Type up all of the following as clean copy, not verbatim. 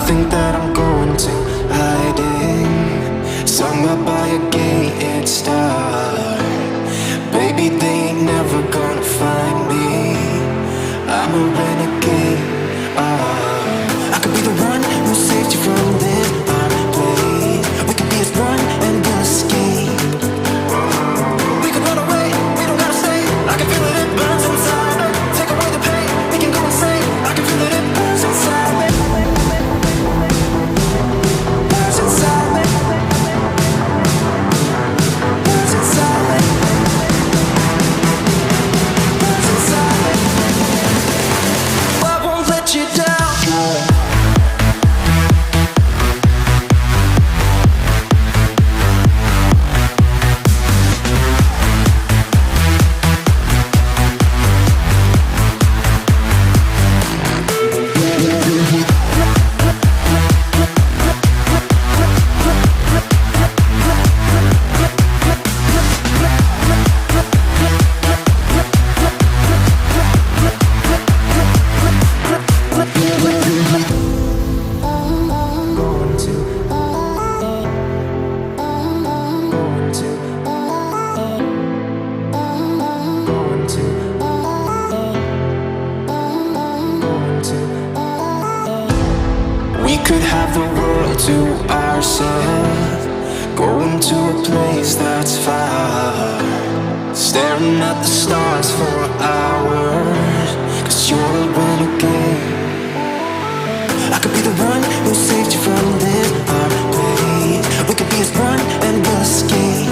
think that I'm going to hiding, somewhere by a gated star. Baby, they ain't never gonna find me. I'm a renegade. I could be the one who saves you from this place. We could be as one and we'll escape. We could run away, we don't gotta stay. I can feel it, it burns inside me. Take away the pain, we can go insane. I can feel it, it burns inside me. Burns inside me. Burns inside me. Burns inside me. I won't let you down. We could have the world to ourselves, going to a place that's far, staring at the stars for hours, 'cause you're a renegade. I could be the one who saved you from this place. We could be as one and we'll escape.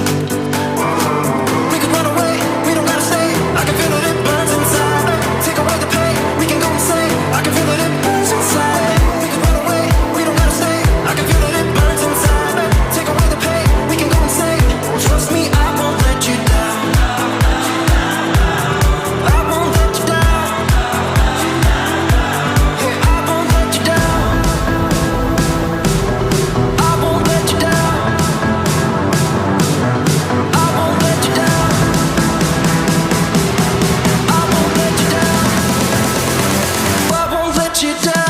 We could run away, we don't gotta stay. I can feel it, it burns inside me. Take away the pain, we can go insane. I can feel it, it burns inside me. We could run away, we don't gotta stay. I can feel it, it burns inside me. Take away the pain, we can go insane. Trust me, I won't let you down. I won't let you down. Hey, I won't let you down. I won't let you down. I won't let you down. I won't let you down. I won't let you down.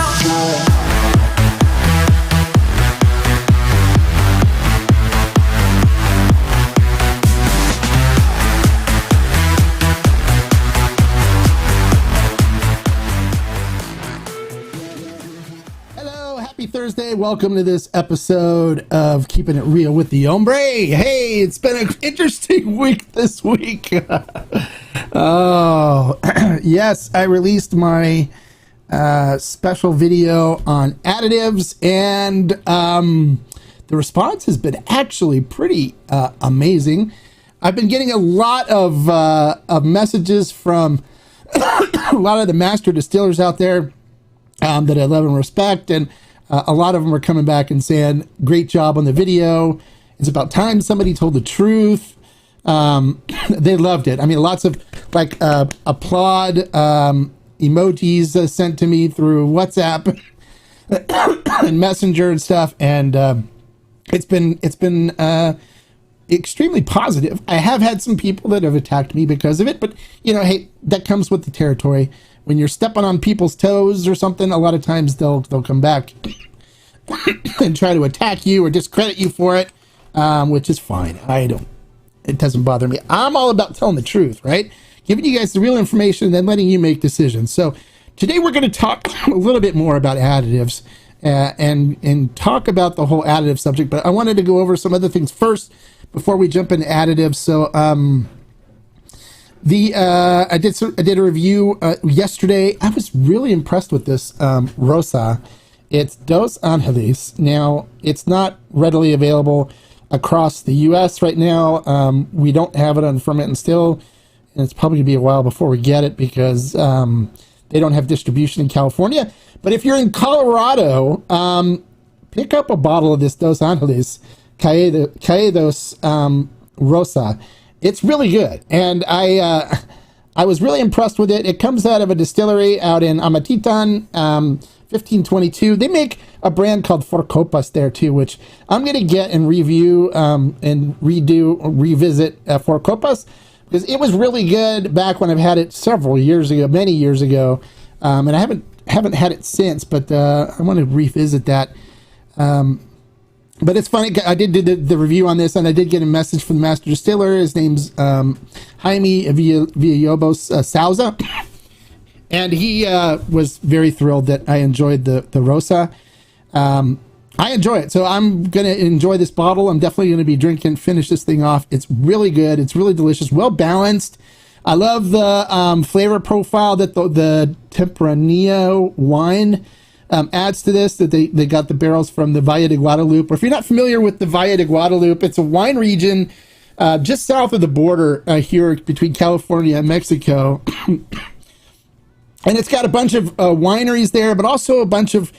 Hello, happy Thursday. Welcome to this episode of Keeping It Real with the Hombre. Hey, it's been an interesting week this week. Oh, yes, I released my special video on additives, and the response has been actually pretty amazing. I've been getting a lot of messages from a lot of the master distillers out there that I love and respect, and a lot of them are coming back and saying, great job on the video. It's about time somebody told the truth. They loved it. I mean, lots of like applaud emojis sent to me through WhatsApp and Messenger and stuff, and it's been extremely positive. I have had some people that have attacked me because of it, but you know, hey, that comes with the territory. When you're stepping on people's toes or something, a lot of times they'll come back and try to attack you or discredit you for it, which is fine. It doesn't bother me. I'm all about telling the truth, right? Giving you guys the real information and then letting you make decisions. So today we're going to talk a little bit more about additives and talk about the whole additive subject, but I wanted to go over some other things first before we jump into additives. So I did a review yesterday. I was really impressed with this Rosa. It's Dos Angeles. Now, it's not readily available across the U.S. right now. We don't have it on Ferment and Still, and it's probably going to be a while before we get it because they don't have distribution in California. But if you're in Colorado, pick up a bottle of this Dos Angeles Caídos Rosa. It's really good, and I was really impressed with it. It comes out of a distillery out in Amatitan, 1522. They make a brand called Four Copas there too, which I'm going to get and review and revisit Four Copas, because it was really good back when I've had it several years ago, many years ago, and I haven't haven't had it since, but I want to revisit that. But it's funny, I did do the review on this, and I did get a message from the master distiller. His name's Jaime Villalobos Souza, and he was very thrilled that I enjoyed the Rosa. I enjoy it, so I'm going to enjoy this bottle. I'm definitely going to be finish this thing off. It's really good. It's really delicious, well balanced. I love the flavor profile that the Tempranillo wine adds to this, that they got the barrels from the Valle de Guadalupe. Or if you're not familiar with the Valle de Guadalupe, it's a wine region just south of the border here between California and Mexico. And it's got a bunch of wineries there, but also a bunch of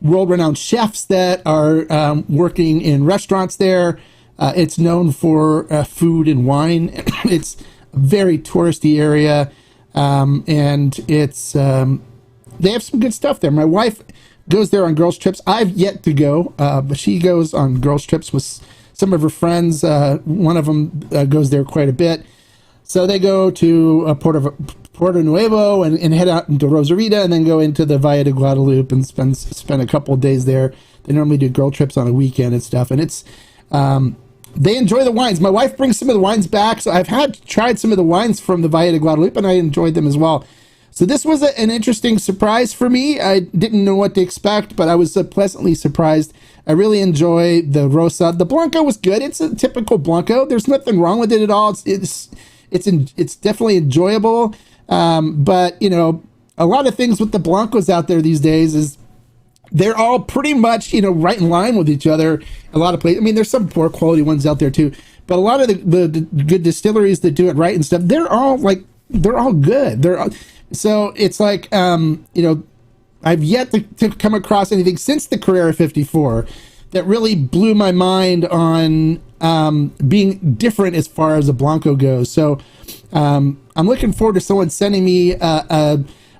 world-renowned chefs that are working in restaurants there. It's known for food and wine. It's a very touristy area, and it's they have some good stuff there. My wife goes there on girls' trips. I've yet to go, but she goes on girls' trips with some of her friends. One of them goes there quite a bit. So they go to Puerto Nuevo and head out into Rosarita, and then go into the Valle de Guadalupe and spend a couple of days there. They normally do girl trips on a weekend and stuff, and it's they enjoy the wines. My wife brings some of the wines back, so I've tried some of the wines from the Valle de Guadalupe, and I enjoyed them as well. So this was an interesting surprise for me. I didn't know what to expect, but I was pleasantly surprised. I really enjoy the Rosa. The Blanco was good. It's a typical Blanco. There's nothing wrong with it at all. It's definitely enjoyable. But, you know, a lot of things with the Blancos out there these days is they're all pretty much, you know, right in line with each other. A lot of places. I mean, there's some poor quality ones out there too, but a lot of the good distilleries that do it right and stuff, they're all good. So it's like, you know, I've yet to come across anything since the Carrera 54 that really blew my mind on being different as far as a Blanco goes. So I'm looking forward to someone sending me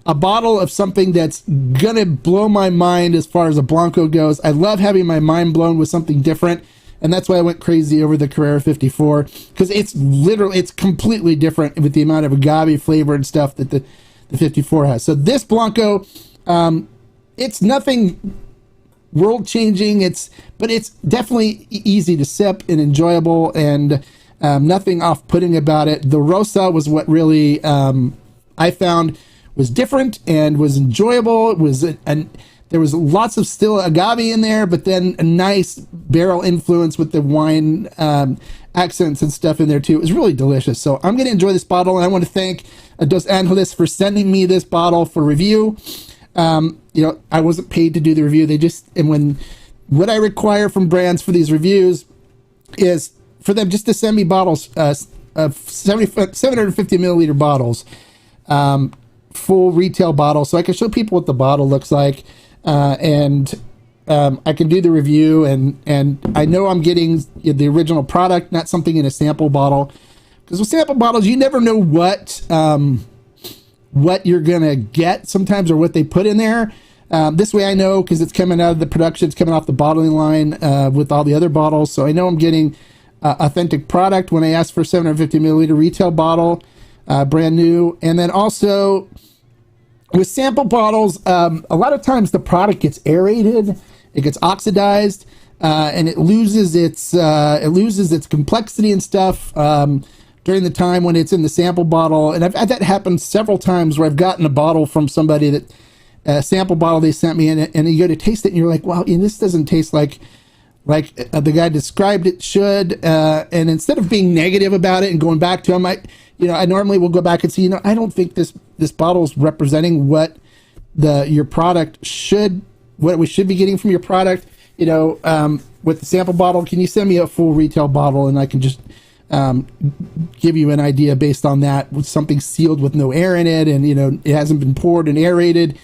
a bottle of something that's gonna blow my mind as far as a Blanco goes. I love having my mind blown with something different, and that's why I went crazy over the Carrera 54, because it's completely different with the amount of agave flavor and stuff that the 54 has. So this Blanco, it's nothing world changing, but it's definitely easy to sip and enjoyable, and nothing off-putting about it. The Rosa was what really I found was different and was enjoyable. It was there was lots of still agave in there, but then a nice barrel influence with the wine accents and stuff in there too. It was really delicious. So I'm going to enjoy this bottle, and I want to thank Dos Angeles for sending me this bottle for review. You know, I wasn't paid to do the review. What I require from brands for these reviews is for them just to send me bottles of 750 milliliter bottles, full retail bottle, so I can show people what the bottle looks like, and I can do the review, and I know I'm getting the original product, not something in a sample bottle, because with sample bottles you never know what you're gonna get sometimes, or what they put in there. This way I know, because it's coming out of the production, it's coming off the bottling line with all the other bottles, so I know I'm getting authentic product when I ask for 750 milliliter retail bottle, brand new. And then also with sample bottles, a lot of times the product gets aerated, it gets oxidized, and it loses its complexity and stuff during the time when it's in the sample bottle. And I've had that happen several times where I've gotten a bottle from somebody, that a sample bottle they sent me, and you go to taste it and you're like, wow, this doesn't taste like the guy described it should. And instead of being negative about it and going back to him, I normally will go back and say, I don't think this bottle is representing what your product what we should be getting from your product. With the sample bottle, can you send me a full retail bottle, and I can just give you an idea based on that, with something sealed with no air in it, and it hasn't been poured and aerated.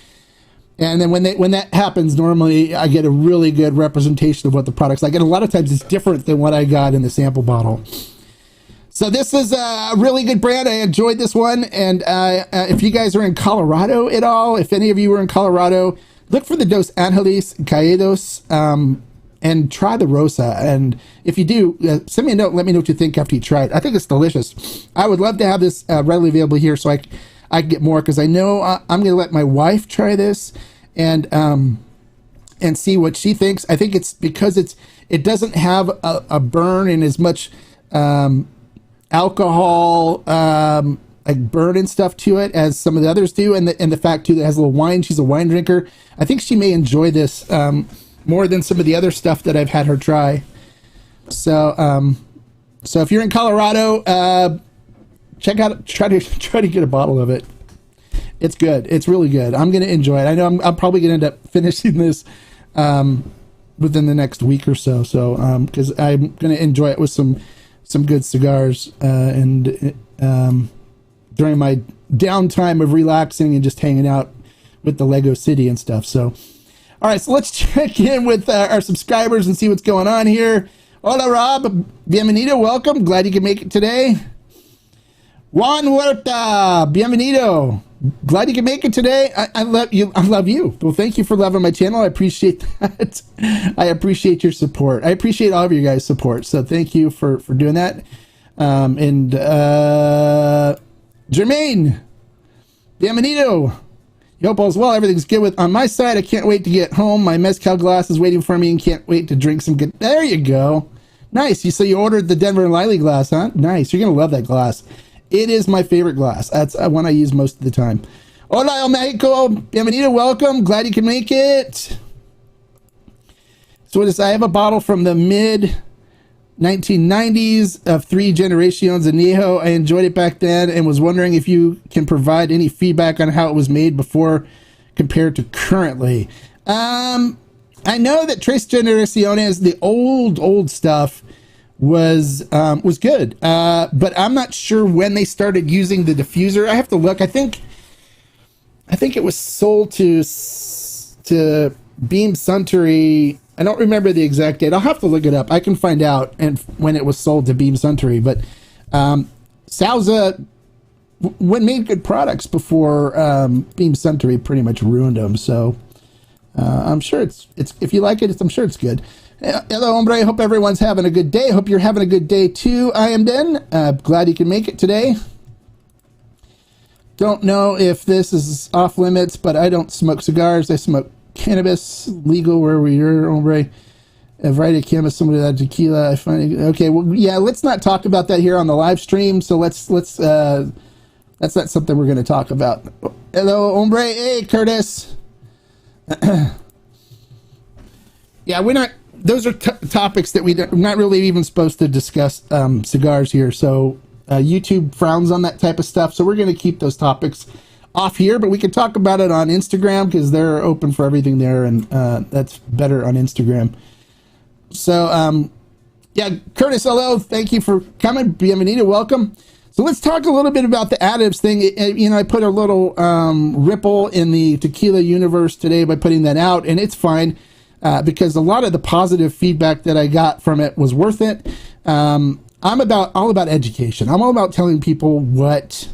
And then when that happens, normally I get a really good representation of what the product's like, and a lot of times it's different than what I got in the sample bottle. So this is a really good brand. I enjoyed this one, and if you guys are in Colorado at all, if any of you are in Colorado, look for the Dos Angeles Caídos, and try the Rosa. And if you do, send me a note. Let me know what you think after you try it. I think it's delicious. I would love to have this readily available here, so I can get more, because I know I'm going to let my wife try this and see what she thinks. I think it's because it doesn't have a burn and as much alcohol like burn and stuff to it as some of the others do, and the fact too that it has a little wine. She's a wine drinker. I think she may enjoy this more than some of the other stuff that I've had her try. So so if you're in Colorado, check out, try to get a bottle of it. It's good. It's really good. I'm going to enjoy it. I know I'm probably going to end up finishing this within the next week or so. So because I'm going to enjoy it with some good cigars and during my downtime of relaxing and just hanging out with the Lego City and stuff. So, all right, so let's check in with our subscribers and see what's going on here. Hola, Rob. Bienvenido. Welcome. Glad you can make it today. Juan Huerta. Bienvenido. Glad you can make it today. I love you. I love you. Well, thank you for loving my channel. I appreciate that. I appreciate your support. I appreciate all of you guys' support. So thank you for doing that. Jermaine, bienvenido. You hope all's well. Everything's good on my side. I can't wait to get home. My mezcal glass is waiting for me and can't wait to drink some good. There you go. Nice. So you ordered the Denver and Liley glass, huh? Nice. You're going to love that glass. It is my favorite glass. That's one I use most of the time. Hola, El Mexico. Bienvenido. Welcome. Glad you can make it. So I have a bottle from the mid 1990s of Three Generations Añejo. I enjoyed it back then and was wondering if you can provide any feedback on how it was made before compared to currently. I know that Tres Generaciones, the old stuff, was good, but I'm not sure when they started using the diffuser. I have to look. I think it was sold to Beam Suntory. I don't remember the exact date. I'll have to look it up. I can find out and when it was sold to Beam Suntory. But Sauza made good products before Beam Suntory pretty much ruined them. So I'm sure it's if you like it, I'm sure it's good. Hello, hombre. I hope everyone's having a good day. I hope you're having a good day too. I am Den. Glad you can make it today. Don't know if this is off limits, but I don't smoke cigars. I smoke cannabis, legal where we are, hombre. A variety of cannabis, somebody that tequila. I find it, okay. Well, yeah. Let's not talk about that here on the live stream. So let's that's not something we're going to talk about. Hello, hombre. Hey, Curtis. Yeah, we're not. Those are topics that we're not really even supposed to discuss cigars here. So YouTube frowns on that type of stuff. So we're going to keep those topics off here, but we can talk about it on Instagram because they're open for everything there, and that's better on Instagram. So yeah, Curtis, hello. Thank you for coming. Bienvenido. Welcome. So let's talk a little bit about the additives thing. You know, I put a little ripple in the tequila universe today by putting that out, and it's fine. Because a lot of the positive feedback that I got from it was worth it. I'm all about education. I'm all about telling people what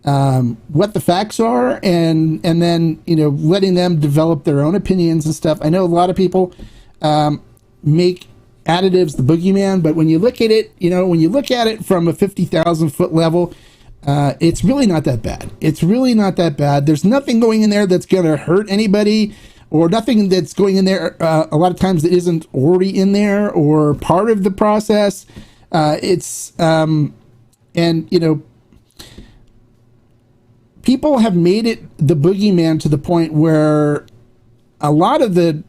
the facts are, and then letting them develop their own opinions and stuff. I know a lot of people make additives the boogeyman, but when you look at it, from a 50,000 foot level, it's really not that bad. It's really not that bad. There's nothing going in there that's going to hurt anybody, or nothing that's going in there a lot of times that isn't already in there or part of the process. People have made it the boogeyman to the point where a lot of the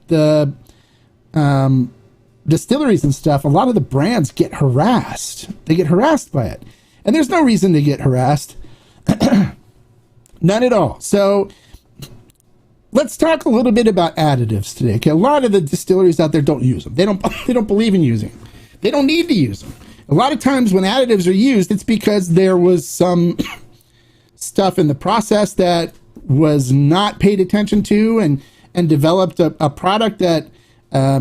distilleries and stuff, a lot of the brands get harassed. They get harassed by it. And there's no reason to get harassed. None at all. So let's talk a little bit about additives today. Okay, a lot of the distilleries out there don't use them. They don't believe in using them. They don't need to use them. A lot of times when additives are used, it's because there was some stuff in the process that was not paid attention to, and developed a product that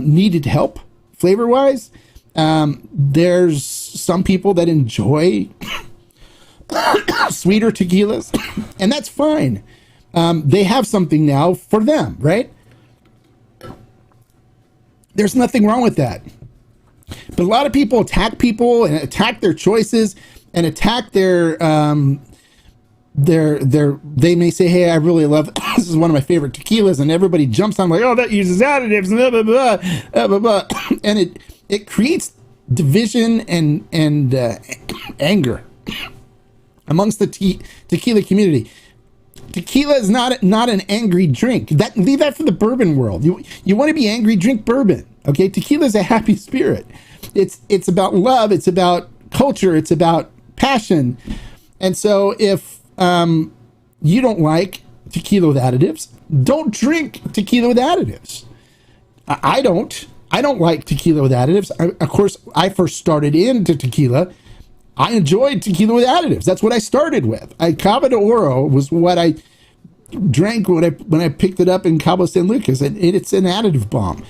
needed help flavor-wise. There's some people that enjoy sweeter tequilas, and that's fine. They have something now for them, right? There's nothing wrong with that. But a lot of people attack people and attack their choices and attack their they may say, hey, I really love this is one of my favorite tequilas, and everybody jumps on like, oh, that uses additives, blah blah blah blah blah, blah. And it creates division and anger amongst the tequila community. Tequila is not an angry drink. Leave that for the bourbon world. You want to be angry, drink bourbon. Okay, tequila is a happy spirit. It's about love. It's about culture. It's about passion. And so if you don't like tequila with additives, don't drink tequila with additives. I don't like tequila with additives. Of course, I first started into tequila. I enjoyed tequila with additives. That's what I started with. Cava de Oro was what I drank when I picked it up in Cabo San Lucas, and it's an additive bomb.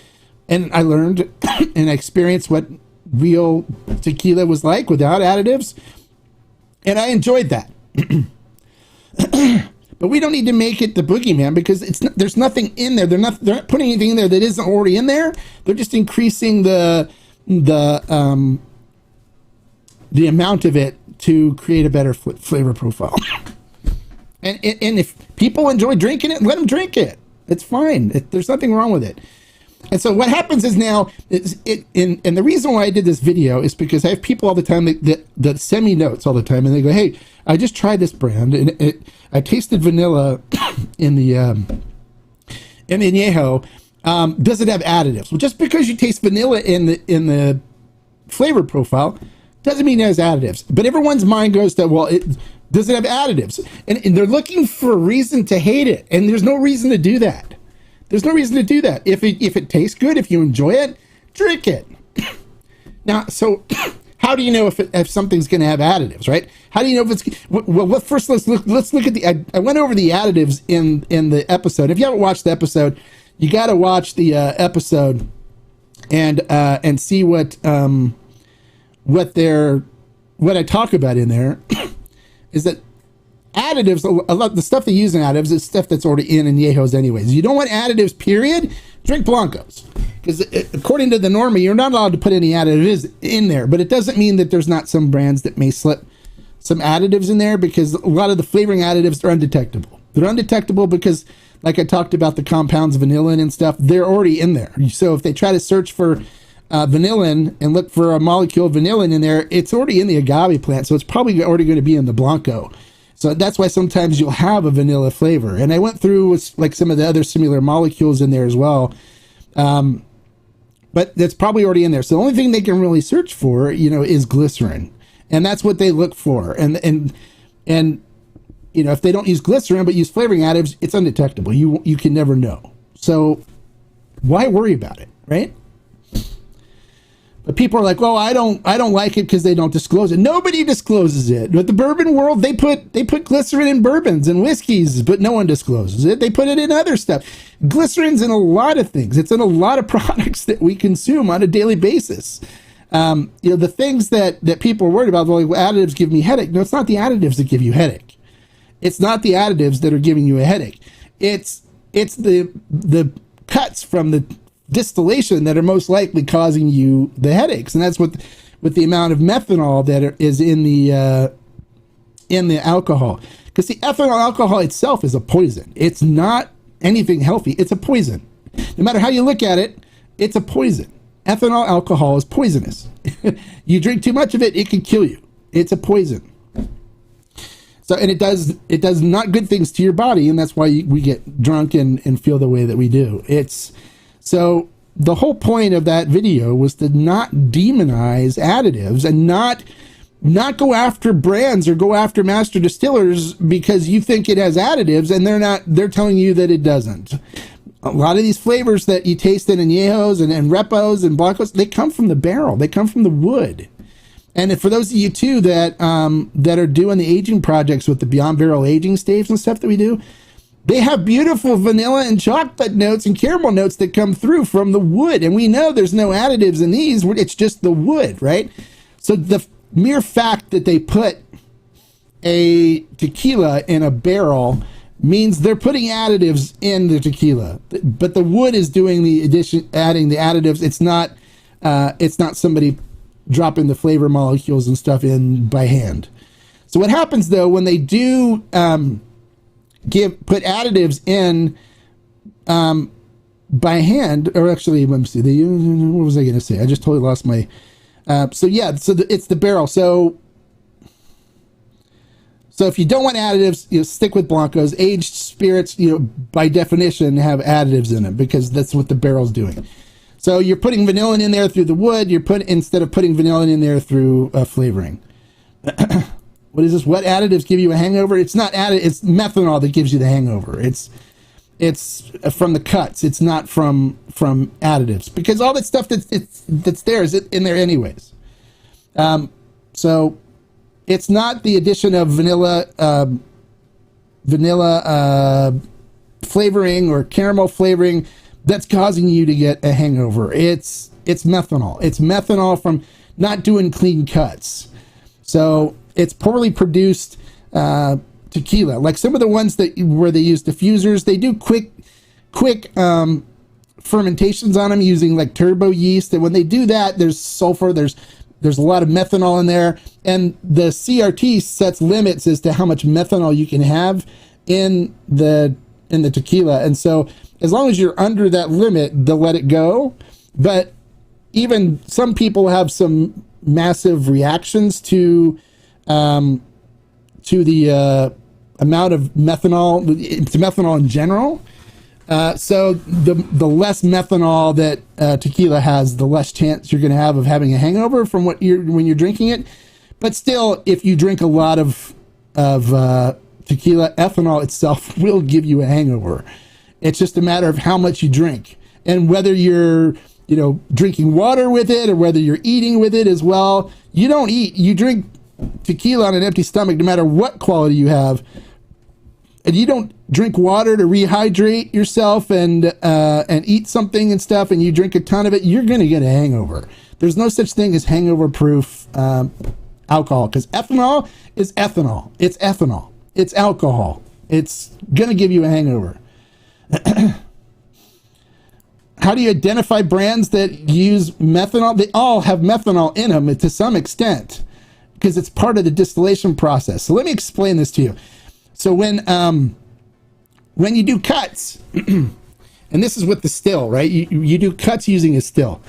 And I learned and I experienced what real tequila was like without additives, and I enjoyed that. But we don't need to make it the boogeyman, because there's nothing in there. They're not putting anything in there that isn't already in there. They're just increasing the amount of it to create a better flavor profile. And if people enjoy drinking it, let them drink it. It's fine. There's nothing wrong with it. And so what happens is now, and the reason why I did this video is because I have people all the time that send me notes all the time, and they go, hey, I just tried this brand, and I tasted vanilla in the añejo. Does it have additives? Well, just because you taste vanilla in the flavor profile doesn't mean it has additives. But everyone's mind goes to, well, does it have additives? And they're looking for a reason to hate it, and there's no reason to do that. There's no reason to do that. If it tastes good, if you enjoy it, drink it. Now, so how do you know if something's going to have additives, right? How do you know if it's well? First, let's look at the. I went over the additives in the episode. If you haven't watched the episode, you got to watch the episode and see what I talk about in there. Is that additives, a lot the stuff they use in additives is stuff that's already in añejos anyways. You don't want additives, period. Drink blancos, because according to the norma, you're not allowed to put any additives in there. But it doesn't mean that there's not some brands that may slip some additives in there, because a lot of the flavoring additives are undetectable. They're undetectable because, like I talked about, the compounds vanillin and stuff, they're already in there. So if they try to search for vanillin and look for a molecule of vanillin in there, it's already in the agave plant, so it's probably already going to be in the blanco. So that's why sometimes you'll have a vanilla flavor. And I went through like some of the other similar molecules in there as well. But that's probably already in there. So the only thing they can really search for, is glycerin. And that's what they look for. And if they don't use glycerin but use flavoring additives, it's undetectable. You can never know. So why worry about it, right? But people are like, well, I don't like it because they don't disclose it. Nobody discloses it. But the bourbon world, they put glycerin in bourbons and whiskeys, but no one discloses it. They put it in other stuff. Glycerin's in a lot of things. It's in a lot of products that we consume on a daily basis. The things that people are worried about, like, well, additives give me headache. No, it's not the additives that give you headache. It's not the additives that are giving you a headache. It's the cuts from the distillation that are most likely causing you the headaches, and that's with the amount of methanol that is in the alcohol. Because the ethanol alcohol itself is a poison. It's not anything healthy. It's a poison. No matter how you look at it, it's a poison. Ethanol alcohol is poisonous. You drink too much of it, it can kill you. It's a poison. So, and it does not good things to your body, and that's why we get drunk and feel the way that we do. So the whole point of that video was to not demonize additives and not go after brands or go after master distillers because you think it has additives and they're telling you that it doesn't. A lot of these flavors that you taste in añejos and repos and blancos, they come from the barrel. They come from the wood. And for those of you too that are doing the aging projects with the Beyond Barrel aging staves and stuff that we do, they have beautiful vanilla and chocolate notes and caramel notes that come through from the wood. And we know there's no additives in these. It's just the wood, right? So the mere fact that they put a tequila in a barrel means they're putting additives in the tequila. But the wood is doing the addition, adding the additives. It's not somebody dropping the flavor molecules and stuff in by hand. So what happens though when they do put additives in by hand, or actually, let me see. What was I going to say? I just totally lost my. So it's the barrel. So if you don't want additives, stick with blancos. Aged spirits, by definition, have additives in them because that's what the barrel's doing. So you're putting vanillin in there through the wood. Instead of putting vanillin in there through flavoring. What is this? What additives give you a hangover? It's not it's methanol that gives you the hangover. It's from the cuts. It's not from additives, because all that stuff that's there is in there anyways. So it's not the addition of vanilla flavoring or caramel flavoring that's causing you to get a hangover. It's methanol. It's methanol from not doing clean cuts. So it's poorly produced tequila. Like some of the ones where they use diffusers, they do quick fermentations on them using like turbo yeast. And when they do that, there's sulfur, there's a lot of methanol in there, and the CRT sets limits as to how much methanol you can have in the tequila. And so as long as you're under that limit, they'll let it go. But even some people have some massive reactions to the amount of methanol, to methanol in general. So the less methanol that tequila has, the less chance you're going to have of having a hangover from when you're drinking it. But still, if you drink a lot of tequila, ethanol itself will give you a hangover. It's just a matter of how much you drink and whether you're drinking water with it or whether you're eating with it as well. You don't eat, you drink tequila on an empty stomach, no matter what quality you have. And you don't drink water to rehydrate yourself and eat something and stuff, and you drink a ton of it, you're going to get a hangover. There's no such thing as hangover-proof alcohol, because ethanol is ethanol. It's ethanol. It's alcohol. It's going to give you a hangover. How do you identify brands that use methanol? They all have methanol in them to some extent, because it's part of the distillation process. So let me explain this to you. So when you do cuts, and this is with the still, right? You do cuts using a still.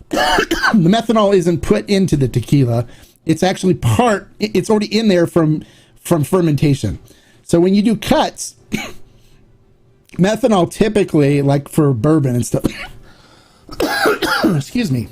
The methanol isn't put into the tequila. It's actually it's already in there from fermentation. So when you do cuts, methanol typically, like for bourbon and stuff, excuse me,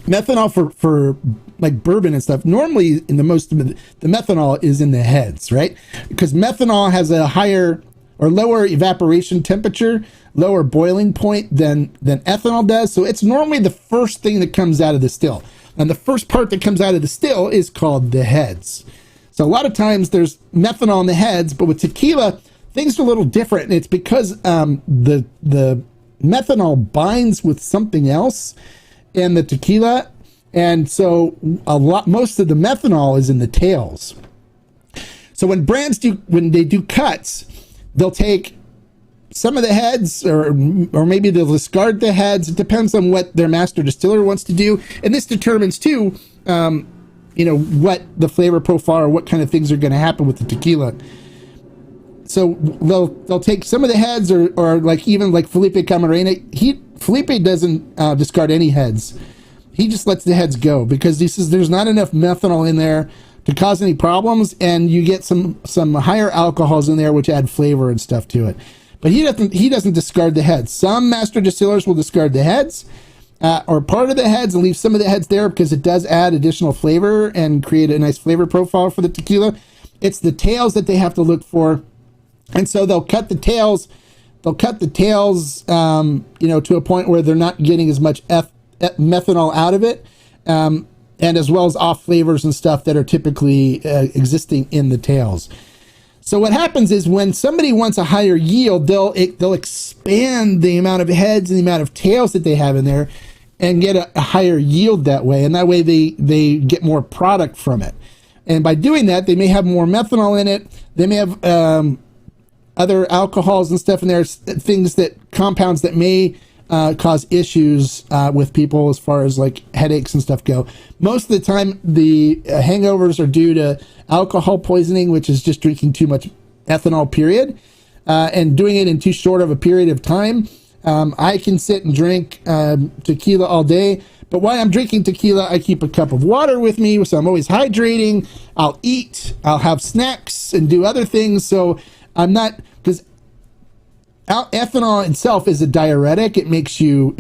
methanol for like bourbon and stuff, normally the methanol is in the heads, right? Because methanol has a higher or lower evaporation temperature, lower boiling point than ethanol does. So it's normally the first thing that comes out of the still. And the first part that comes out of the still is called the heads. So a lot of times there's methanol in the heads, but with tequila, things are a little different. And it's because the methanol binds with something else in the tequila. And so most of the methanol is in the tails. So when they do cuts, they'll take some of the heads, or maybe they'll discard the heads. It depends on what their master distiller wants to do. And this determines too, what the flavor profile or what kind of things are going to happen with the tequila. So they'll take some of the heads, or like even like Felipe Camarena. Felipe doesn't discard any heads. He just lets the heads go because he says there's not enough methanol in there to cause any problems, and you get some higher alcohols in there which add flavor and stuff to it. But he doesn't discard the heads. Some master distillers will discard the heads or part of the heads and leave some of the heads there because it does add additional flavor and create a nice flavor profile for the tequila. It's the tails that they have to look for, and so they'll cut the tails. To a point where they're not getting as much methanol out of it, and as well as off flavors and stuff that are typically existing in the tails. So what happens is when somebody wants a higher yield, they'll expand the amount of heads and the amount of tails that they have in there and get a higher yield that way. And that way they get more product from it. And by doing that, they may have more methanol in it. They may have other alcohols and stuff in there, compounds that may cause issues with people as far as like headaches and stuff go. Most of the time, the hangovers are due to alcohol poisoning, which is just drinking too much ethanol, period, and doing it in too short of a period of time. I can sit and drink tequila all day, but while I'm drinking tequila, I keep a cup of water with me, so I'm always hydrating. I'll eat, I'll have snacks, and do other things. So I'm not, because ethanol itself is a diuretic. It makes you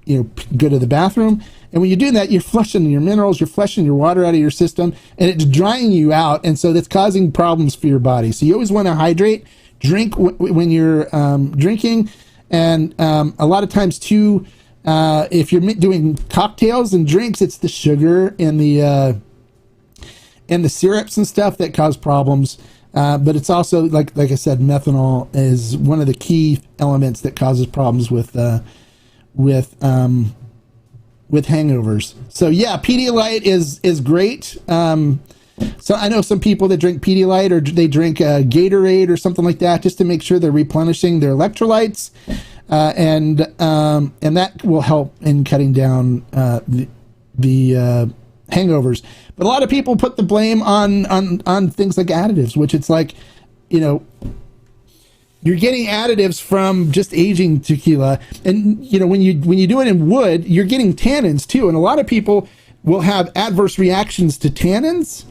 go to the bathroom, and when you're doing that, you're flushing your minerals, you're flushing your water out of your system, and it's drying you out, and so that's causing problems for your body. So you always want to hydrate, drink when you're drinking, and a lot of times too, if you're doing cocktails and drinks, it's the sugar and the syrups and stuff that cause problems. But it's also, like I said, methanol is one of the key elements that causes problems with hangovers. So yeah, Pedialyte is great. So I know some people that drink Pedialyte, or they drink Gatorade or something like that, just to make sure they're replenishing their electrolytes, and that will help in cutting down the hangovers. But a lot of people put the blame on things like additives, which it's like, you're getting additives from just aging tequila, and when you do it in wood, you're getting tannins too, and a lot of people will have adverse reactions to tannins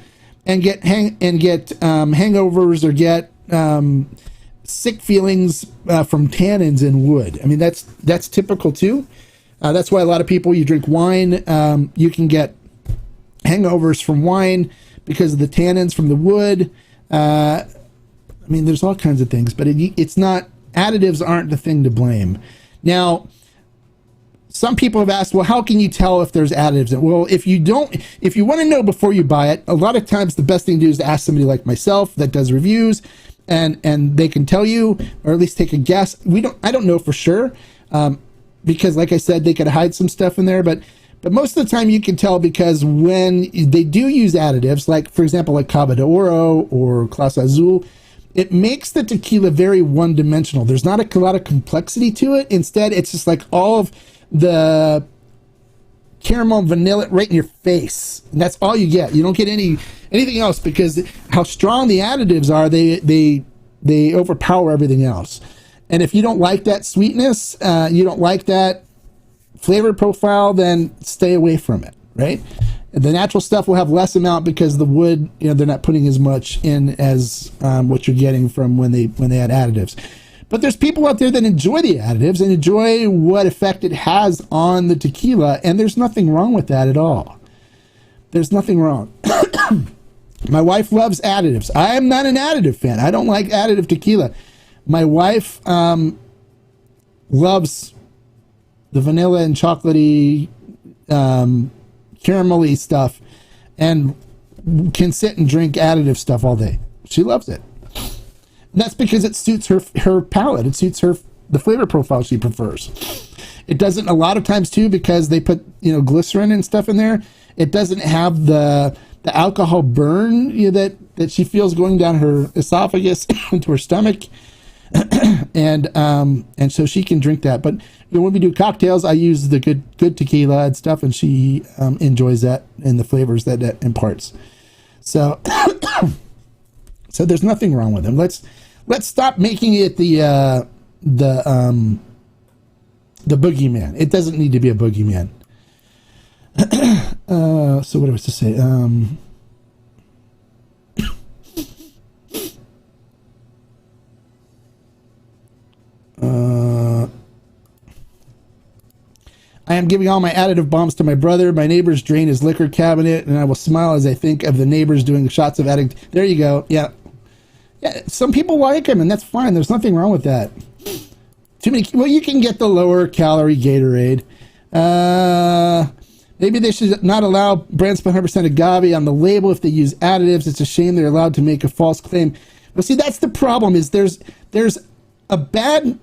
and get hangovers, or get sick feelings from tannins in wood. I mean, that's typical too. That's why a lot of people, you drink wine, you can get hangovers from wine because of the tannins from the wood. I mean, there's all kinds of things, but it's not, additives aren't the thing to blame. Now, some people have asked, well, how can you tell if there's additives? Well, if you want to know before you buy it, a lot of times the best thing to do is to ask somebody like myself that does reviews, and they can tell you, or at least take a guess. I don't know for sure, because like I said, they could hide some stuff in there, but most of the time you can tell, because when they do use additives, like for example, like Cava de Oro or Clase Azul, it makes the tequila very one-dimensional. There's not a lot of complexity to it. Instead, it's just like all of the caramel and vanilla right in your face, and that's all you get. You don't get anything else, because how strong the additives are, they overpower everything else. And if you don't like that sweetness, you don't like that flavor profile, then stay away from it, right? The natural stuff will have less amount, because the wood, they're not putting as much in as what you're getting from when they add additives. But there's people out there that enjoy the additives and enjoy what effect it has on the tequila, and there's nothing wrong with that at all. There's nothing wrong. My wife loves additives. I am not an additive fan. I don't like additive tequila. My wife loves the vanilla and chocolatey, caramelly stuff, and can sit and drink additive stuff all day. She loves it. And that's because it suits her palate. It suits the flavor profile she prefers. It doesn't, a lot of times too, because they put glycerin and stuff in there, it doesn't have the alcohol burn that she feels going down her esophagus into her stomach. and so she can drink that. But when we do cocktails, I use the good tequila and stuff, and she enjoys that and the flavors that imparts. So so there's nothing wrong with them. Let's stop making it the boogeyman. It doesn't need to be a boogeyman. So what was to say? I am giving all my additive bombs to my brother. My neighbors drain his liquor cabinet, and I will smile as I think of the neighbors doing shots of addict. There you go. Yeah. Some people like them, and that's fine. There's nothing wrong with that. Too many. Well, you can get the lower calorie Gatorade. Maybe they should not allow brands 100% agave on the label if they use additives. It's a shame they're allowed to make a false claim. Well, see, that's the problem. Is there's a bad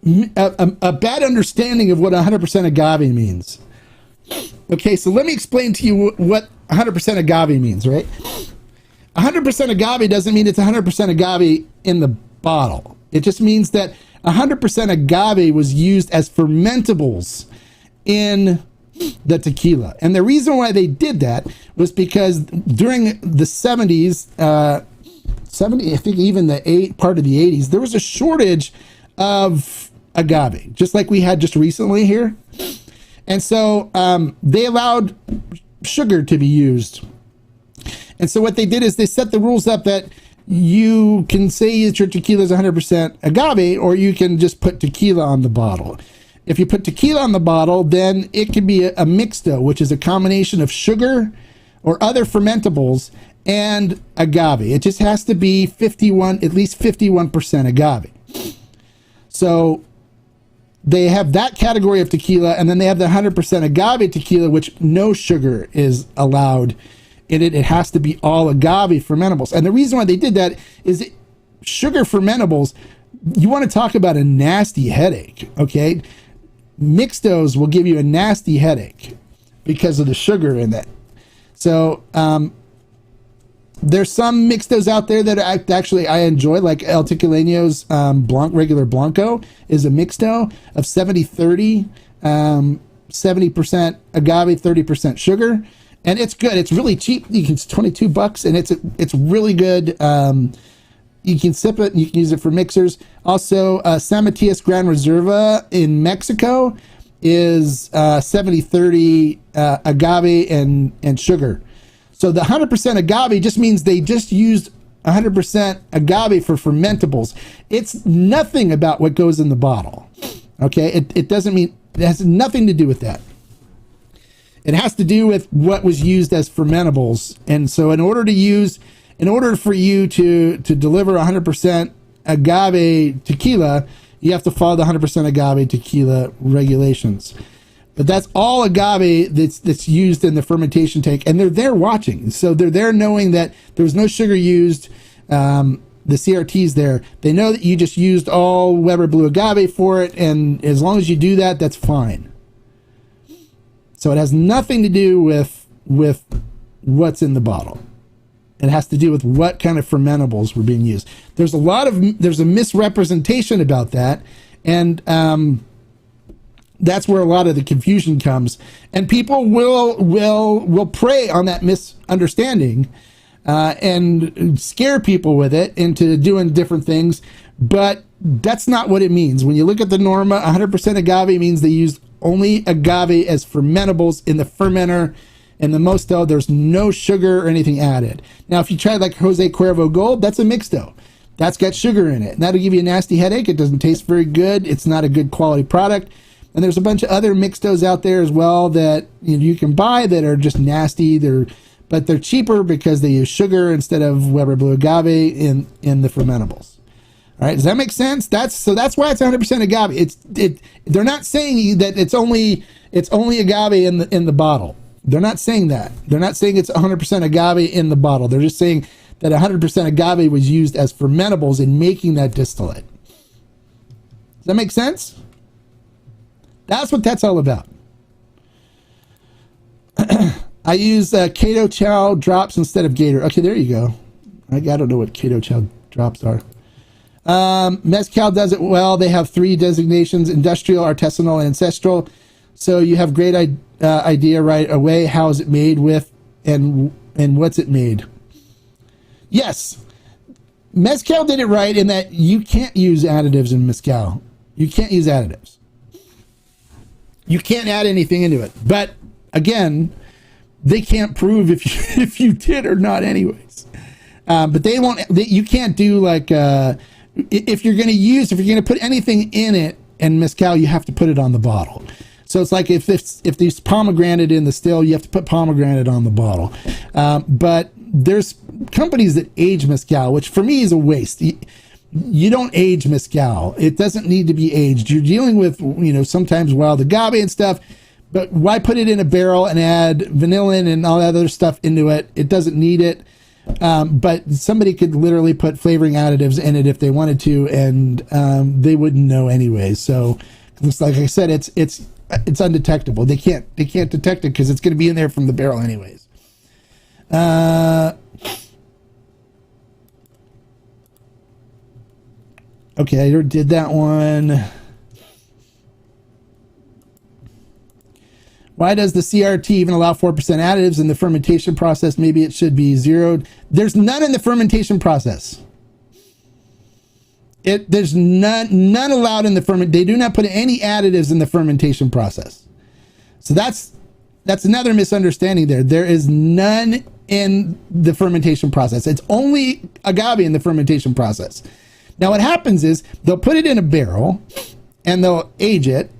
understanding of what 100% agave means. Okay, so let me explain to you what 100% agave means, right? 100% agave doesn't mean it's 100% agave in the bottle. It just means that 100% agave was used as fermentables in the tequila. And the reason why they did that was because during the 70s, 70, I think even the part of the 80s, there was a shortage of agave, just like we had just recently here. And so they allowed sugar to be used. And so what they did is they set the rules up that you can say that your tequila is 100% agave, or you can just put tequila on the bottle. If you put tequila on the bottle, then it can be a mixto, which is a combination of sugar or other fermentables and agave. It just has to be at least 51% agave. So they have that category of tequila, and then they have the 100% agave tequila, which no sugar is allowed in it. It has to be all agave fermentables. And the reason why they did that is sugar fermentables, you want to talk about a nasty headache, okay? Mixtos will give you a nasty headache because of the sugar in it. So there's some mixtos out there that actually I enjoy, like El Tequileño's regular Blanco is a mixto of 70-30, 70% agave, 30% sugar. And it's good. It's really cheap. It's $22, and it's really good. You can sip it, and you can use it for mixers. Also, San Matias Gran Reserva in Mexico is 70-30 agave and sugar. So the 100% agave just means they just used 100% agave for fermentables. It's nothing about what goes in the bottle. Okay, it doesn't mean, it has nothing to do with that. It has to do with what was used as fermentables. And so in order for you to deliver 100% agave tequila, you have to follow the 100% agave tequila regulations. But that's all agave that's used in the fermentation tank, and they're there watching. So they're there knowing that there was no sugar used. The CRT's there. They know that you just used all Weber Blue Agave for it, and as long as you do that, that's fine. So it has nothing to do with what's in the bottle. It has to do with what kind of fermentables were being used. There's a misrepresentation about that, and that's where a lot of the confusion comes. And people will prey on that misunderstanding and scare people with it into doing different things, but that's not what it means. When you look at the Norma, 100% agave means they used only agave as fermentables in the fermenter. In the Mosto, there's no sugar or anything added. Now, if you try like Jose Cuervo Gold, that's a mixto. That's got sugar in it. And that'll give you a nasty headache. It doesn't taste very good. It's not a good quality product. And there's a bunch of other mixtos out there as well that you can buy that are just nasty. But they're cheaper because they use sugar instead of Weber Blue Agave in the fermentables. All right, does that make sense? That's why it's 100% agave. They're not saying that it's only agave in the bottle. They're not saying that. They're not saying it's 100% agave in the bottle. They're just saying that 100% agave was used as fermentables in making that distillate. Does that make sense? That's what that's all about. I use Cato Chow drops instead of Gator. Okay, there you go. I don't know what Cato Chow drops are. Mezcal does it well. They have 3 designations: industrial, artisanal, and ancestral. So you have great idea right away. How is it made with, and what's it made? Yes, Mezcal did it right in that you can't use additives in Mezcal. You can't use additives. You can't add anything into it. But again, they can't prove if you did or not, anyways. But they won't. You can't do like. If you're going to put anything in it in Mezcal, you have to put it on the bottle. So it's like if there's pomegranate in the still, you have to put pomegranate on the bottle. But there's companies that age Mezcal, which for me is a waste. You don't age Mezcal. It doesn't need to be aged. You're dealing with, sometimes wild agave and stuff, but why put it in a barrel and add vanillin and all that other stuff into it? It doesn't need it. But somebody could literally put flavoring additives in it if they wanted to, and they wouldn't know anyway. So it's like I said, it's undetectable. They can't detect it because it's going to be in there from the barrel anyways. Okay, I already did that one. Why does the CRT even allow 4% additives in the fermentation process? Maybe it should be zeroed. There's none in the fermentation process. There's none allowed in the ferment. They do not put any additives in the fermentation process. So that's another misunderstanding there. There is none in the fermentation process. It's only agave in the fermentation process. Now what happens is they'll put it in a barrel and they'll age it,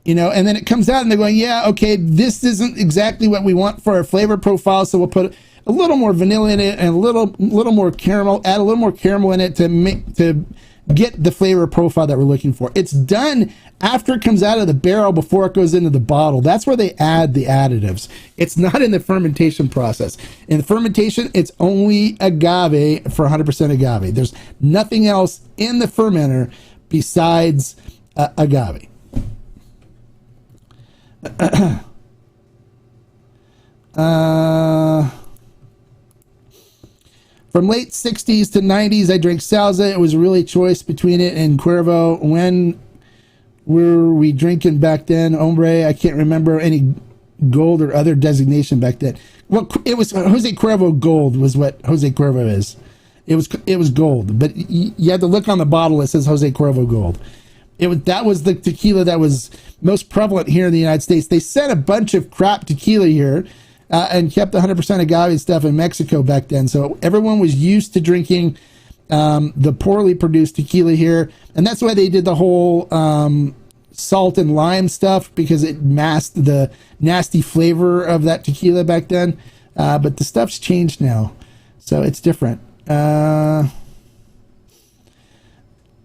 you know, and then it comes out and they're going, yeah, okay, this isn't exactly what we want for our flavor profile, so we'll put a little more vanilla in it and a little more caramel, add a little more caramel in it to get the flavor profile that we're looking for. It's done after it comes out of the barrel, before it goes into the bottle. That's where they add the additives. It's not in the fermentation process. In the fermentation, it's only agave for 100% agave. There's nothing else in the fermenter besides agave. From late 60s to 90s, I drank Salsa. It was really a choice between it and Cuervo. When were we drinking back then? Hombre, I can't remember any gold or other designation back then. Well, it was Jose Cuervo Gold was what Jose Cuervo is. It was gold, but you had to look on the bottle. It says Jose Cuervo Gold. That was the tequila that was most prevalent here in the United States. They sent a bunch of crap tequila here and kept 100% agave stuff in Mexico back then. So everyone was used to drinking the poorly produced tequila here. And that's why they did the whole salt and lime stuff, because it masked the nasty flavor of that tequila back then. But the stuff's changed now, so it's different.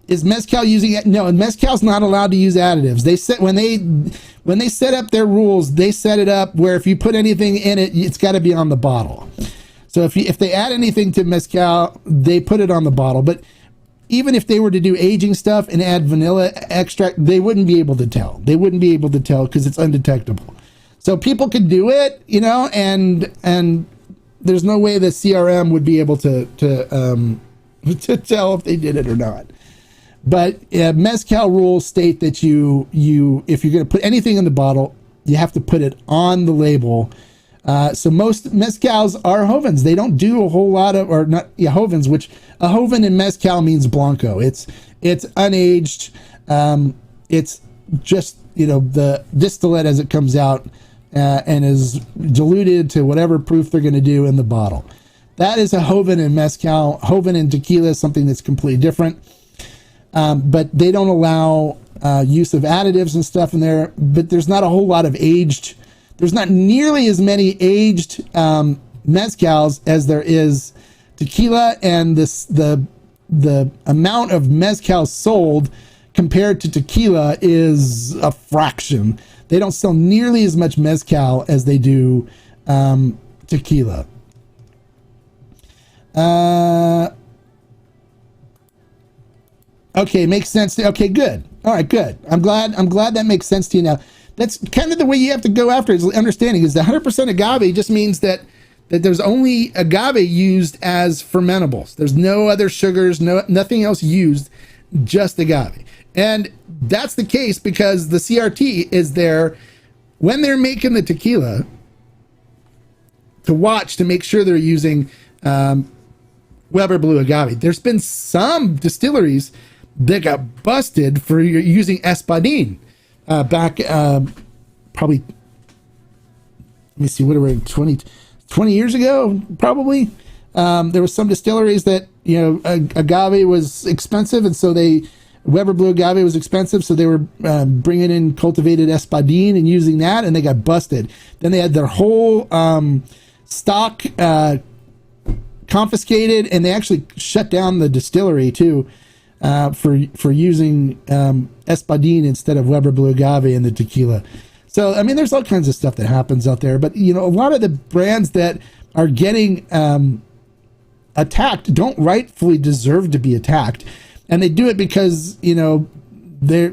Is mezcal using it? No, mezcal's not allowed to use additives. They set when they set up their rules, they set it up where if you put anything in it, it's got to be on the bottle. So if they add anything to mezcal, they put it on the bottle. But even if they were to do aging stuff and add vanilla extract, they wouldn't be able to tell. They wouldn't be able to tell because it's undetectable. So people could do it, you know, and there's no way the CRM would be able to tell if they did it or not. But mezcal rules state that you if you're going to put anything in the bottle, you have to put it on the label. So most mezcals are jovens. They don't do a whole lot of, or not, yeah, jovens, which a joven in mezcal means blanco. It's unaged. It's just, you know, the distillate as it comes out and is diluted to whatever proof they're going to do in the bottle. That is a joven in mezcal. Joven in tequila is something that's completely different. But they don't allow use of additives and stuff in there. But there's not a whole lot of aged. There's not nearly as many aged mezcals as there is tequila, and the amount of mezcal sold compared to tequila is a fraction. They don't sell nearly as much mezcal as they do tequila. Okay, makes sense. Okay, good. All right, good. I'm glad that makes sense to you now. That's kind of the way you have to go after it, is understanding is the 100% agave just means that there's only agave used as fermentables. There's no other sugars, nothing else used, just agave. And that's the case because the CRT is there when they're making the tequila to watch to make sure they're using Weber Blue agave. There's been some distilleries that got busted for using espadín back probably, let me see, what are we, 20 years ago probably. There was some distilleries that, you know, agave was expensive, and so Weber Blue agave was expensive, so they were bringing in cultivated espadín and using that, and they got busted. Then they had their whole stock confiscated, and they actually shut down the distillery too for using espadín instead of Weber Blue agave in the tequila. So I mean, there's all kinds of stuff that happens out there, but you know, a lot of the brands that are getting attacked don't rightfully deserve to be attacked, and they do it because, you know, they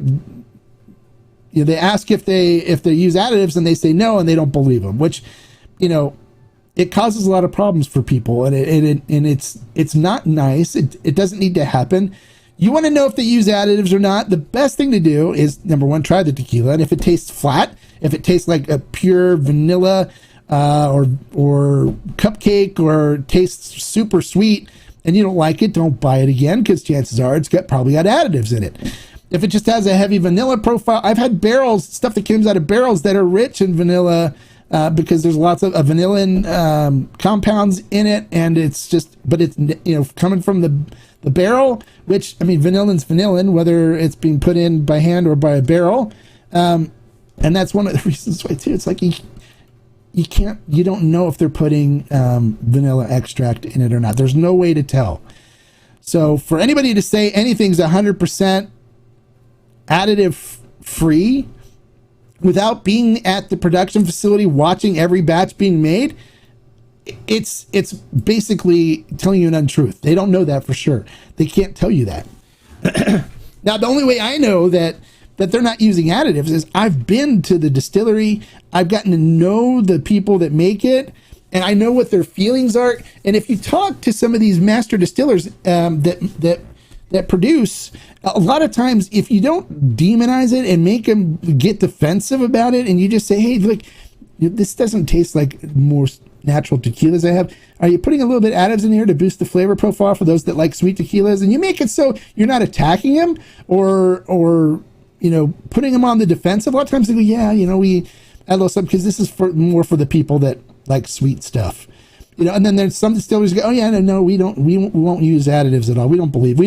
ask if they use additives, and they say no, and they don't believe them, which, you know, it causes a lot of problems for people, and it's not nice. It doesn't need to happen. you want to know if they use additives or not. The best thing to do is, number one, try the tequila. And if it tastes flat, if it tastes like a pure vanilla or cupcake, or tastes super sweet and you don't like it, don't buy it again, because chances are it's probably got additives in it. If it just has a heavy vanilla profile, I've had barrels, stuff that comes out of barrels that are rich in vanilla, because there's lots of vanillin compounds in it, and it's just, but it's, you know, coming from the barrel, which, I mean, vanillin's vanillin, whether it's being put in by hand or by a barrel, and that's one of the reasons why too. It's like you don't know if they're putting vanilla extract in it or not. There's no way to tell. So for anybody to say anything's 100% additive free without being at the production facility watching every batch being made, it's basically telling you an untruth. They don't know that for sure. They can't tell you that. Now, the only way I know that they're not using additives is I've been to the distillery. I've gotten to know the people that make it, and I know what their feelings are. And if you talk to some of these master distillers that produce, a lot of times, if you don't demonize it and make them get defensive about it, and you just say, hey, look, this doesn't taste like more natural tequilas I have. Are you putting a little bit of additives in here to boost the flavor profile for those that like sweet tequilas? And you make it so you're not attacking them or you know, putting them on the defensive. A lot of times they go, yeah, you know, we add a little something because this is more for the people that like sweet stuff. You know, and then there's some distilleries go, oh yeah, no, we won't use additives at all. We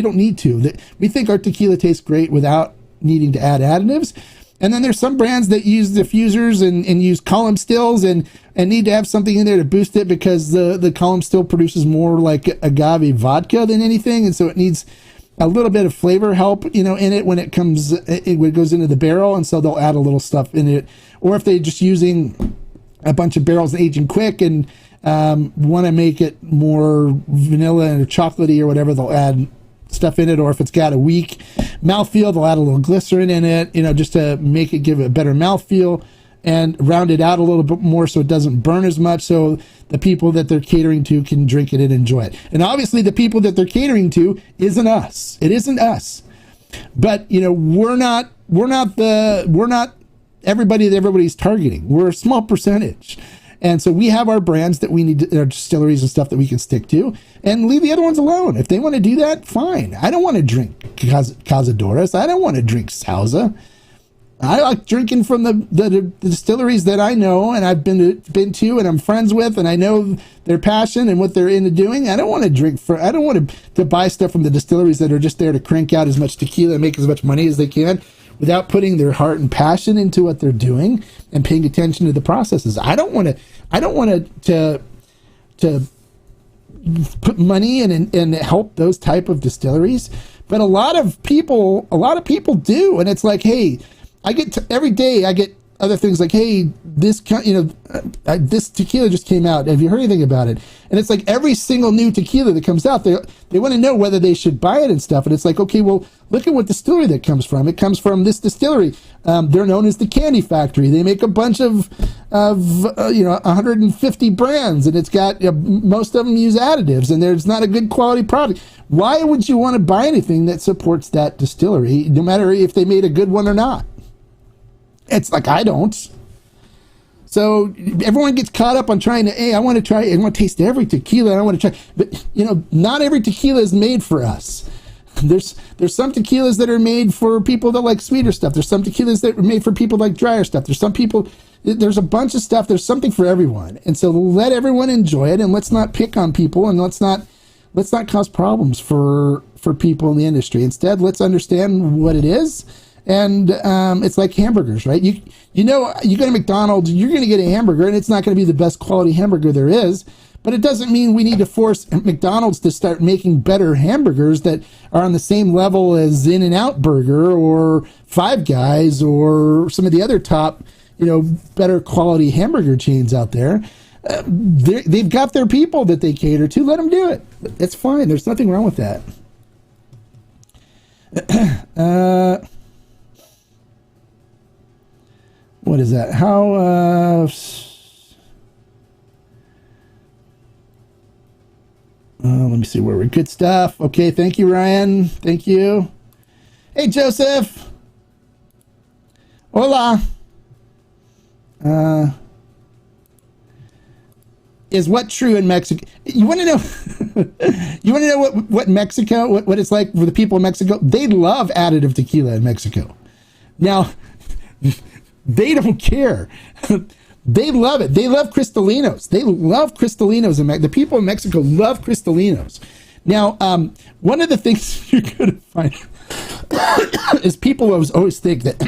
don't need to. We think our tequila tastes great without needing to add additives. And then there's some brands that use diffusers and use column stills and need to have something in there to boost it, because the column still produces more like agave vodka than anything, and so it needs a little bit of flavor help, you know, in it when it goes into the barrel, and so they'll add a little stuff in it. Or if they're just using a bunch of barrels aging quick and want to make it more vanilla or chocolatey or whatever, they'll add stuff in it. Or if it's got a weak mouthfeel, they'll add a little glycerin in it, you know, just to make it give it a better mouthfeel and round it out a little bit more so it doesn't burn as much, so the people that they're catering to can drink it and enjoy it. And obviously the people that they're catering to isn't us. It isn't us. But, you know, we're not everybody that everybody's targeting. We're a small percentage. And so we have our brands that we need, our distilleries and stuff that we can stick to, and leave the other ones alone. If they want to do that, fine. I don't want to drink Cazadores. I don't want to drink Sauza. I like drinking from the distilleries that I know and I've been to and I'm friends with, and I know their passion and what they're into doing. I don't want to buy stuff from the distilleries that are just there to crank out as much tequila and make as much money as they can without putting their heart and passion into what they're doing and paying attention to the processes. I don't want to put money in and help those type of distilleries, but a lot of people do, and it's like, hey, every day I get other things like, hey, this tequila just came out. Have you heard anything about it? And it's like every single new tequila that comes out, they want to know whether they should buy it and stuff. And it's like, okay, well, look at what distillery that comes from. It comes from this distillery. They're known as the Candy Factory. They make a bunch of 150 brands, and it's got, most of them use additives, and there's not a good quality product. Why would you want to buy anything that supports that distillery, no matter if they made a good one or not? It's like, I don't. So everyone gets caught up on trying to, hey, I want to taste every tequila. I want to try, but not every tequila is made for us. There's some tequilas that are made for people that like sweeter stuff. There's some tequilas that are made for people like drier stuff. There's a bunch of stuff. There's something for everyone. And so let everyone enjoy it, and let's not pick on people, and let's not cause problems for people in the industry. Instead, let's understand what it is. And it's like hamburgers, right? You go to McDonald's, you're going to get a hamburger, and it's not going to be the best quality hamburger there is. But it doesn't mean we need to force McDonald's to start making better hamburgers that are on the same level as In-N-Out Burger or Five Guys or some of the other top, better quality hamburger chains out there. They've got their people that they cater to. Let them do it. It's fine. There's nothing wrong with that. What is that? How, Let me see where we're good stuff. Okay, thank you, Ryan. Thank you. Hey, Joseph. Hola. Is what true in Mexico? You want to know? You want to know what Mexico? What it's like for the people in Mexico? They love additive tequila in Mexico. Now, they don't care. They love it. They love Cristalinos. They love Cristalinos. The people in Mexico love Cristalinos. Now, one of the things you're going to find is people always think that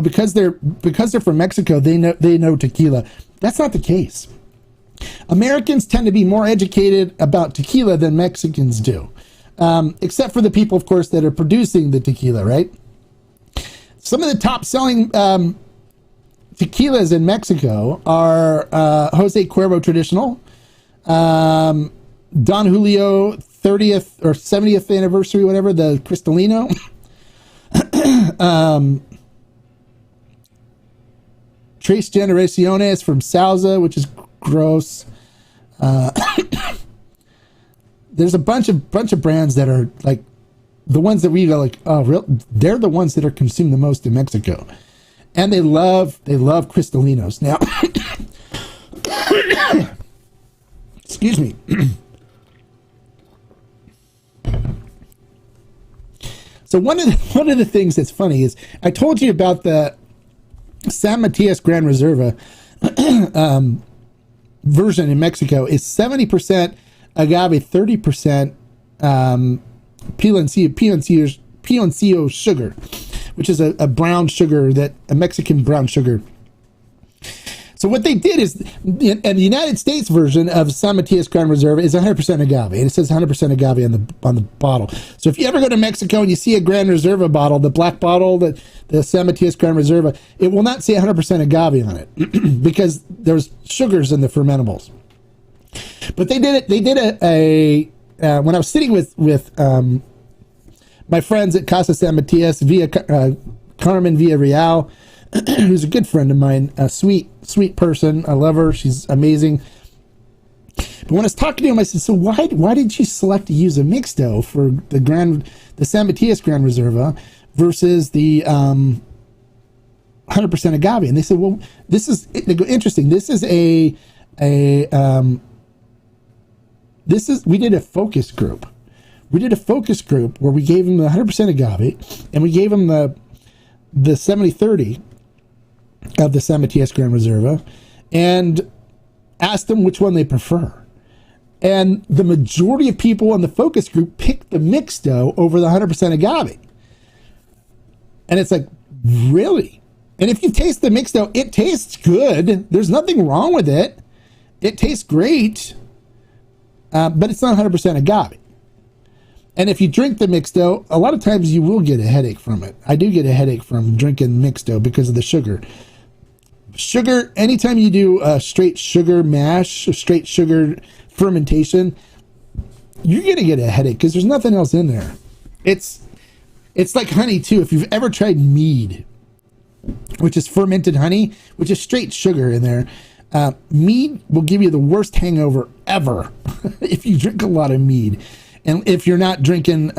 because they're from Mexico, they know tequila. That's not the case. Americans tend to be more educated about tequila than Mexicans do, except for the people, of course, that are producing the tequila, right? Some of the top selling tequilas in Mexico are Jose Cuervo Traditional, Don Julio 30th or 70th anniversary, whatever, the Cristalino, Tres Generaciones from Sauza, which is gross. There's a bunch of brands that are like the ones that we go like, oh, they're the ones that are consumed the most in Mexico. And they love Cristalinos. Now, excuse me. So one of the things that's funny is I told you about the San Matias Gran Reserva version in Mexico is 70% agave, 30% piloncillo sugar, which is a brown sugar, a Mexican brown sugar. So what they did is, and the United States version of San Matias Gran Reserva is 100% agave, and it says 100% agave on the bottle. So if you ever go to Mexico and you see a Gran Reserva bottle, the black bottle, the San Matias Gran Reserva, it will not say 100% agave on it because there's sugars in the fermentables. But they did it. They did when I was sitting with my friends at Casa San Matias, Carmen Villarreal, who's a good friend of mine, a sweet person. I love her. She's amazing. But when I was talking to him, I said, so why did you select to use a mixto for the San Matias Gran Reserva versus the 100% agave? And they said, well, they go, interesting. We did a focus group. We did a focus group where we gave them the 100% agave and we gave them the 70-30 of the San Matias Gran Reserva and asked them which one they prefer. And the majority of people in the focus group picked the mixto over the 100% agave. And it's like, really? And if you taste the mixto, it tastes good. There's nothing wrong with it. It tastes great, but it's not 100% agave. And if you drink the mixto, a lot of times you will get a headache from it. I do get a headache from drinking mixto because of the sugar. Sugar, anytime you do a straight sugar mash, a straight sugar fermentation, you're going to get a headache because there's nothing else in there. It's like honey too. If you've ever tried mead, which is fermented honey, which is straight sugar in there, mead will give you the worst hangover ever if you drink a lot of mead. And if you're not drinking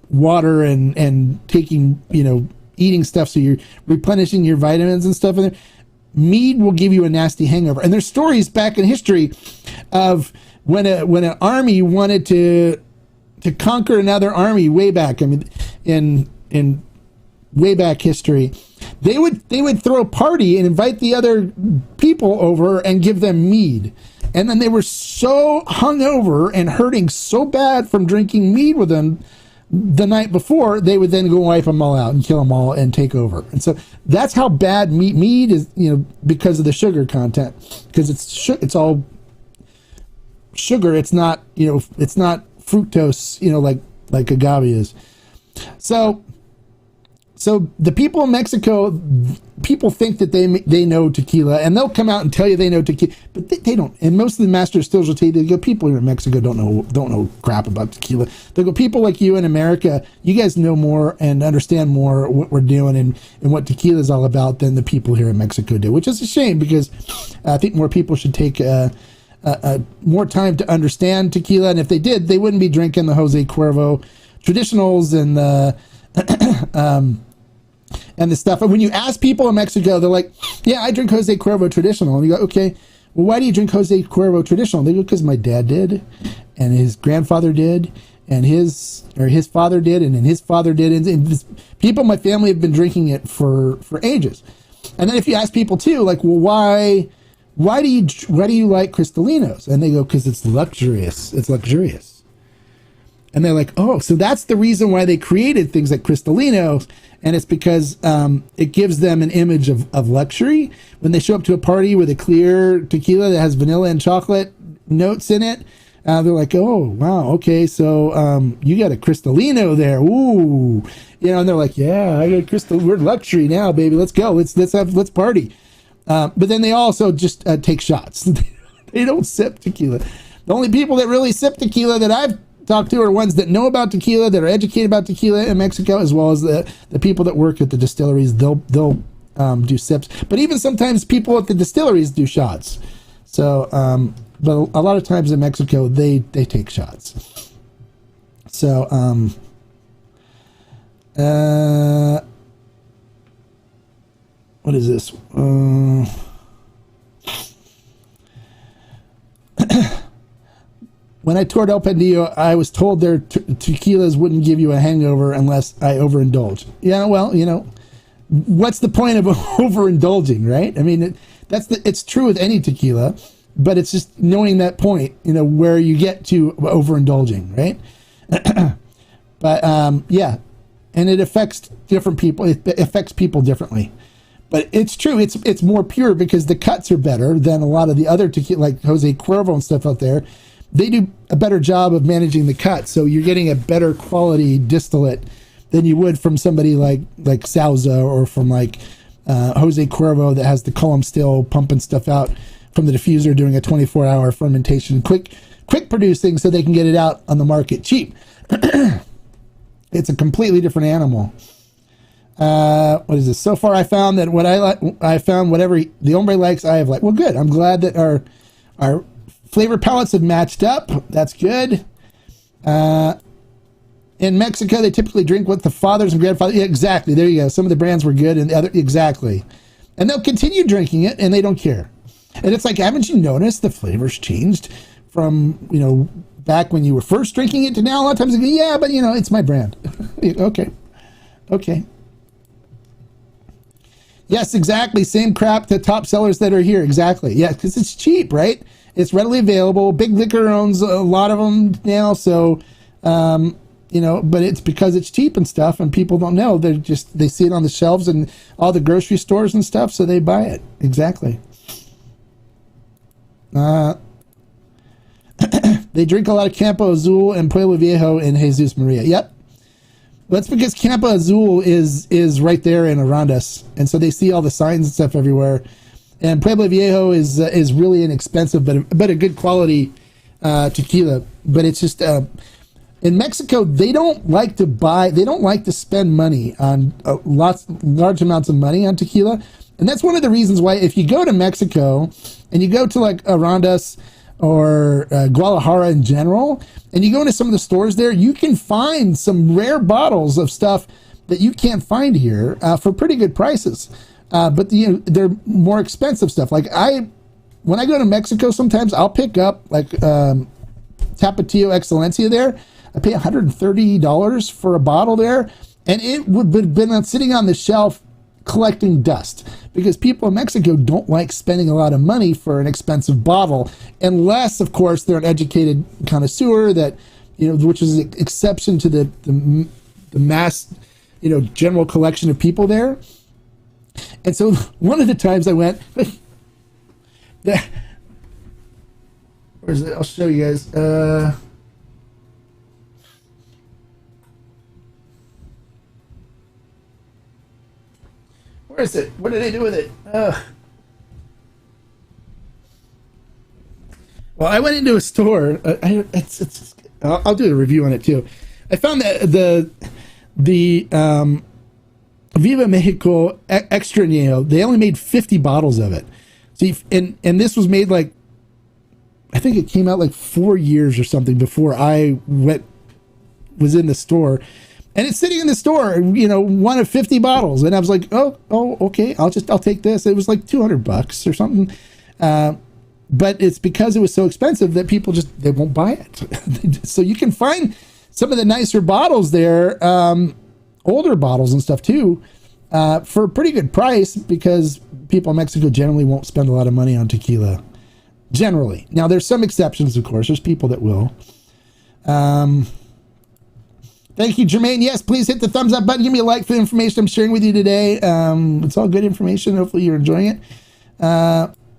water and taking, eating stuff, so you're replenishing your vitamins and stuff in there, mead will give you a nasty hangover. And there's stories back in history of when an army wanted to conquer another army way back. I mean, in way back history, they would throw a party and invite the other people over and give them mead. And then they were so hungover and hurting so bad from drinking mead with them the night before, they would then go wipe them all out and kill them all and take over. And so that's how bad mead is, because of the sugar content, because it's all sugar. It's not, it's not fructose, like agave is. So the people in Mexico, people think that they know tequila, and they'll come out and tell you they know tequila, but they don't. And most of the master distillers will tell you, they go, people here in Mexico don't know crap about tequila. They go, people like you in America, you guys know more and understand more what we're doing and what tequila is all about than the people here in Mexico do, which is a shame because I think more people should take more time to understand tequila, and if they did, they wouldn't be drinking the Jose Cuervo traditionals and the and the stuff. And when you ask people in Mexico, they're like, yeah, I drink Jose Cuervo traditional. And you go, okay, well, why do you drink Jose Cuervo traditional? They go, because my dad did, and his grandfather did, and his father did, and then his father did. And this, people in my family have been drinking it for ages. And then if you ask people too, like, well, why do you like Cristalinos? And they go, because it's luxurious. It's luxurious. And they're like, oh, so that's the reason why they created things like Cristalinos. And it's because it gives them an image of luxury. When they show up to a party with a clear tequila that has vanilla and chocolate notes in it, they're like, oh, wow, okay, so you got a Cristalino there. Ooh. And they're like, yeah, I got Crystal. We're luxury now, baby. Let's go. Let's party. But then they also just take shots. They don't sip tequila. The only people that really sip tequila that I've talked to are ones that know about tequila, that are educated about tequila in Mexico, as well as the people that work at the distilleries. They'll do sips, but even sometimes people at the distilleries do shots. So, but a lot of times in Mexico, they take shots. So, what is this? When I toured El Pandillo, I was told their tequilas wouldn't give you a hangover unless I overindulge. Yeah, well, what's the point of overindulging, right? I mean, it's true with any tequila, but it's just knowing that point, where you get to overindulging, right? But yeah, and it affects different people. It affects people differently. But it's true. It's more pure because the cuts are better than a lot of the other tequila, like Jose Cuervo and stuff out there. They do a better job of managing the cut, so you're getting a better quality distillate than you would from somebody like Sauza or from like Jose Cuervo that has the column still pumping stuff out from the diffuser, doing a 24-hour fermentation, quick producing, so they can get it out on the market cheap. It's a completely different animal. What is this? So far, I found that I found whatever the hombre likes, I have liked. Well, good. I'm glad that our flavor palettes have matched up. That's good. In Mexico, they typically drink what the fathers and grandfathers. Yeah, exactly. There you go. Some of the brands were good, and the other exactly. And they'll continue drinking it, and they don't care. And it's like, haven't you noticed the flavors changed from back when you were first drinking it to now? A lot of times they go, yeah, but it's my brand. Okay. Yes, exactly. Same crap. The top sellers that are here. Exactly. Yeah, because it's cheap, right? It's readily available. Big Liquor owns a lot of them now, so but it's because it's cheap and stuff, and people don't know. They see it on the shelves and all the grocery stores and stuff, so they buy it. Exactly. They drink a lot of Campo Azul and Pueblo Viejo and Jesus Maria. Yep. That's because Campo Azul is right there and around us, and so they see all the signs and stuff everywhere. And Pueblo Viejo is really inexpensive, but a good quality tequila. But it's just in Mexico, they don't like to spend money on large amounts of money on tequila. And that's one of the reasons why if you go to Mexico and you go to like Arandas or Guadalajara in general, and you go into some of the stores there, you can find some rare bottles of stuff that you can't find here for pretty good prices. But they're more expensive stuff. Like when I go to Mexico, sometimes I'll pick up like Tapatio Excelencia there. I pay $130 for a bottle there, and it would have been sitting on the shelf collecting dust because people in Mexico don't like spending a lot of money for an expensive bottle, unless, of course, they're an educated connoisseur that which is an exception to the mass general collection of people there. And so one of the times I went, where is it? I'll show you guys. Where is it? What did I do with it? Well, I went into a store. I'll do a review on it too. I found that the Viva Mexico Extra Añejo, they only made 50 bottles of it. So and this was made like I think it came out like 4 years or something before I was in the store, and it's sitting in the store, one of 50 bottles. And I was like, oh, okay. I'll take this. It was like $200 or something. But it's because it was so expensive that people they won't buy it. So you can find some of the nicer bottles there, older bottles and stuff too, for a pretty good price, because people in Mexico generally won't spend a lot of money on tequila. Generally. Now, there's some exceptions, of course. There's people that will. Thank you, Jermaine. Yes, please hit the thumbs up button. Give me a like for the information I'm sharing with you today. It's all good information. Hopefully you're enjoying it.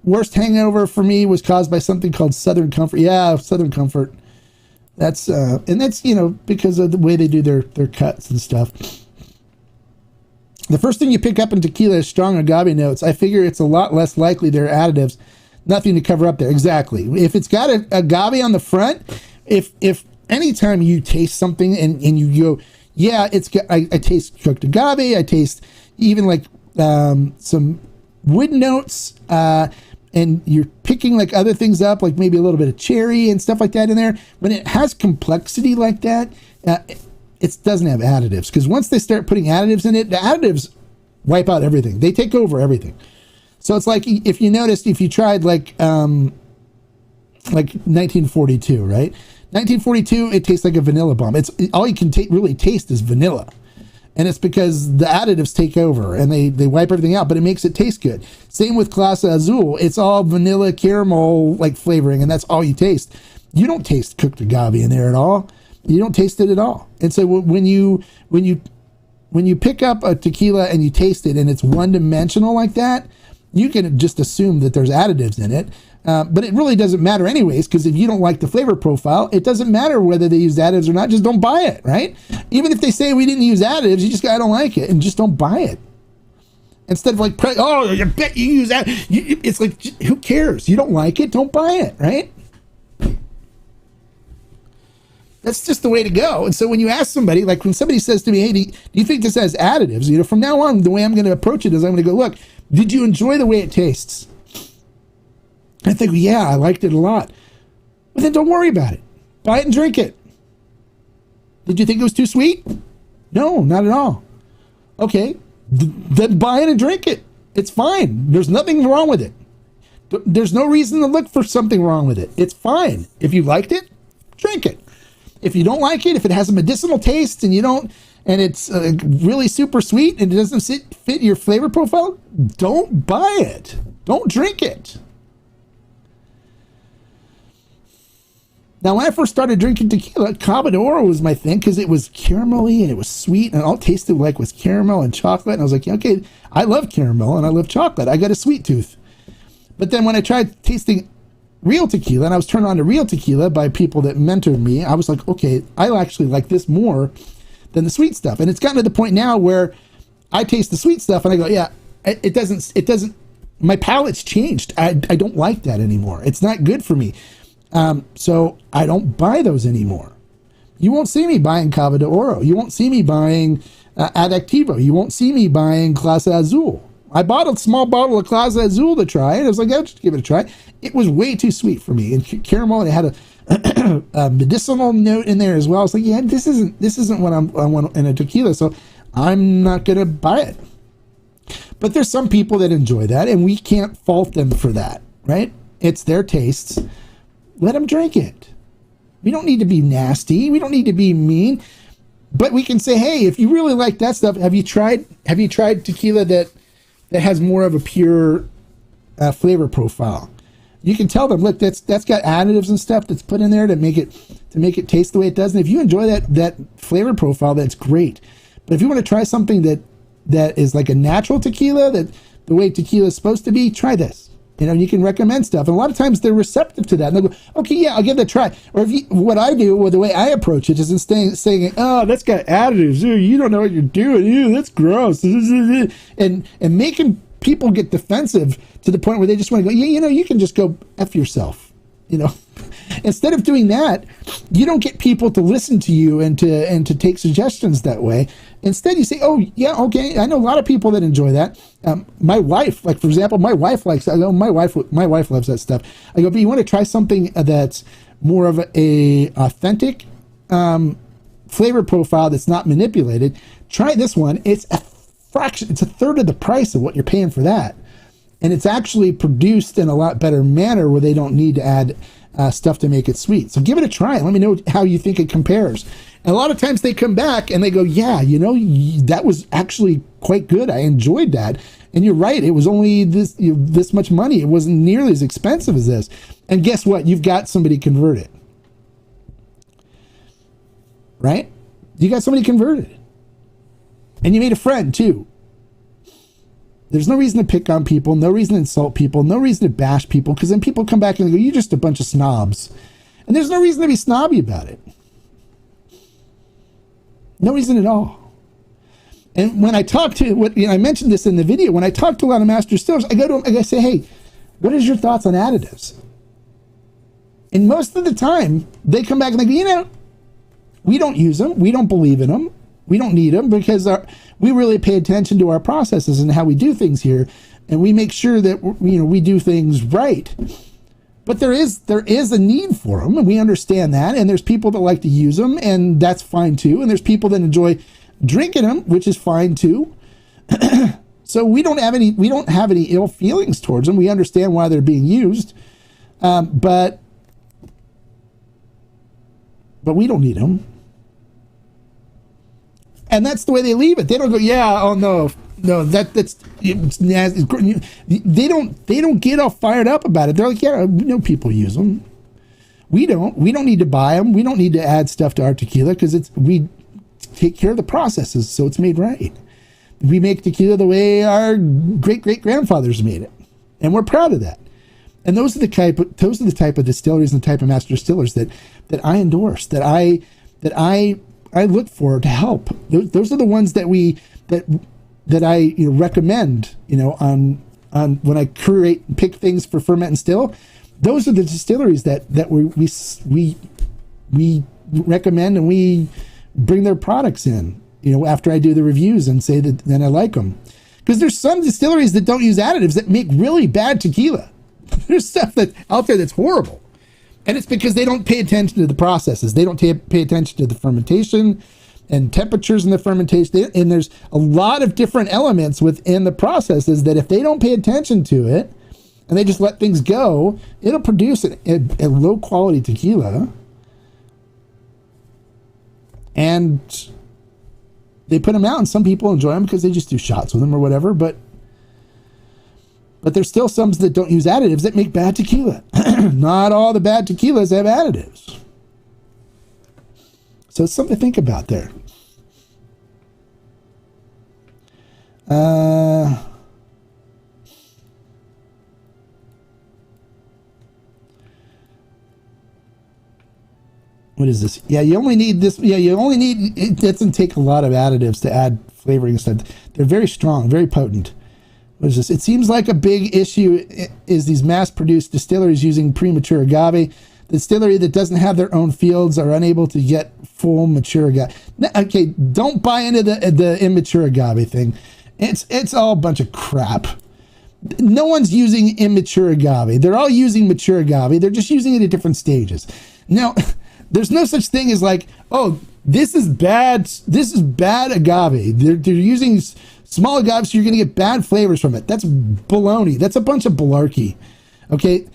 Worst hangover for me was caused by something called Southern Comfort. Yeah, Southern Comfort. That's because of the way they do their cuts and stuff. The first thing you pick up in tequila is strong agave notes. I figure it's a lot less likely there are additives. Nothing to cover up there. Exactly. If it's got a agave on the front, if anytime you taste something and you go, yeah, I taste cooked agave. I taste even like some wood notes, and you're picking like other things up, like maybe a little bit of cherry and stuff like that in there. When it has complexity like that, it doesn't have additives, because once they start putting additives in it, the additives wipe out everything. They take over everything. So it's like, if you noticed, if you tried like 1942, right? 1942, it tastes like a vanilla bomb. It's all you can really taste is vanilla. And it's because the additives take over and they wipe everything out, but it makes it taste good. Same with Clase Azul. It's all vanilla caramel like flavoring, and that's all you taste. You don't taste cooked agave in there at all. You don't taste it at all. And so when you pick up a tequila and you taste it and it's one-dimensional like that, you can just assume that there's additives in it. But it really doesn't matter anyways, because if you don't like the flavor profile, it doesn't matter whether they use additives or not. Just don't buy it, right? Even if they say we didn't use additives, you just go, I don't like it, and just don't buy it. Instead of like, I bet you use that. It's like, who cares? You don't like it, don't buy it, right? That's just the way to go. And so when you ask somebody, like when somebody says to me, hey, do you think this has additives? From now on, the way I'm going to approach it is I'm going to go, look, did you enjoy the way it tastes? I think, yeah, I liked it a lot. Well, then don't worry about it. Buy it and drink it. Did you think it was too sweet? No, not at all. Okay, then buy it and drink it. It's fine. There's nothing wrong with it. There's no reason to look for something wrong with it. It's fine. If you liked it, drink it. If you don't like it, if it has a medicinal taste and it's really super sweet and it doesn't fit your flavor profile, don't buy it. Don't drink it. Now, when I first started drinking tequila, Cava de Oro was my thing, because it was caramelly and it was sweet, and all it tasted like was caramel and chocolate. And I was like, okay, I love caramel and I love chocolate. I got a sweet tooth. But then when I tried tasting real tequila, and I was turned on to real tequila by people that mentored me, I was like, okay, I actually like this more than the sweet stuff. And it's gotten to the point now where I taste the sweet stuff and I go, yeah, it doesn't, my palate's changed. I don't like that anymore. It's not good for me. So I don't buy those anymore. You won't see me buying Cava de Oro. You won't see me buying Additivo. You won't see me buying Clase Azul. I bought a small bottle of Clase Azul to try, and I was like, I'll just give it a try. It was way too sweet for me, and caramel, and it had a medicinal note in there as well. I was like, yeah, this isn't what I want in a tequila, so I'm not gonna buy it. But there's some people that enjoy that, and we can't fault them for that, right? It's their tastes. Let them drink it. We don't need to be nasty. We don't need to be mean. But we can say, hey, if you really like that stuff, have you tried tequila that has more of a pure flavor profile? You can tell them, look, that's got additives and stuff that's put in there to make it taste the way it does. And if you enjoy that flavor profile, that's great. But if you want to try something that is like a natural tequila, that the way tequila is supposed to be, try this. You can recommend stuff. And a lot of times they're receptive to that. And they'll go, okay, yeah, I'll give it a try. Or what I do, or the way I approach it, is instead of saying, oh, that's got additives. You don't know what you're doing. Ew, that's gross. And making people get defensive to the point where they just want to go, yeah, you can just go F yourself. you know, instead of doing that, you don't get people to listen to you and to take suggestions that way. Instead, you say, oh, yeah, okay, I know a lot of people that enjoy that. My wife, like, for example, my wife likes, I know my wife loves that stuff. I go, but you want to try something that's more of a authentic flavor profile that's not manipulated, try this one. It's a fraction, it's a third of the price of what you're paying for that. And it's actually produced in a lot better manner where they don't need to add stuff to make it sweet. So give it a try. Let me know how you think it compares. And a lot of times they come back and they go, yeah, you know, that was actually quite good. I enjoyed that. And you're right. It was only this much money. It wasn't nearly as expensive as this. And guess what? You've got somebody converted. Right? You got somebody converted. And you made a friend too. There's no reason to pick on people, no reason to insult people, no reason to bash people, because then people come back and they go, you're just a bunch of snobs. And there's no reason to be snobby about it. No reason at all. And when I talk to, I mentioned this in the video, when I talk to a lot of master distillers, I go to them and I say, hey, what is your thoughts on additives? And most of the time, they come back and they go, you know, we don't use them, we don't believe in them, we don't need them, because we really pay attention to our processes and how we do things here, and we make sure that, you know, we do things right. But there is a need for them, and we understand that, and there's people that like to use them, and that's fine too, and there's people that enjoy drinking them, which is fine too. So we don't have any ill feelings towards them. We understand why they're being used, but we don't need them. And that's the way they leave it. They don't go, yeah, oh no, that's nasty. They don't get all fired up about it. They're like, yeah, we know people use them. We don't need to buy them. We don't need to add stuff to our tequila because we take care of the processes, so it's made right. We make tequila the way our great-great-grandfathers made it, and we're proud of that. And those are the type of distilleries and the type of master distillers that I endorse, that I look for to help. Those are the ones that I recommend, on when I curate and pick things for ferment and still. Those are the distilleries that we recommend, and we bring their products in, after I do the reviews and say that then I like them. Because there's some distilleries that don't use additives that make really bad tequila. There's stuff that's out there that's horrible. And it's because they don't pay attention to the processes. They don't pay attention to the fermentation and temperatures in the fermentation. And there's a lot of different elements within the processes that if they don't pay attention to it and they just let things go, it'll produce a low quality tequila. And they put them out, and some people enjoy them because they just do shots with them or whatever. But there's still some that don't use additives that make bad tequila. Not all the bad tequilas have additives. So it's something to think about there. What is this? Yeah, you only need this. Yeah, it doesn't take a lot of additives to add flavoring stuff. They're very strong, very potent. What is this? It seems like a big issue is these mass-produced distilleries using premature agave. The distillery that doesn't have their own fields are unable to get full mature agave. Okay, don't buy into the immature agave thing. It's all a bunch of crap. No one's using immature agave. They're all using mature agave. They're just using it at different stages. Now, there's no such thing as like, oh, this is bad. This is bad agave. They're using small agave, so you're going to get bad flavors from it. That's baloney. That's a bunch of malarkey. Okay?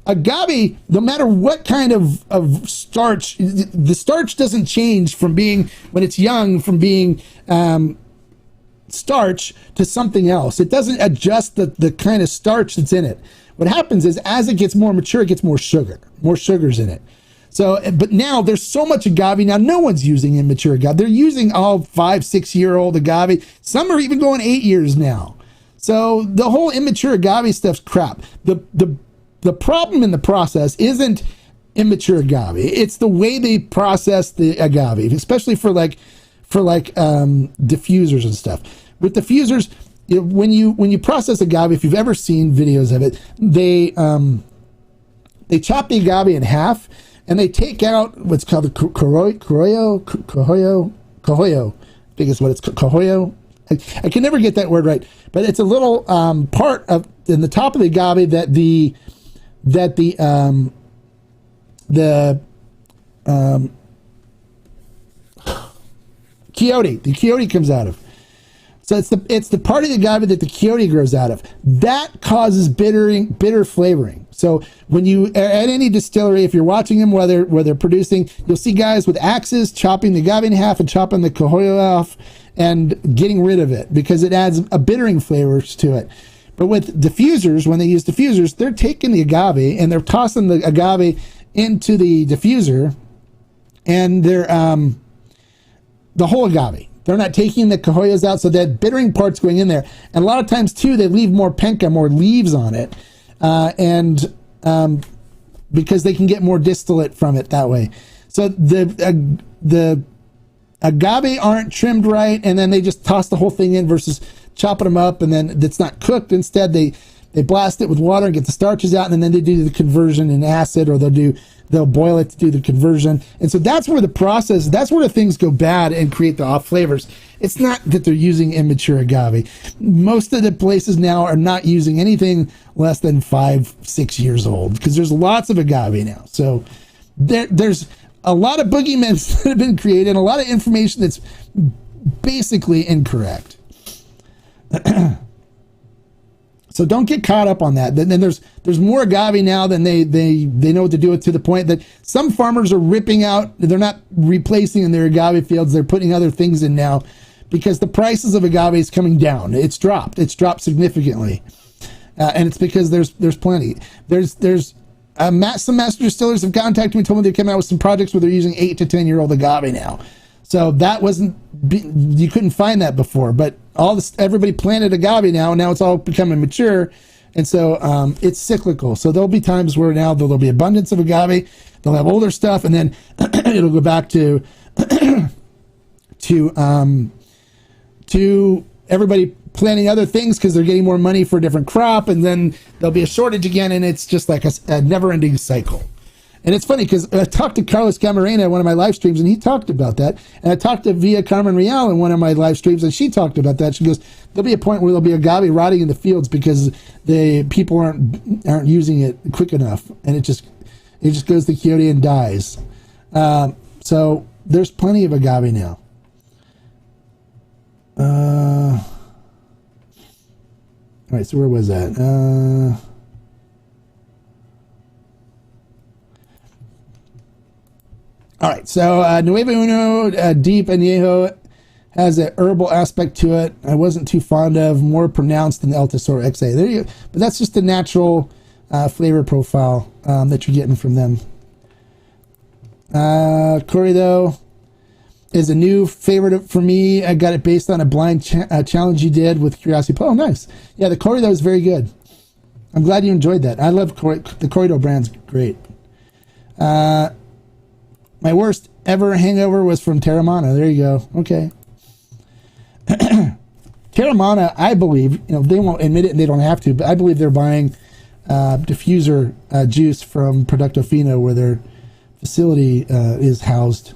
Agave, no matter what kind of starch, the starch doesn't change from being, when it's young, from being starch to something else. It doesn't adjust the kind of starch that's in it. What happens is, as it gets more mature, it gets more sugar. More sugar's in it. So, but now there's so much agave. Now no one's using immature agave. They're using all 5-6 year old agave. Some are even going 8 years now. So the whole immature agave stuff's crap. The problem in the process isn't immature agave. It's the way they process the agave, especially for diffusers and stuff. With diffusers, when you process agave, if you've ever seen videos of it, they they chop the agave in half, and they take out what's called the cohoyo. I think it's what it's cohoyo. I can never get that word right, but it's a little part of in the top of the agave that the quiote comes out of. So it's the part of the agave that the quiote grows out of. That causes bitter flavoring. So when you at any distillery, if you're watching them where they're producing, you'll see guys with axes chopping the agave in half and chopping the cohoyo off and getting rid of it because it adds a bittering flavor to it. But with diffusers, when they use diffusers, they're taking the agave and they're tossing the agave into the diffuser, and they're the whole agave. They're not taking the cohoyos out, so that bittering part's going in there. And a lot of times, too, they leave more penca, more leaves on it, because they can get more distillate from it that way. So the agave aren't trimmed right, and then they just toss the whole thing in versus chopping them up, and then it's not cooked. Instead, they blast it with water and get the starches out, and then they do the conversion in acid, or they'll boil it to do the conversion. And so that's where the things go bad and create the off flavors. It's not that they're using immature agave. Most of the places now are not using anything less than 5-6 years old because there's lots of agave now. So there's a lot of boogeymen that have been created, a lot of information that's basically incorrect. So don't get caught up on that. Then there's more agave now than they know what to do with, to the point that some farmers are ripping out. They're not replacing in their agave fields. They're putting other things in now because the prices of agave is coming down. It's dropped significantly, and it's because there's plenty. Some master distillers have contacted me and told me they came out with some projects where they're using 8 to 10 year old agave now. So that you couldn't find that before, but everybody planted agave now, and now it's all becoming mature. And so it's cyclical. So there'll be times where now there'll be abundance of agave. They'll have older stuff, and then it'll go back to everybody planting other things because they're getting more money for a different crop, and then there'll be a shortage again, and it's just like a never-ending cycle. And it's funny because I talked to Carlos Camarena in one of my live streams, and he talked about that. And I talked to Via Carmen Real in one of my live streams, and she talked about that. She goes, there'll be a point where there'll be agave rotting in the fields because the people aren't using it quick enough, and it just goes to quiote and dies. So there's plenty of agave now. All right, so where was that? All right, so Nuevo Uno Deep Añejo has an herbal aspect to it. I wasn't too fond of, more pronounced than the El Tesoro XA. There you go. But that's just the natural flavor profile that you're getting from them. Corrido is a new favorite for me. I got it based on a blind challenge you did with Curiosity. Oh, nice. Yeah, the Corrido is very good. I'm glad you enjoyed that. I love the Corrido brand's great. My worst ever hangover was from Terramana. There you go. Okay. Terramana, I believe, they won't admit it and they don't have to, but I believe they're buying diffuser juice from Producto Fino where their facility is housed.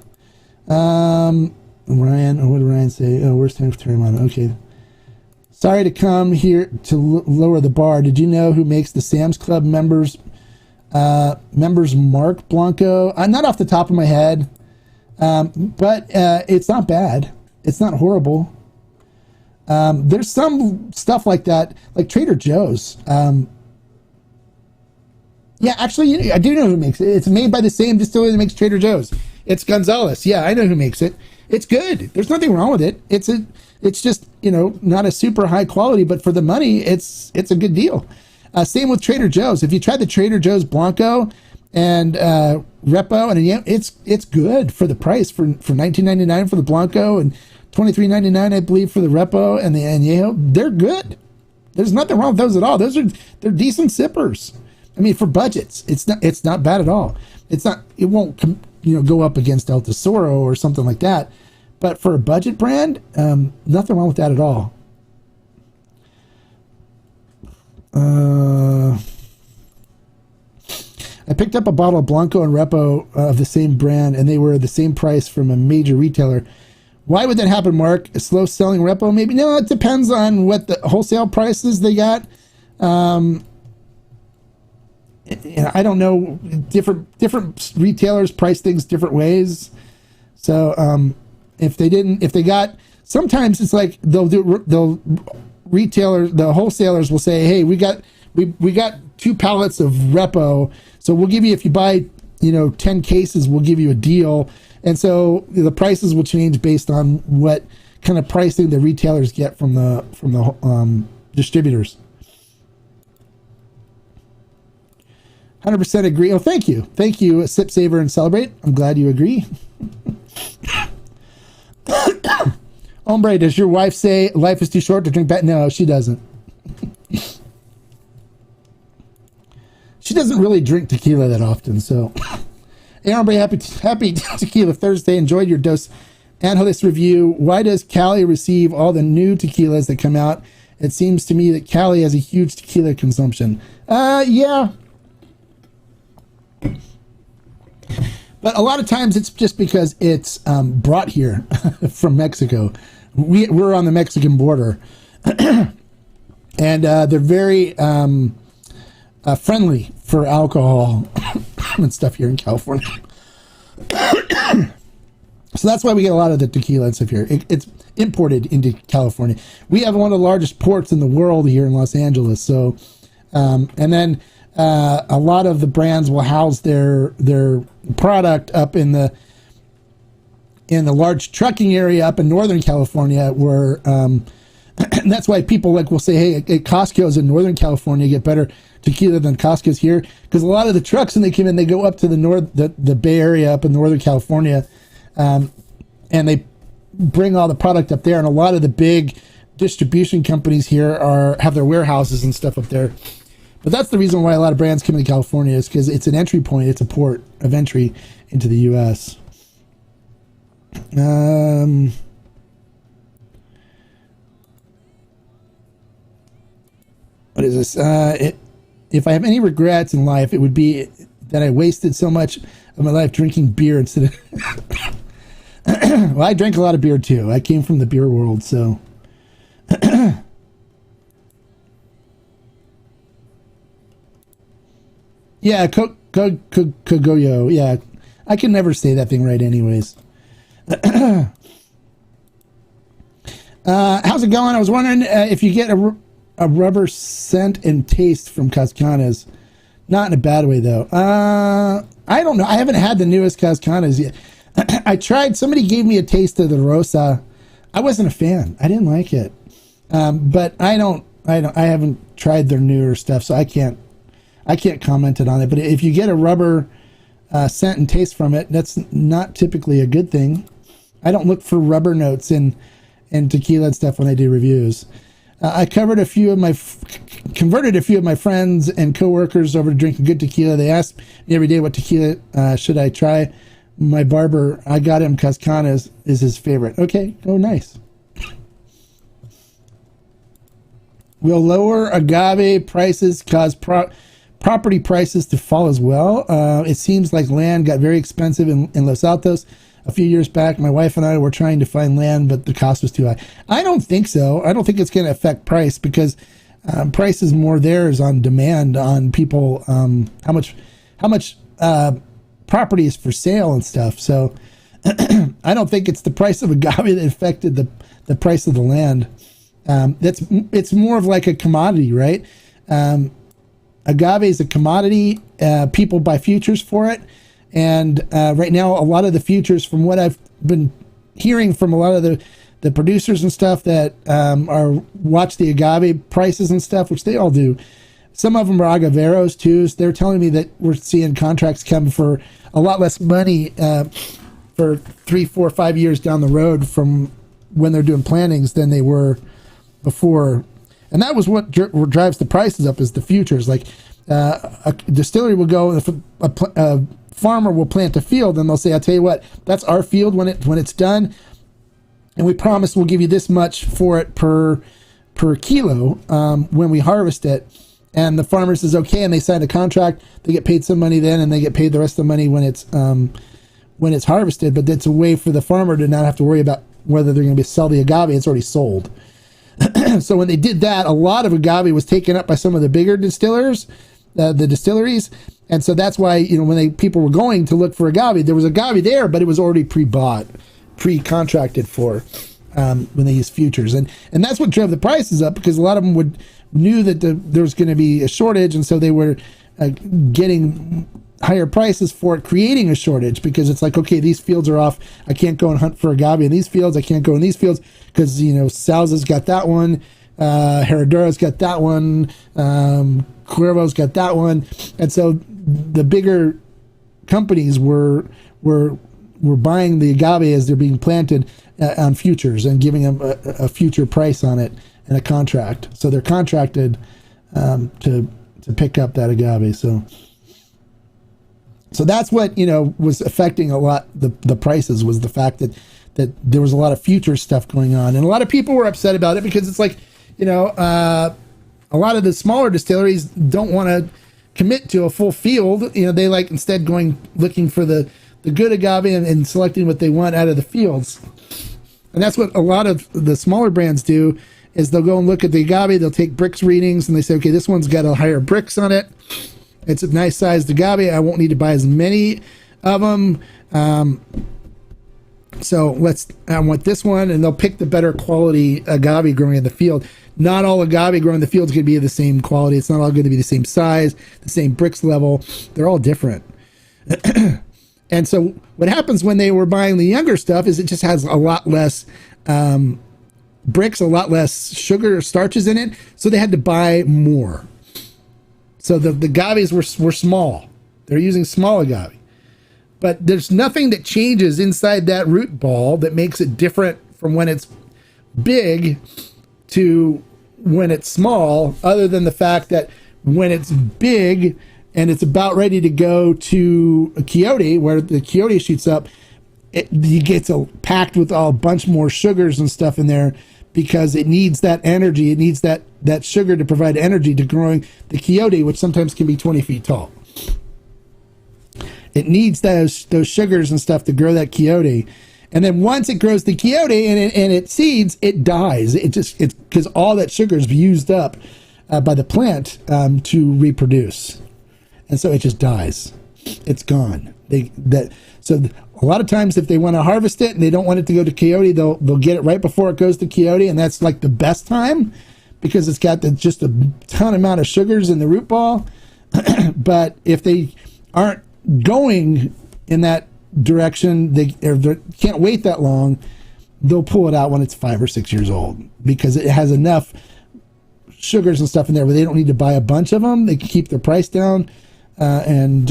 Ryan, what did Ryan say? Oh, worst time for Terramana. Okay. Sorry to come here to lower the bar. Did you know who makes the Sam's Club members Mark Blanco? Not off the top of my head, but it's not bad. It's not horrible. There's some stuff like that, like Trader Joe's. Yeah, actually, I do know who makes it. It's made by the same distillery that makes Trader Joe's. It's Gonzalez. Yeah, I know who makes it. It's good. There's nothing wrong with it. It's just, not a super high quality, but for the money, it's a good deal. Same with Trader Joe's. If you tried the Trader Joe's Blanco and Repo, and it's good for the price for $19.99 for the Blanco and $23.99, I believe, for the Repo and the Añejo. They're good. There's nothing wrong with those at all. They're decent sippers. I mean, for budgets, it's not bad at all. It won't go up against El Tesoro or something like that. But for a budget brand, nothing wrong with that at all. I picked up a bottle of Blanco and Repo of the same brand, and they were the same price from a major retailer. Why would that happen, Mark? A slow-selling Repo? Maybe. No, it depends on what the wholesale prices they got. I don't know. Different retailers price things different ways. So if they got, sometimes it's like the wholesalers will say, hey, we got 2 pallets of Repo, so we'll give you, if you buy 10 cases, we'll give you a deal. And so the prices will change based on what kind of pricing the retailers get from the distributors. 100% agree. Oh, thank you, Sip, Savor, and Celebrate. I'm glad you agree. Hombre, does your wife say life is too short to drink back? No, she doesn't. She doesn't really drink tequila that often, so. Hey, Hombre, happy Tequila Thursday. Enjoyed your Dos Angeles review. Why does Cali receive all the new tequilas that come out? It seems to me that Cali has a huge tequila consumption. Yeah. But a lot of times it's just because it's brought here from Mexico. We're on the Mexican border. And they're very friendly for alcohol and stuff here in California. So that's why we get a lot of the tequila and stuff here. It's imported into California. We have one of the largest ports in the world here in Los Angeles. So, and then a lot of the brands will house their product up in the large trucking area up in Northern California, where and that's why people will say, hey, at Costco's in Northern California get better tequila than Costco's here, because a lot of the trucks, when they come in, they go up to the Bay Area up in Northern California, and they bring all the product up there, and a lot of the big distribution companies here have their warehouses and stuff up there. But that's the reason why a lot of brands come into California, is because it's an entry point, it's a port of entry into the U.S. What is this? If I have any regrets in life, it would be that I wasted so much of my life drinking beer instead of... Well, I drank a lot of beer too. I came from the beer world, so... Yeah, Kogoyo. Yeah, I can never say that thing right anyways. How's it going? I was wondering if you get a rubber scent and taste from Cascanas. Not in a bad way, though. I don't know. I haven't had the newest Cascanas yet. I tried. Somebody gave me a taste of the Rosa. I wasn't a fan. I didn't like it. But I haven't tried their newer stuff, so I can't comment on it. But if you get a rubber scent and taste from it, that's not typically a good thing. I don't look for rubber notes in tequila and stuff when I do reviews. I converted a few of my friends and coworkers over to drinking good tequila. They ask me every day what tequila should I try. My barber, I got him Cascanas is his favorite. Okay, oh nice. Will lower agave prices cause property prices to fall as well? It seems like land got very expensive in Los Altos a few years back. My wife and I were trying to find land, but the cost was too high. I don't think so. I don't think it's going to affect price, because price is more theirs on demand, on people, how much property is for sale and stuff. So I don't think it's the price of agave that affected the price of the land. It's more of like a commodity, right? Agave is a commodity. People buy futures for it. And right now, a lot of the futures, from what I've been hearing from a lot of the producers and stuff that watch the agave prices and stuff, which they all do. Some of them are agaveros too. So they're telling me that we're seeing contracts come for a lot less money for 3, 4, 5 years down the road from when they're doing plantings than they were before. And that was what drives the prices up, is the futures. Like a distillery will go, if a farmer will plant a field, and they'll say, I'll tell you what, that's our field when it's done, and we promise we'll give you this much for it per kilo when we harvest it. and the farmer says okay, and they sign a contract. They get paid some money then, and they get paid the rest of the money when it's harvested. But that's a way for the farmer to not have to worry about whether they're going to sell the agave. It's already sold. So when they did that, a lot of agave was taken up by some of the bigger distillers, the distilleries. And so that's why, when people were going to look for agave, there was agave there, but it was already pre-bought, pre-contracted for when they used futures. And that's what drove the prices up, because a lot of them knew that there was going to be a shortage. And so they were getting higher prices for it, creating a shortage, because it's like, okay, these fields are off. I can't go and hunt for agave in these fields. I can't go in these fields because, Salza's got that one. Herradura's got that one. Cuervo's got that one. And so the bigger companies were buying the agave as they're being planted on futures and giving them a future price on it and a contract. So they're contracted to pick up that agave. So that's what, was affecting a lot the prices, was the fact that there was a lot of future stuff going on. And a lot of people were upset about it, because it's like, a lot of the smaller distilleries don't want to commit to a full field. They like instead looking for the good agave and selecting what they want out of the fields. And that's what a lot of the smaller brands do, is they'll go and look at the agave, they'll take bricks readings, and they say, okay, this one's got a higher bricks on it. It's a nice sized agave. I won't need to buy as many of them. So I want this one, and they'll pick the better quality agave growing in the field. Not all agave growing in the field is going to be the same quality. It's not all going to be the same size, the same bricks level. They're all different. And so what happens when they were buying the younger stuff is it just has a lot less bricks, a lot less sugar or starches in it. So they had to buy more. So the agaves were small. They're using small agave. But there's nothing that changes inside that root ball that makes it different from when it's big to when it's small, other than the fact that when it's big and it's about ready to go to a quiote, where the quiote shoots up, it gets packed with a bunch more sugars and stuff in there, because it needs that energy. It needs that sugar to provide energy to growing the quiote, which sometimes can be 20 feet tall. It needs those sugars and stuff to grow that quiote. And then once it grows the quiote and it seeds, it dies. It's because all that sugar is used up by the plant to reproduce. And so it just dies. It's gone. So a lot of times, if they want to harvest it and they don't want it to go to quiote, they'll get it right before it goes to quiote, and that's like the best time, because it's got just a ton amount of sugars in the root ball. But if they aren't going in that direction, they can't wait that long, they'll pull it out when it's 5 or 6 years old, because it has enough sugars and stuff in there where they don't need to buy a bunch of them. They can keep their price down, and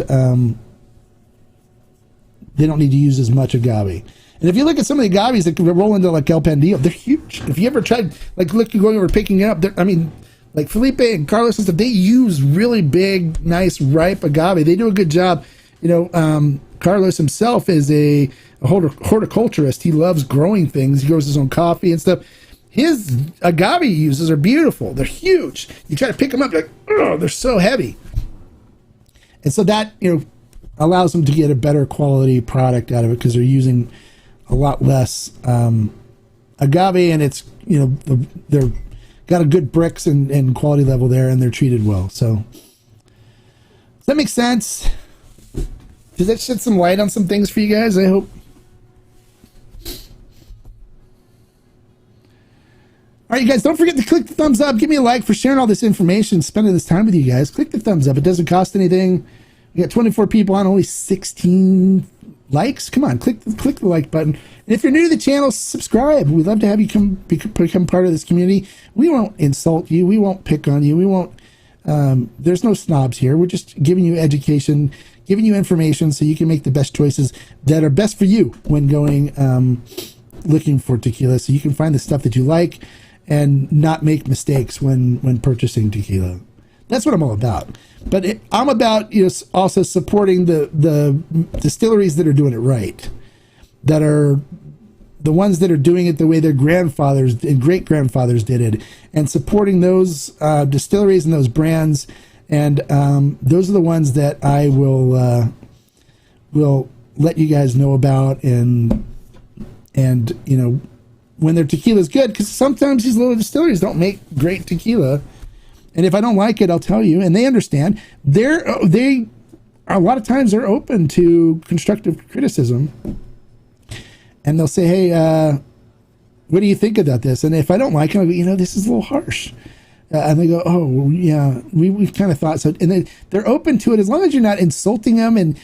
they don't need to use as much agave. And if you look at some of the agaves that roll into like El Pandillo, they're huge. If you ever tried, going over picking it up, like Felipe and Carlos and stuff, they use really big, nice, ripe agave. They do a good job. Carlos himself is a horticulturist. He loves growing things. He grows his own coffee and stuff. His agave he uses are beautiful. They're huge. You try to pick them up, you're like, oh, they're so heavy. And so that, allows them to get a better quality product out of it, because they're using a lot less agave, and it's, they're got a good bricks and quality level there, and they're treated well. So does that make sense? Does that shed some light on some things for you guys? I hope. All right, you guys, don't forget to click the thumbs up. Give me a like for sharing all this information, spending this time with you guys. Click the thumbs up. It doesn't cost anything. We got 24 people on, only 16 likes. Come on, click the like button. And if you're new to the channel, subscribe. We'd love to have you become part of this community. We won't insult you. We won't pick on you. We won't. There's no snobs here. We're just giving you education, giving you information so you can make the best choices that are best for you when going looking for tequila, so you can find the stuff that you like and not make mistakes when purchasing tequila. That's what I'm all about. But I'm about also supporting the distilleries that are doing it right, that are the ones that are doing it the way their grandfathers and great grandfathers did it, and supporting those distilleries and those brands. And those are the ones that I will let you guys know about, and you know, when their tequila is good, because sometimes these little distilleries don't make great tequila, and if I don't like it, I'll tell you, and they understand. They a lot of times they're open to constructive criticism, and they'll say, hey, what do you think about this? And if I don't like it, I'll go, you know, this is a little harsh. And they go, oh, yeah, we kind of thought so. And they're open to it as long as you're not insulting them and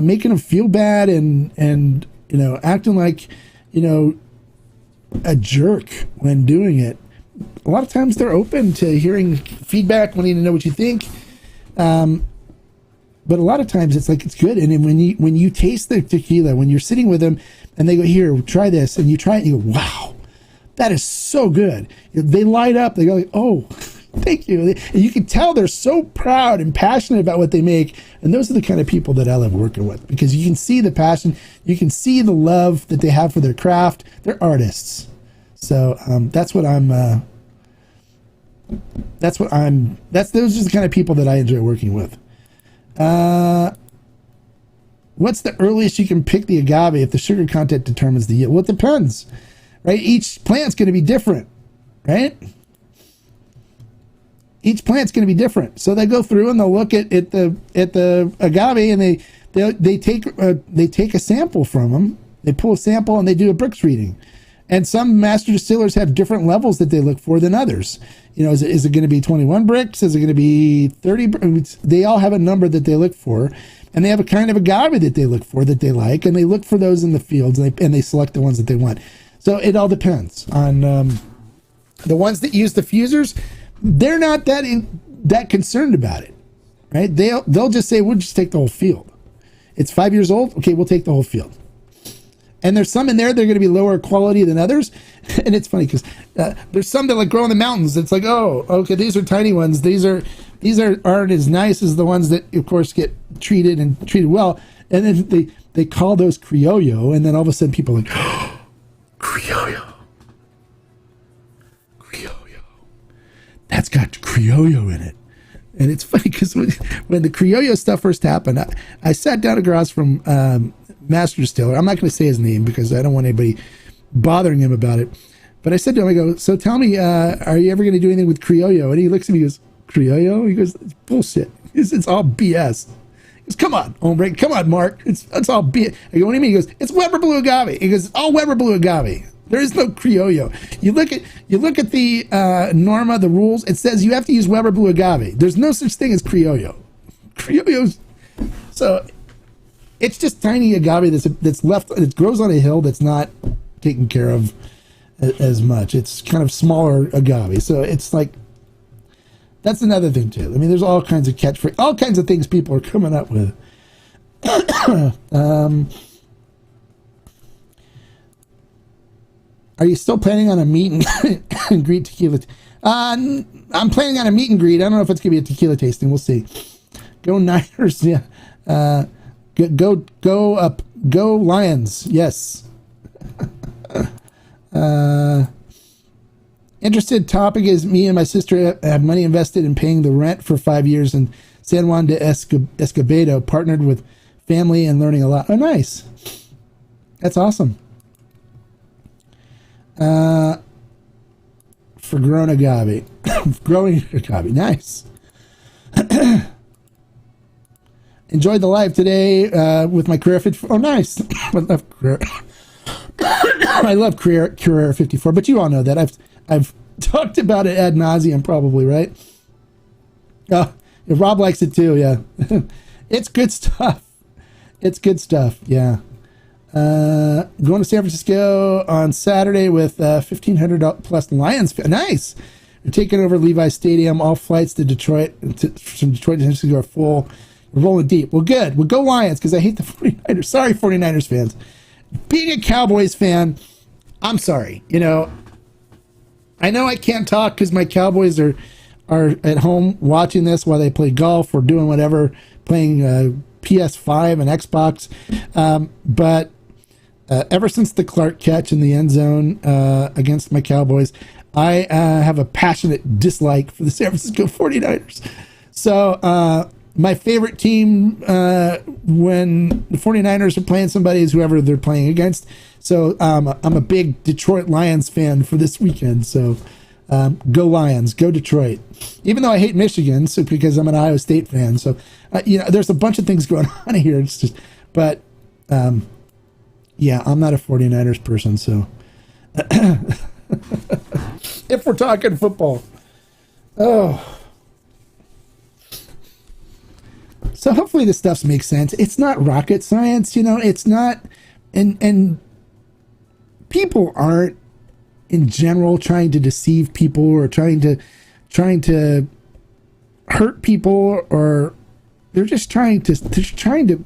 making them feel bad and you know, acting like, you know, a jerk when doing it. A lot of times they're open to hearing feedback, wanting to know what you think. But a lot of times it's like, it's good. And then when you taste the tequila, when you're sitting with them and they go, here, try this, and you try it and you go, wow, that is so good. They light up. They go like, oh, thank you. And you can tell they're so proud and passionate about what they make. And those are the kind of people that I love working with, because you can see the passion. You can see the love that they have for their craft. They're artists. So those are the kind of people that I enjoy working with. What's the earliest you can pick the agave if the sugar content determines the yield? Well, it depends, right? Each plant's going to be different, right? Each plant's going to be different. So they go through and they'll look at the agave, and they take a sample from them. They pull a sample and they do a Brix reading. And some master distillers have different levels that they look for than others. You know, is it going to be 21 Brix? Is it going to be 30? They all have a number that they look for, and they have a kind of agave that they look for, that they like, and they look for those in the fields, and they select the ones that they want. So it all depends on the ones that use diffusers. They're not that concerned about it, right? They'll just say, we'll just take the whole field. It's 5 years old. Okay, we'll take the whole field. And there's some in there that are going to be lower quality than others. And it's funny because there's some that like grow in the mountains. It's like, oh, okay, these are tiny ones. These aren't as nice as the ones that, of course, get treated well. And then they call those Criollo. And then all of a sudden people are like, oh, Criollo. That's got Criollo in it. And it's funny because when the Criollo stuff first happened, I sat down across from master distiller. I'm not going to say his name because I don't want anybody bothering him about it. But I said to him, I go, so tell me, are you ever going to do anything with Criollo? And he looks at me and goes, Criollo? He goes, it's bullshit. It's all BS. He goes, come on, hombre. Come on, Mark. It's all BS. I go, what do you mean? He goes, it's Weber Blue Agave. He goes, it's all Weber Blue Agave. There is no Criollo. You look at the Norma, the rules. It says you have to use Weber Blue Agave. There's no such thing as Criollo. Criollo's so it's just tiny agave that's left. It grows on a hill that's not taken care of as much. It's kind of smaller agave. So it's like, that's another thing too. I mean, there's all kinds of all kinds of things people are coming up with. Are you still planning on a meet and greet tequila? I'm planning on a meet and greet. I don't know if it's going to be a tequila tasting. We'll see. Go Niners. Yeah. Go Lions. Yes. Interested topic is me and my sister have money invested in paying the rent for 5 years in San Juan de Escobedo, partnered with family and learning a lot. Oh, nice. That's awesome. For grown agave. Growing agave. Nice. Enjoyed the live today with my Carrera 54. Oh, nice. I love Carrera. I love Carrera 54, but you all know that. I've talked about it ad nauseum, probably, right? Rob likes it too, yeah. It's good stuff. It's good stuff, yeah. Going to San Francisco on Saturday with 1,500 plus Lions. Nice. We're taking over Levi Stadium. All flights to Detroit, from Detroit to San Francisco are full. We're rolling deep. Well, good. We'll go Lions because I hate the 49ers. Sorry, 49ers fans. Being a Cowboys fan, I'm sorry. You know I can't talk because my Cowboys are at home watching this while they play golf or doing whatever, playing PS5 and Xbox. But ever since the Clark catch in the end zone against my Cowboys, I have a passionate dislike for the San Francisco 49ers. So my favorite team when the 49ers are playing somebody is whoever they're playing against. So I'm a big Detroit Lions fan for this weekend. So go Lions, go Detroit. Even though I hate Michigan, so because I'm an Ohio State fan. So there's a bunch of things going on here. It's just, but yeah, I'm not a 49ers person. So if we're talking football, so hopefully this stuff makes sense. It's not rocket science, it's not, and people aren't in general trying to deceive people or trying to hurt people, or they're just trying to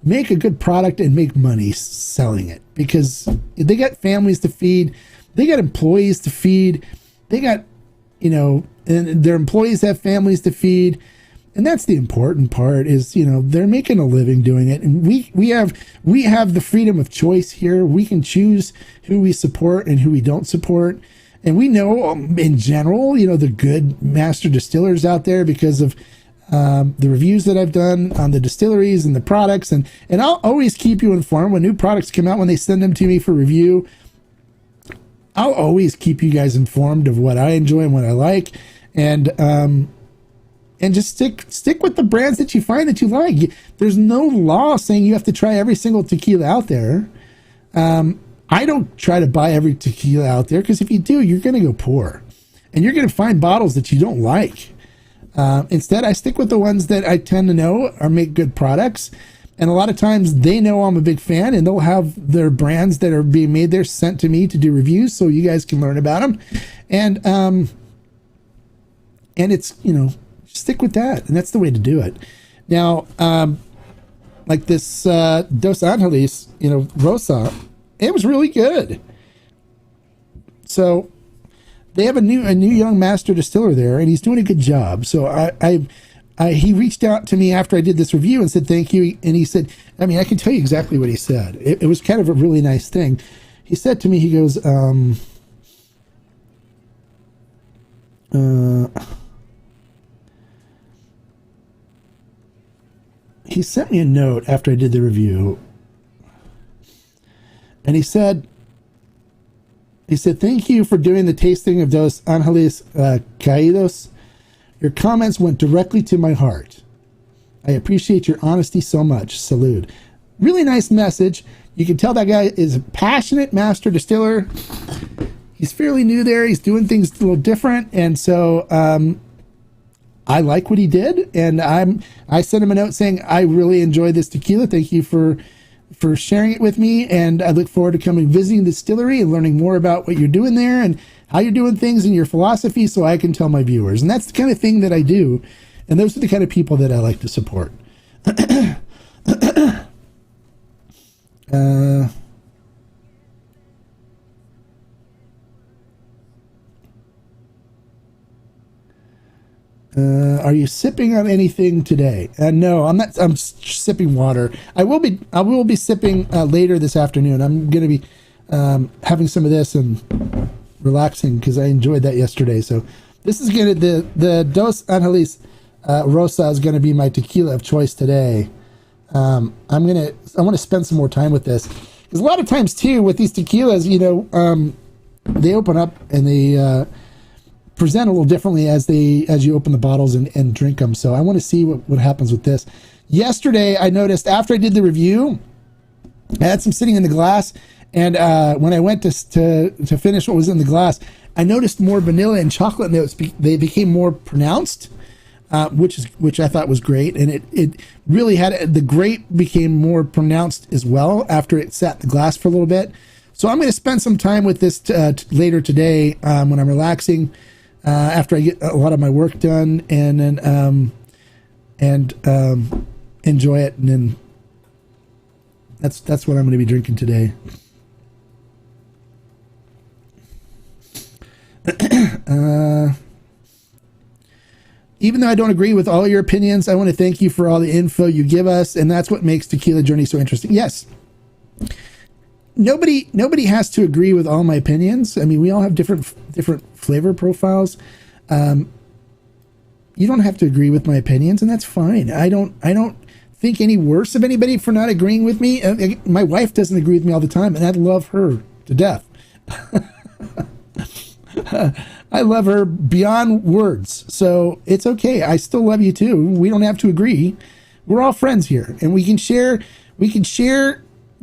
make a good product and make money selling it, because they got families to feed, they got employees to feed, they got, and their employees have families to feed. And that's the important part is, they're making a living doing it. And we have the freedom of choice here. We can choose who we support and who we don't support. And we know in general, the good master distillers out there because of the reviews that I've done on the distilleries and the products. And I'll always keep you informed when new products come out, when they send them to me for review. I'll always keep you guys informed of what I enjoy and what I like. And just stick with the brands that you find that you like. There's no law saying you have to try every single tequila out there. I don't try to buy every tequila out there, because if you do, you're going to go poor. And you're going to find bottles that you don't like. Instead, I stick with the ones that I tend to know are make good products. And a lot of times they know I'm a big fan, and they'll have their brands that are being made there sent to me to do reviews so you guys can learn about them. And it's, stick with that, and that's the way to do it. Now, like this Dos Angeles, Rosa, it was really good. So they have a new young master distiller there, and he's doing a good job. So he reached out to me after I did this review and said thank you, and he said, I can tell you exactly what he said. It was kind of a really nice thing. He said to me, he goes, he sent me a note after I did the review, and he said, thank you for doing the tasting of Dos Angeles Caídos. Your comments went directly to my heart. I appreciate your honesty so much. Salute. Really nice message. You can tell that guy is a passionate master distiller. He's fairly new there. He's doing things a little different, and so I like what he did, and I sent him a note saying, I really enjoyed this tequila. Thank you for sharing it with me, and I look forward to coming visiting the distillery and learning more about what you're doing there and how you're doing things and your philosophy, so I can tell my viewers. And that's the kind of thing that I do, and those are the kind of people that I like to support. Are you sipping on anything today? No, I'm not. I'm sipping water. I will be sipping later this afternoon. I'm going to be having some of this and relaxing because I enjoyed that yesterday. So this is going to the Dos Angeles Rosa is going to be my tequila of choice today. I want to spend some more time with this, because a lot of times too with these tequilas, they open up and they present a little differently as you open the bottles and drink them. So I want to see what happens with this. Yesterday, I noticed after I did the review, I had some sitting in the glass, and when I went to finish what was in the glass, I noticed more vanilla and chocolate notes. They became more pronounced, which I thought was great, and it really had the grape became more pronounced as well after it sat in the glass for a little bit. So I'm going to spend some time with this later today when I'm relaxing. After I get a lot of my work done, and then enjoy it, and then that's what I'm going to be drinking today. Even though I don't agree with all your opinions, I want to thank you for all the info you give us, and that's what makes Tequila Journey so interesting. Yes, nobody has to agree with all my opinions. I mean, we all have different flavor profiles. You don't have to agree with my opinions, and that's fine. I don't think any worse of anybody for not agreeing with me. My wife doesn't agree with me all the time, and I love her to death. I love her beyond words, so it's okay. I still love you too. We don't have to agree. We're all friends here, and we can share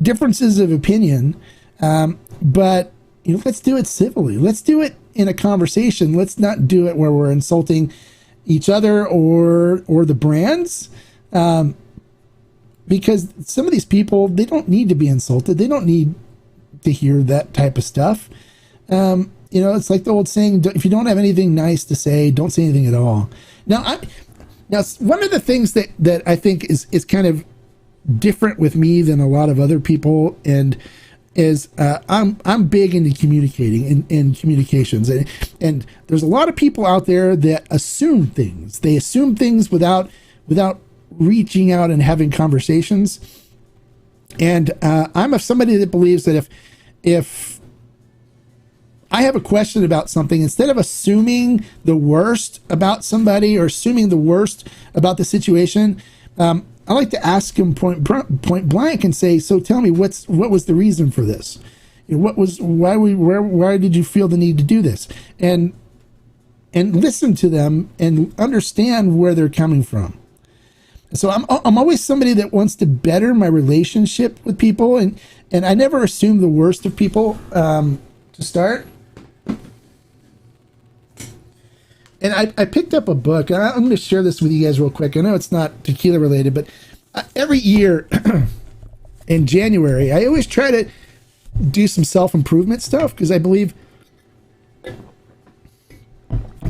differences of opinion, but let's do it civilly. Let's do it in a conversation. Let's not do it where we're insulting each other or the brands, because some of these people, they don't need to be insulted. They don't need to hear that type of stuff. It's like the old saying, if you don't have anything nice to say, don't say anything at all. Now, one of the things that I think is kind of different with me than a lot of other people, and is I'm big into communicating and communications, and there's a lot of people out there that assume things. They assume things without reaching out and having conversations. And I'm somebody that believes that if I have a question about something, instead of assuming the worst about somebody or assuming the worst about the situation, I like to ask him point blank and say, so tell me, what was the reason for this? Why did you feel the need to do this? And listen to them and understand where they're coming from. So I'm always somebody that wants to better my relationship with people, and I never assume the worst of people to start. And I picked up a book, and I'm going to share this with you guys real quick. I know it's not tequila related, but every year in January, I always try to do some self-improvement stuff, because I believe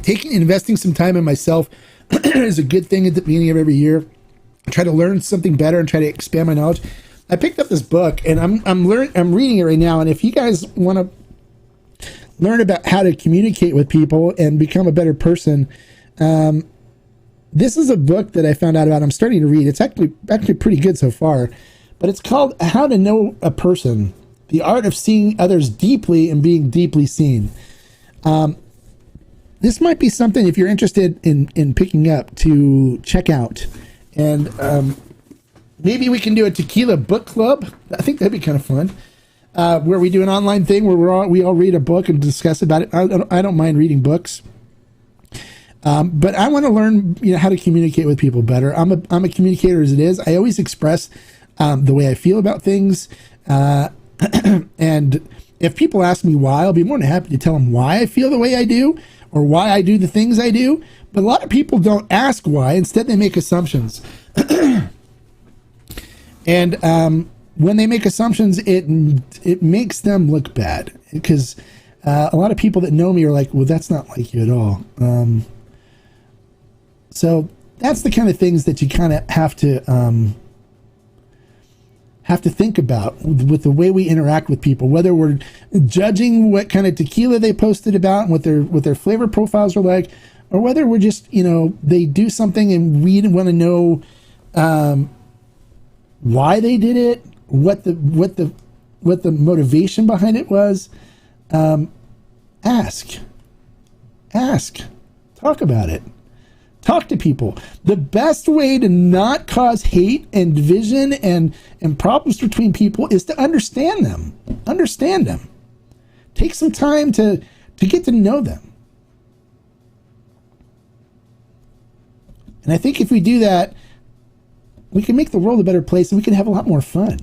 investing some time in myself is a good thing at the beginning of every year. I try to learn something better and try to expand my knowledge. I picked up this book, and I'm reading it right now. And if you guys want to learn about how to communicate with people and become a better person, this is a book that I found out about. I'm starting to read. It's actually pretty good so far, but it's called How to Know a Person: The Art of Seeing Others Deeply and Being Deeply Seen. This might be something, if you're interested in picking up, to check out. And maybe we can do a tequila book club. I think that'd be kind of fun. Where we do an online thing where we all read a book and discuss about it. I don't mind reading books, but I want to learn how to communicate with people better. I'm a communicator as it is. I always express the way I feel about things, and if people ask me why, I'll be more than happy to tell them why I feel the way I do or why I do the things I do. But a lot of people don't ask why. Instead, they make assumptions. And when they make assumptions, it makes them look bad, because a lot of people that know me are like, well, that's not like you at all. So that's the kind of things that you kind of have to think about with the way we interact with people, whether we're judging what kind of tequila they posted about and what their flavor profiles are like, or whether we're just, they do something and we want to know why they did it, what the motivation behind it was. Ask, talk about it. Talk to people. The best way to not cause hate and division and problems between people is to understand them. Understand them. Take some time to get to know them. And I think if we do that, we can make the world a better place, and we can have a lot more fun.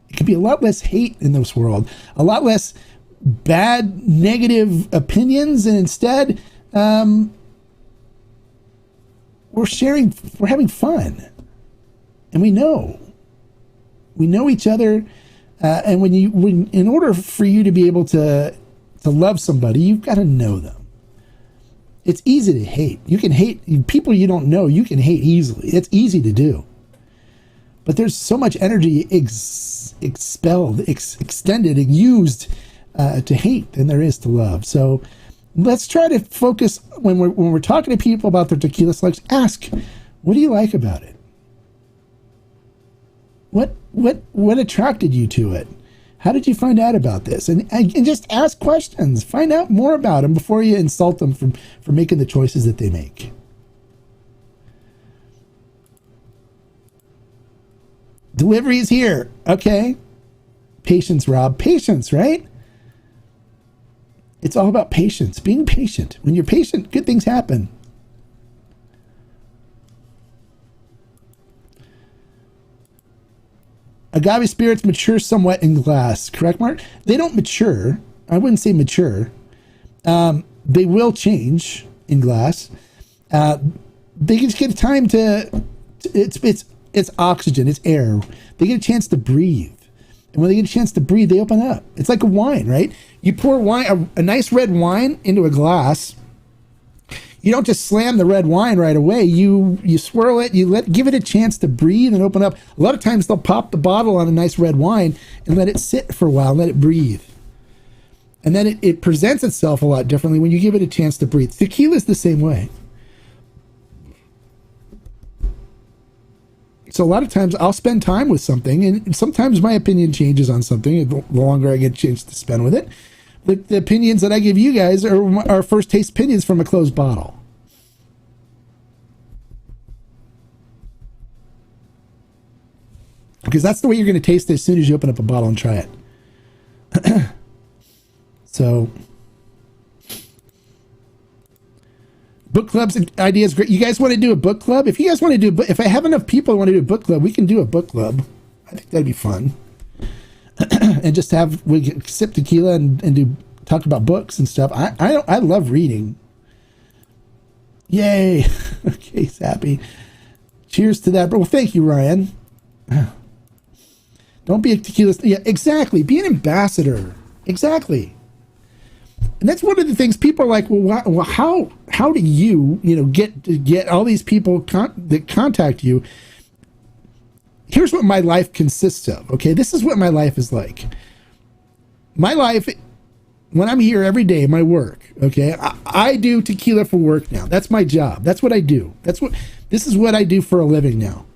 It could be a lot less hate in this world, a lot less bad, negative opinions, and instead, we're having fun, and we know each other. And in order for you to be able to love somebody, you've got to know them. It's easy to hate. You can hate people you don't know. You can hate easily. It's easy to do. But there's so much energy extended and used to hate than there is to love. So let's try to focus when we're talking to people about their tequila slugs. Ask, what do you like about it? What attracted you to it? How did you find out about this? And just ask questions. Find out more about them before you insult them for making the choices that they make. Delivery is here. Okay. Patience, Rob. Patience, right? It's all about patience. Being patient. When you're patient, good things happen. Agave spirits mature somewhat in glass. Correct, Mark? They don't mature. I wouldn't say mature. They will change in glass. They just get time to... It's oxygen. It's air. They get a chance to breathe. And when they get a chance to breathe, they open up. It's like a wine, right? You pour wine, a nice red wine into a glass. You don't just slam the red wine right away. You swirl it. Give it a chance to breathe and open up. A lot of times they'll pop the bottle on a nice red wine and let it sit for a while, and let it breathe. And then it presents itself a lot differently when you give it a chance to breathe. Tequila is the same way. So a lot of times I'll spend time with something, and sometimes my opinion changes on something the longer I get a chance to spend with it. The opinions that I give you guys are first taste opinions from a closed bottle. Because that's the way you're going to taste it as soon as you open up a bottle and try it. So, book clubs idea is great. You guys want to do a book club? If you guys want to do, if I have enough people who want to do a book club, we can do a book club. I think that'd be fun. And just we can sip tequila and talk about books and stuff. I love reading. Yay. Okay, he's happy. Cheers to that. Well, thank you, Ryan. Don't be a tequila. Yeah, exactly. Be an ambassador. Exactly. And that's one of the things people are like, well, how do you get all these people that contact you? Here's what my life consists of. Okay, this is what my life is like. My life, when I'm here every day, my work. Okay, I do tequila for work now. That's my job. That's what I do. This is what I do for a living now.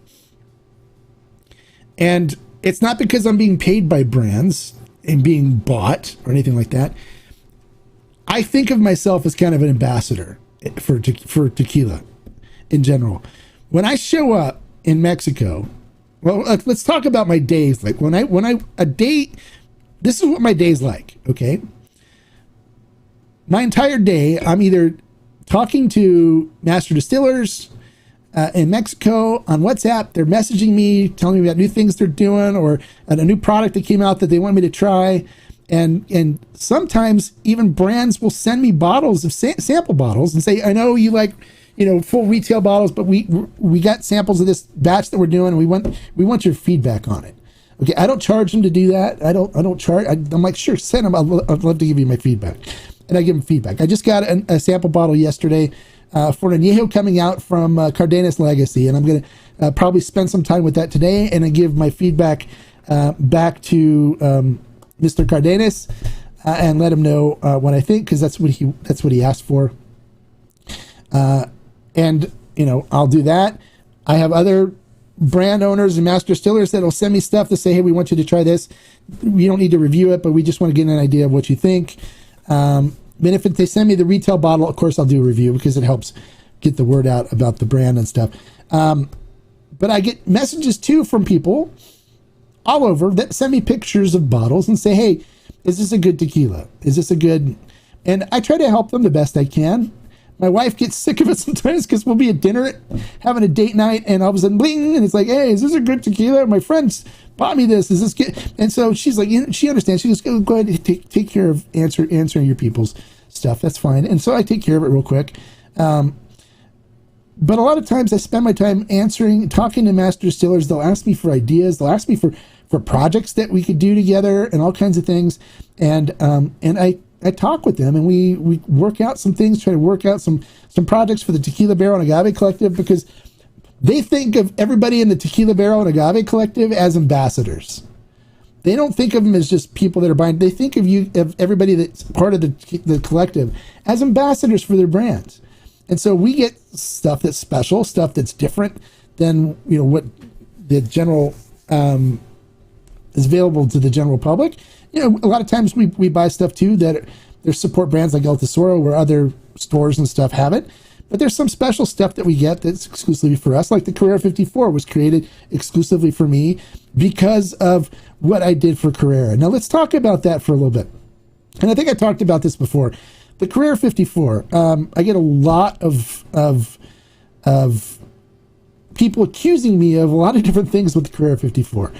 And it's not because I'm being paid by brands and being bought or anything like that. I think of myself as kind of an ambassador for tequila in general. When I show up in Mexico, well, let's talk about my days. Like this is what my day's like. Okay. My entire day, I'm either talking to master distillers in Mexico on WhatsApp. They're messaging me, telling me about new things they're doing or a new product that came out that they want me to try. And sometimes even brands will send me bottles of sample bottles and say, I know you like, full retail bottles, but we got samples of this batch that we're doing, and we want your feedback on it. Okay, I don't charge them to do that. I don't charge. I'm like, sure, send them. I'd love to give you my feedback, and I give them feedback. I just got a sample bottle yesterday for an añejo coming out from Cardenas Legacy, and I'm gonna probably spend some time with that today, and I give my feedback back to Mr. Cardenas and let him know what I think, because that's what he asked for. And I'll do that. I have other brand owners and master distillers that'll send me stuff to say, hey, we want you to try this. We don't need to review it, but we just want to get an idea of what you think. Then if they send me the retail bottle, of course I'll do a review because it helps get the word out about the brand and stuff. But I get messages too from people all over that send me pictures of bottles and say, hey, is this a good tequila? Is this a good... And I try to help them the best I can. My wife gets sick of it sometimes because we'll be at dinner having a date night, and all of a sudden, bling, and it's like, hey, is this a good tequila? My friends bought me this. Is this good? And so she's like, she understands. She goes, go ahead and take care of answering your people's stuff. That's fine. And so I take care of it real quick. But a lot of times I spend my time talking to master distillers. They'll ask me for ideas. They'll ask me for projects that we could do together and all kinds of things. And I talk with them, and we work out some things, try to work out some projects for the Tequila Barrel and Agave Collective, because they think of everybody in the Tequila Barrel and Agave Collective as ambassadors. They don't think of them as just people that are buying. They think of everybody that's part of the collective as ambassadors for their brands. And so we get stuff that's special, stuff that's different than what the general is available to the general public. A lot of times we buy stuff too that there's support brands like El Tesoro where other stores and stuff have it. But there's some special stuff that we get that's exclusively for us, like the Carrera 54 was created exclusively for me because of what I did for Carrera. Now let's talk about that for a little bit. And I think I talked about this before. The Carrera 54, I get a lot of people accusing me of a lot of different things with the Carrera 54.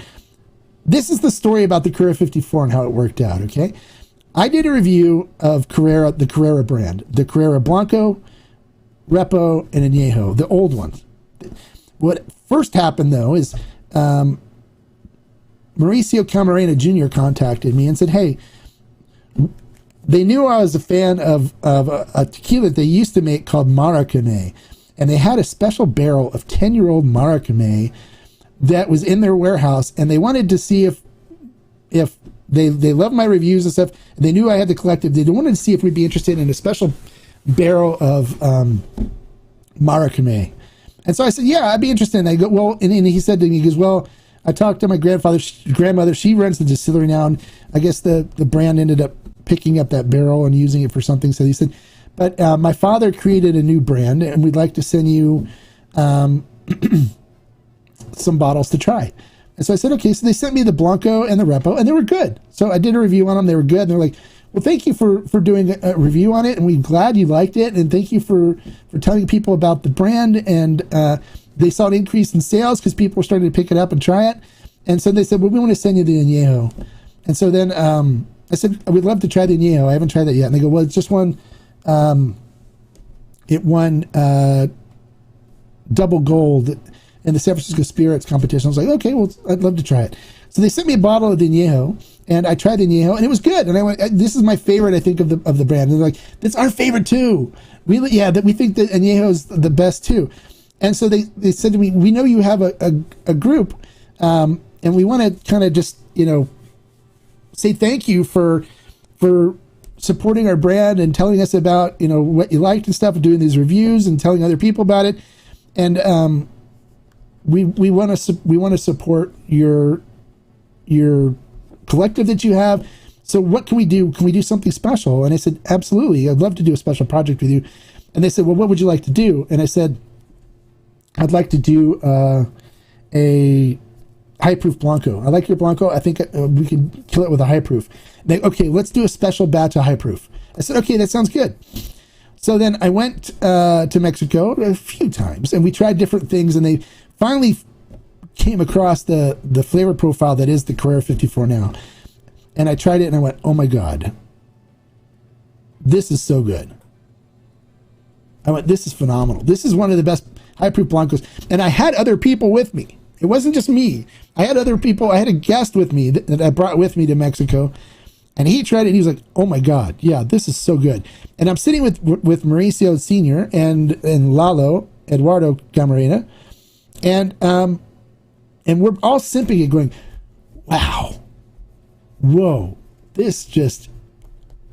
This is the story about the Carrera 54 and how it worked out, okay? I did a review of Carrera, the Carrera brand, the Carrera Blanco, Repo, and Añejo, the old ones. What first happened, though, is Mauricio Camarena Jr. contacted me and said, hey, they knew I was a fan of a tequila they used to make called Maracame, and they had a special barrel of 10-year-old Maracame that was in their warehouse, and they wanted to see if they loved my reviews and stuff, and they knew I had the collective. They wanted to see if we'd be interested in a special barrel of Maracame. And so I said, yeah, I'd be interested. And I go, well, and he said to me, he goes, well, I talked to my grandmother. She runs the distillery now, and I guess the brand ended up picking up that barrel and using it for something. So he said, but my father created a new brand, and we'd like to send you some bottles to try. And so I said, okay. So they sent me the Blanco and the Repo, and they were good. So I did a review on them. They were good. And they're like, well, thank you for doing a review on it, and we're glad you liked it, and thank you for telling people about the brand. And they saw an increase in sales because people were starting to pick it up and try it. And so they said, well, we want to send you the Añejo. And so then I said, I would love to try the Añejo. I haven't tried that yet. And they go, well, it's just won, it won double gold in the San Francisco Spirits competition. I was like, okay, well, I'd love to try it. So they sent me a bottle of the Añejo, and I tried the Añejo, and it was good. And I went, this is my favorite, I think, of the brand. And they're like, that's our favorite too. We think that Añejo is the best too. And so they said to me, we know you have a group, and we want to kind of just, say thank you for supporting our brand and telling us about, what you liked and stuff, and doing these reviews and telling other people about it. And we want to support your collective that you have. So what can we do? Can we do something special? And I said, absolutely. I'd love to do a special project with you. And they said, well, what would you like to do? And I said, I'd like to do a high proof Blanco. I like your Blanco. I think we can kill it with a high proof. They, okay, let's do a special batch of high proof. I said, okay, that sounds good. So then I went to Mexico a few times, and we tried different things, and they finally came across the flavor profile that is the Carrera 54 now. And I tried it, and I went, oh my God, this is so good. I went, this is phenomenal. This is one of the best high proof Blancos. And I had other people with me. It wasn't just me. I had other people. I had a guest with me that I brought with me to Mexico. And he tried it, and he was like, oh my God, yeah, this is so good. And I'm sitting with Mauricio Sr. and Lalo, Eduardo Camarena, and we're all simping and going, wow, whoa, this just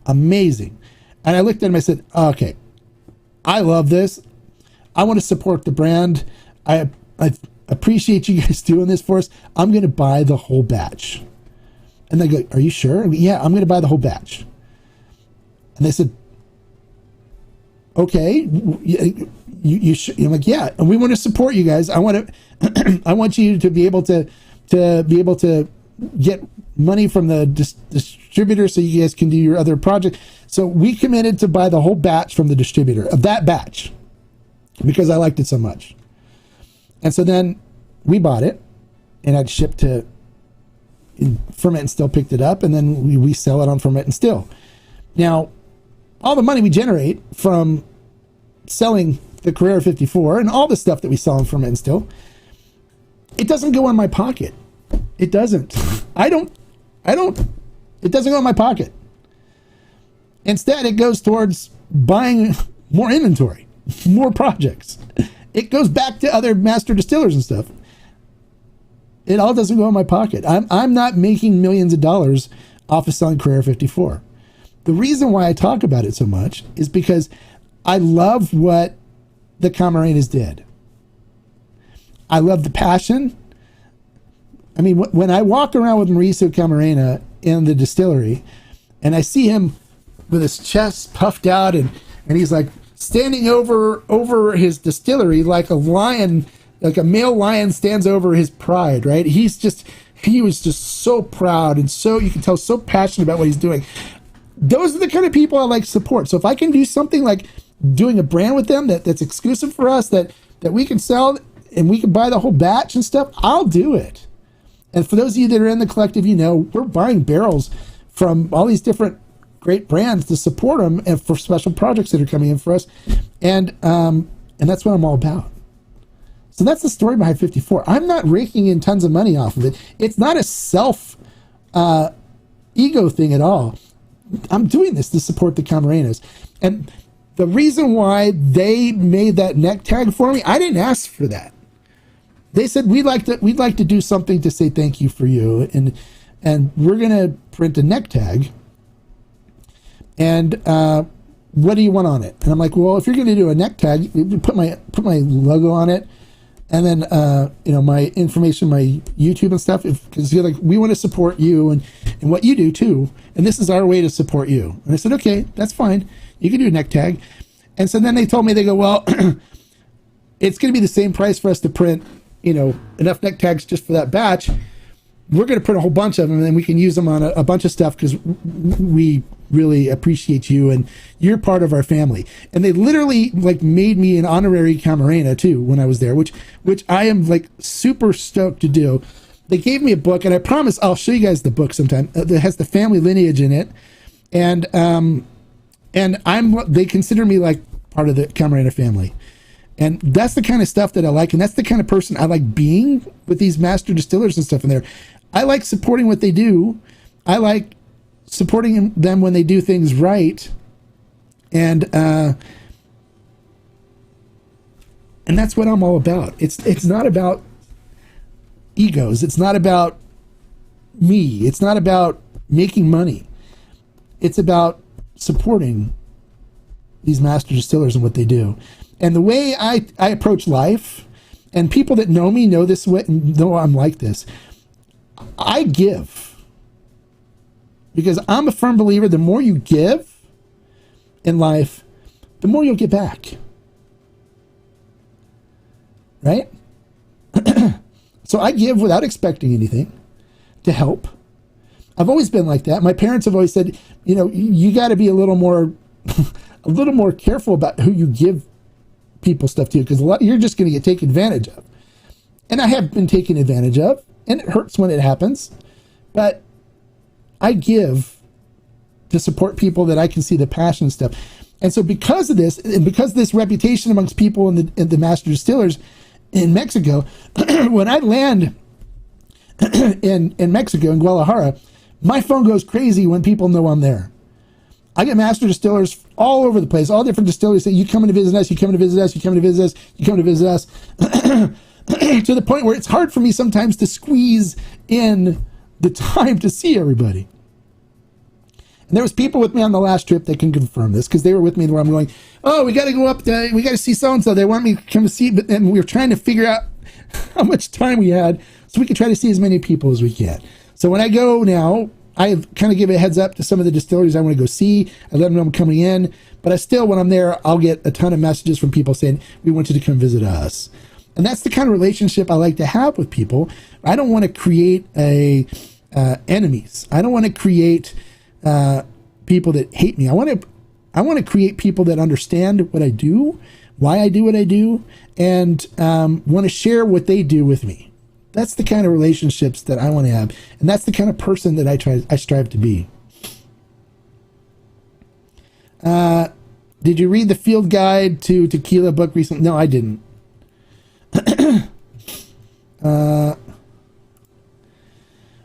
amazing. And I looked at him, I said, okay, I love this. I want to support the brand. I appreciate you guys doing this for us. I'm going to buy the whole batch. And they go, are you sure? Yeah, I'm going to buy the whole batch. And they said, okay, you should. I'm like, yeah, and we want to support you guys. I want you to be able to get money from the distributor so you guys can do your other project. So we committed to buy the whole batch from the distributor of that batch because I liked it so much. And so then we bought it, and I'd shipped to Ferment and Still picked it up, and then we sell it on Ferment and Still. Now, all the money we generate from selling the Carrera 54 and all the stuff that we sell on Ferment and Still, it doesn't go in my pocket. It doesn't. It doesn't go in my pocket. Instead, it goes towards buying more inventory, more projects. It goes back to other master distillers and stuff. It all doesn't go in my pocket. I'm not making millions of dollars off of selling Carrera 54. The reason why I talk about it so much is because I love what the Camarenas did. I love the passion. I mean, when I walk around with Mauricio Camarena in the distillery, and I see him with his chest puffed out, and he's like standing over his distillery like a lion, like a male lion stands over his pride, right? He was just so proud, and so, you can tell, so passionate about what he's doing. Those are the kind of people I like to support. So if I can do something like doing a brand with them that's exclusive for us, that we can sell and we can buy the whole batch and stuff, I'll do it. And for those of you that are in the collective, we're buying barrels from all these different great brands to support them and for special projects that are coming in for us. And that's what I'm all about. So that's the story behind 54. I'm not raking in tons of money off of it. It's not a self ego thing at all. I'm doing this to support the Camarenas. And the reason why they made that neck tag for me, I didn't ask for that. They said, we'd like to do something to say thank you for you, and we're gonna print a neck tag. And what do you want on it? And I'm like, well, if you're gonna do a neck tag, put my logo on it, and then my information, my YouTube and stuff, because you're like, we want to support you and what you do too, and this is our way to support you. And I said, okay, that's fine. You can do a neck tag. And so then they told me, they go, well, it's going to be the same price for us to print, enough neck tags just for that batch. We're going to print a whole bunch of them, and then we can use them on a bunch of stuff because we really appreciate you and you're part of our family. And they literally made me an honorary Camarena too when I was there, which I am super stoked to do. They gave me a book, and I promise I'll show you guys the book sometime. That has the family lineage in it, and they consider me like part of the Camarena family. And that's the kind of stuff that I like, and that's the kind of person I like being with these master distillers and stuff in there. I like supporting what they do. I like supporting them when they do things right. And that's what I'm all about. It's not about egos. It's not about me. It's not about making money. It's about supporting these master distillers and what they do. And the way I approach life, and people that know me know this way, know I'm like this. I give. Because I'm a firm believer, the more you give in life, the more you'll get back. Right? So I give without expecting anything to help. I've always been like that. My parents have always said, you got to be a little more careful about who you give people stuff to, because you're just going to get taken advantage of. And I have been taken advantage of, and it hurts when it happens, but I give to support people that I can see the passion and stuff. And so because of this, and because of this reputation amongst people in the master distillers in Mexico, when I land in Mexico, in Guadalajara, my phone goes crazy when people know I'm there. I get master distillers all over the place, all different distilleries say, you coming to visit us, you coming to visit us, you coming to visit us, you coming to visit us, to the point where it's hard for me sometimes to squeeze in the time to see everybody. And there was people with me on the last trip that can confirm this, because they were with me where I'm going, oh, we got to go up, we got to see so-and-so, they want me to come to see, and we were trying to figure out how much time we had so we could try to see as many people as we can. So when I go now, I kind of give a heads up to some of the distilleries I want to go see. I let them know I'm coming in, but when I'm there, I'll get a ton of messages from people saying, we want you to come visit us. And that's the kind of relationship I like to have with people. I don't want to create enemies. I don't want to create people that hate me. I want to create people that understand what I do, why I do what I do, and want to share what they do with me. That's the kind of relationships that I want to have, and that's the kind of person that I strive to be. Did you read the field guide to tequila book recently? No, I didn't.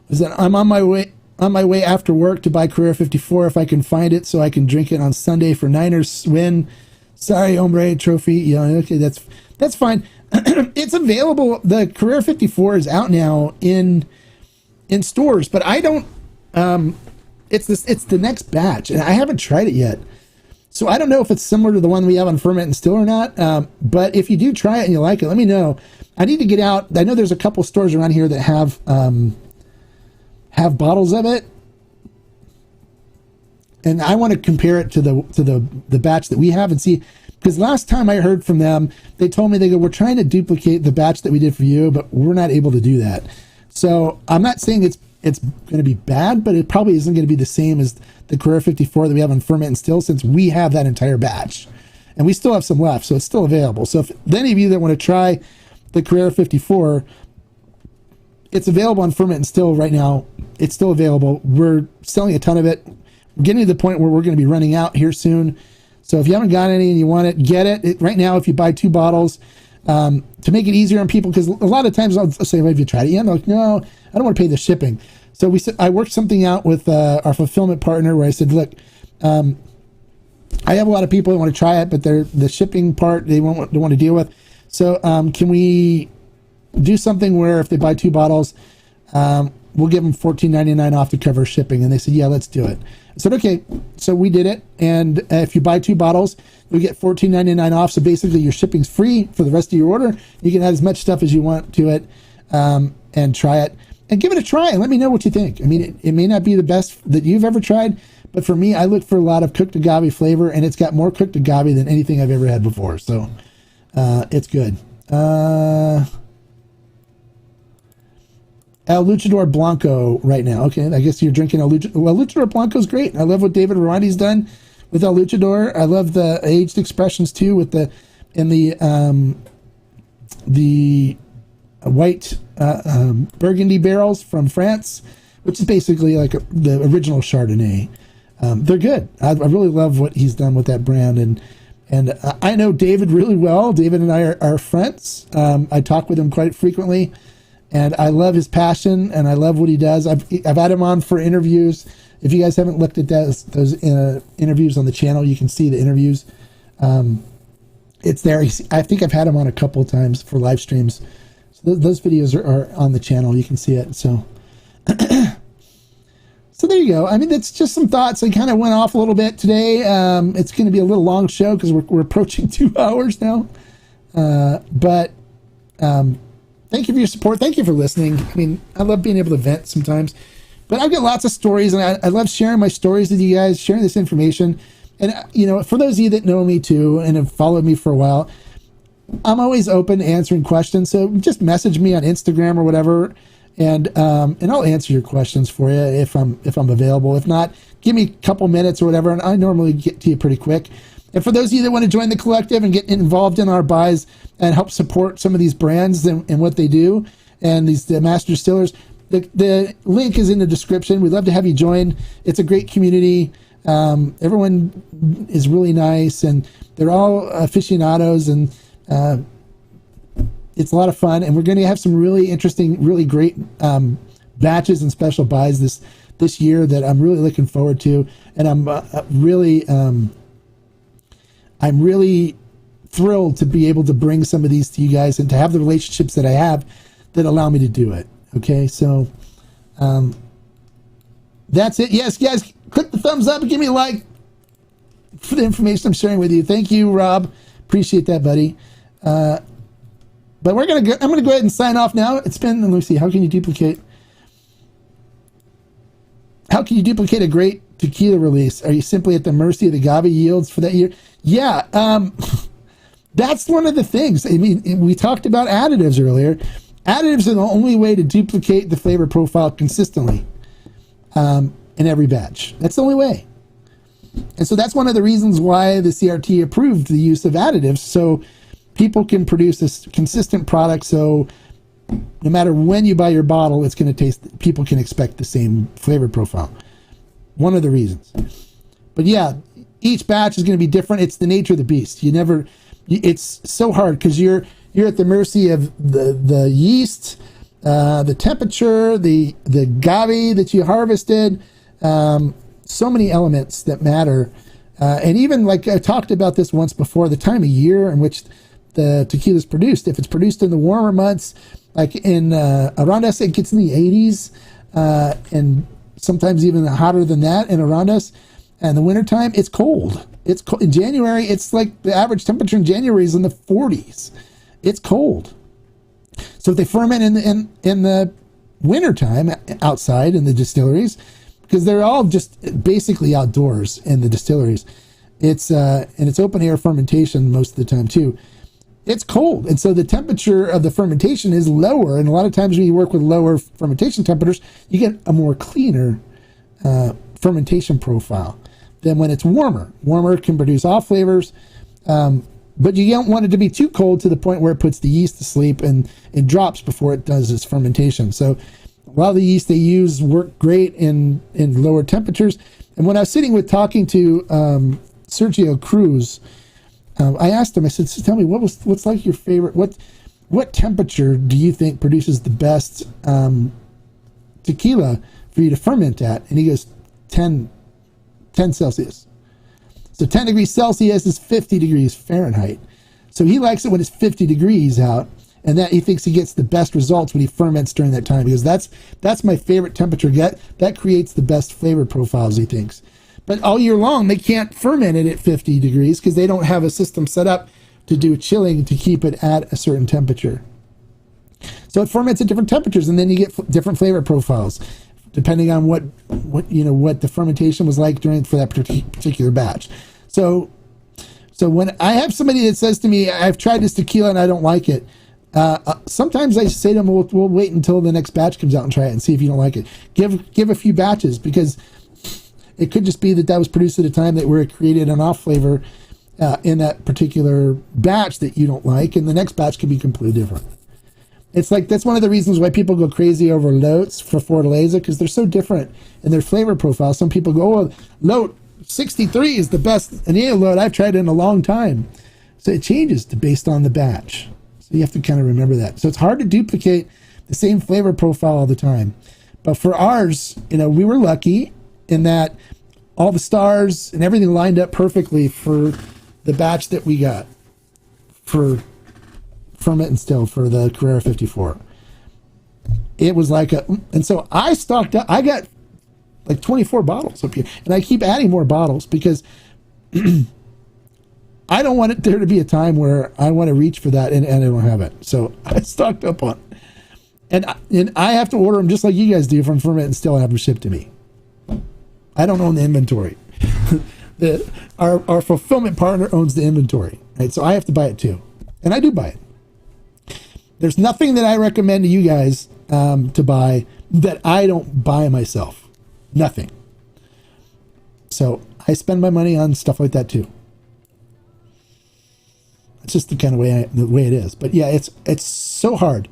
Was that I'm on my way after work to buy Carrera 54 if I can find it, so I can drink it on Sunday for Niners win. Sorry, hombre, trophy. Okay, that's fine. It's available. The Carrera 54 is out now in stores, but I don't. It's the next batch, and I haven't tried it yet. So I don't know if it's similar to the one we have on Ferment and Still or not, but if you do try it and you like it, let me know. I need to get out. I know there's a couple stores around here that have bottles of it, and I want to compare it to the batch that we have and see. Because last time I heard from them, they told me, they go, we're trying to duplicate the batch that we did for you, but we're not able to do that. So I'm not saying it's going to be bad, but it probably isn't going to be the same as the Carrera 54 that we have on Ferment and Still, since we have that entire batch. And we still have some left, so it's still available. So if any of you that want to try the Carrera 54, it's available on Ferment and Still right now. It's still available. We're selling a ton of it. We're getting to the point where we're going to be running out here soon. So if you haven't got any and you want it, get it. Right now, if you buy 2 bottles, to make it easier on people, because a lot of times I'll say, well, have you tried it yet? I'm like, no, I don't want to pay the shipping. So I worked something out with our fulfillment partner where I said, look, I have a lot of people that want to try it, but the shipping part they don't want to deal with. So can we do something where if they buy 2 bottles, we'll give them $14.99 off to cover shipping? And they said, yeah, let's do it. I said, okay. So we did it. And if you buy 2 bottles, we get $14.99 off. So basically your shipping's free for the rest of your order. You can add as much stuff as you want to it, and try it and give it a try and let me know what you think. I mean, it may not be the best that you've ever tried, but for me, I look for a lot of cooked agave flavor, and it's got more cooked agave than anything I've ever had before. So it's good. El Luchador Blanco right now. Okay, I guess you're drinking El Luchador. Well, Luchador Blanco is great. I love what David Rondi's done with El Luchador. I love the aged expressions too, with the white Burgundy barrels from France, which is basically like the original Chardonnay. They're good. I really love what he's done with that brand, and I know David really well. David and I are friends. I talk with him quite frequently. And I love his passion, and I love what he does. I've had him on for interviews. If you guys haven't looked at those interviews on the channel, you can see the interviews. It's there. I think I've had him on a couple of times for live streams. So those videos are on the channel. You can see it. So, so there you go. I mean, that's just some thoughts. I kind of went off a little bit today. It's going to be a little long show because we're approaching 2 hours now. But thank you for your support. Thank you for listening. I mean, I love being able to vent sometimes, but I've got lots of stories, and I love sharing my stories with you guys, sharing this information. And, for those of you that know me too and have followed me for a while, I'm always open to answering questions. So just message me on Instagram or whatever, and I'll answer your questions for you if I'm available. If not, give me a couple minutes or whatever, and I normally get to you pretty quick. And for those of you that want to join the collective and get involved in our buys and help support some of these brands and what they do, and the master distillers, the link is in the description. We'd love to have you join. It's a great community. Everyone is really nice, and they're all aficionados, and it's a lot of fun. And we're going to have some really interesting, really great batches and special buys this year that I'm really looking forward to. And I'm really thrilled to be able to bring some of these to you guys and to have the relationships that I have that allow me to do it. Okay, so that's it. Yes, guys, click the thumbs up and give me a like for the information I'm sharing with you. Thank you, Rob. Appreciate that, buddy. But I'm gonna go ahead and sign off now. It's been, let me see, how can you duplicate a great tequila release? Are you simply at the mercy of the agave yields for that year? Yeah, that's one of the things. I mean, we talked about additives earlier. Additives are the only way to duplicate the flavor profile consistently in every batch. That's the only way. And so that's one of the reasons why the CRT approved the use of additives, so people can produce this consistent product, so no matter when you buy your bottle, it's going to taste, people can expect the same flavor profile. One of the reasons. But yeah, each batch is going to be different. It's the nature of the beast. It's so hard because you're at the mercy of the yeast, the temperature, the agave that you harvested, so many elements that matter. And even, like I talked about this once before, the time of year in which the tequila is produced. If it's produced in the warmer months, like in around us, it gets in the 80s, and sometimes even hotter than that. And around us, in the wintertime, it's cold. It's cold. In January, it's like the average temperature in January is in the 40s. It's cold. So if they ferment in the wintertime outside in the distilleries, because they're all just basically outdoors in the distilleries, it's and it's open air fermentation most of the time too. It's cold, and so the temperature of the fermentation is lower. And a lot of times when you work with lower fermentation temperatures, you get a more cleaner fermentation profile than when it's warmer. Warmer can produce off flavors, but you don't want it to be too cold to the point where it puts the yeast to sleep and it drops before it does its fermentation. So a lot of the yeast they use work great in lower temperatures. And when I was sitting with talking to Sergio Cruz, I asked him, I said, so tell me, what's like your favorite, what temperature do you think produces the best tequila for you to ferment at? And he goes, 10 Celsius. So 10 degrees Celsius is 50 degrees Fahrenheit. So he likes it when it's 50 degrees out, and that he thinks he gets the best results when he ferments during that time, because that's my favorite temperature. That creates the best flavor profiles, he thinks. But all year long, they can't ferment it at 50 degrees because they don't have a system set up to do chilling to keep it at a certain temperature. So it ferments at different temperatures, and then you get different flavor profiles depending on what the fermentation was like for that particular batch. So when I have somebody that says to me, I've tried this tequila and I don't like it, sometimes I say to them, we'll wait until the next batch comes out and try it and see if you don't like it. Give a few batches, because it could just be that was produced at a time that where it created an off flavor in that particular batch that you don't like, and the next batch could be completely different. It's like, that's one of the reasons why people go crazy over Lotes for Fortaleza, because they're so different in their flavor profile. Some people go, oh, Lote 63 is the best anillo Lote I've tried in a long time. So it changes based on the batch. So you have to kind of remember that. So it's hard to duplicate the same flavor profile all the time. But for ours, we were lucky in that all the stars and everything lined up perfectly for the batch that we got for ferment and still for the Carrera 54. It was like and so I stocked up. I got like 24 bottles up here, and I keep adding more bottles because I don't want there to be a time where I want to reach for that and I don't have it. So I stocked up on it. And I have to order them just like you guys do from Ferment and Still and have them shipped to me. I don't own the inventory. Our fulfillment partner owns the inventory, right? So I have to buy it too. And I do buy it. There's nothing that I recommend to you guys to buy that I don't buy myself. Nothing. So I spend my money on stuff like that too. It's just the kind of way it is. But yeah, it's so hard,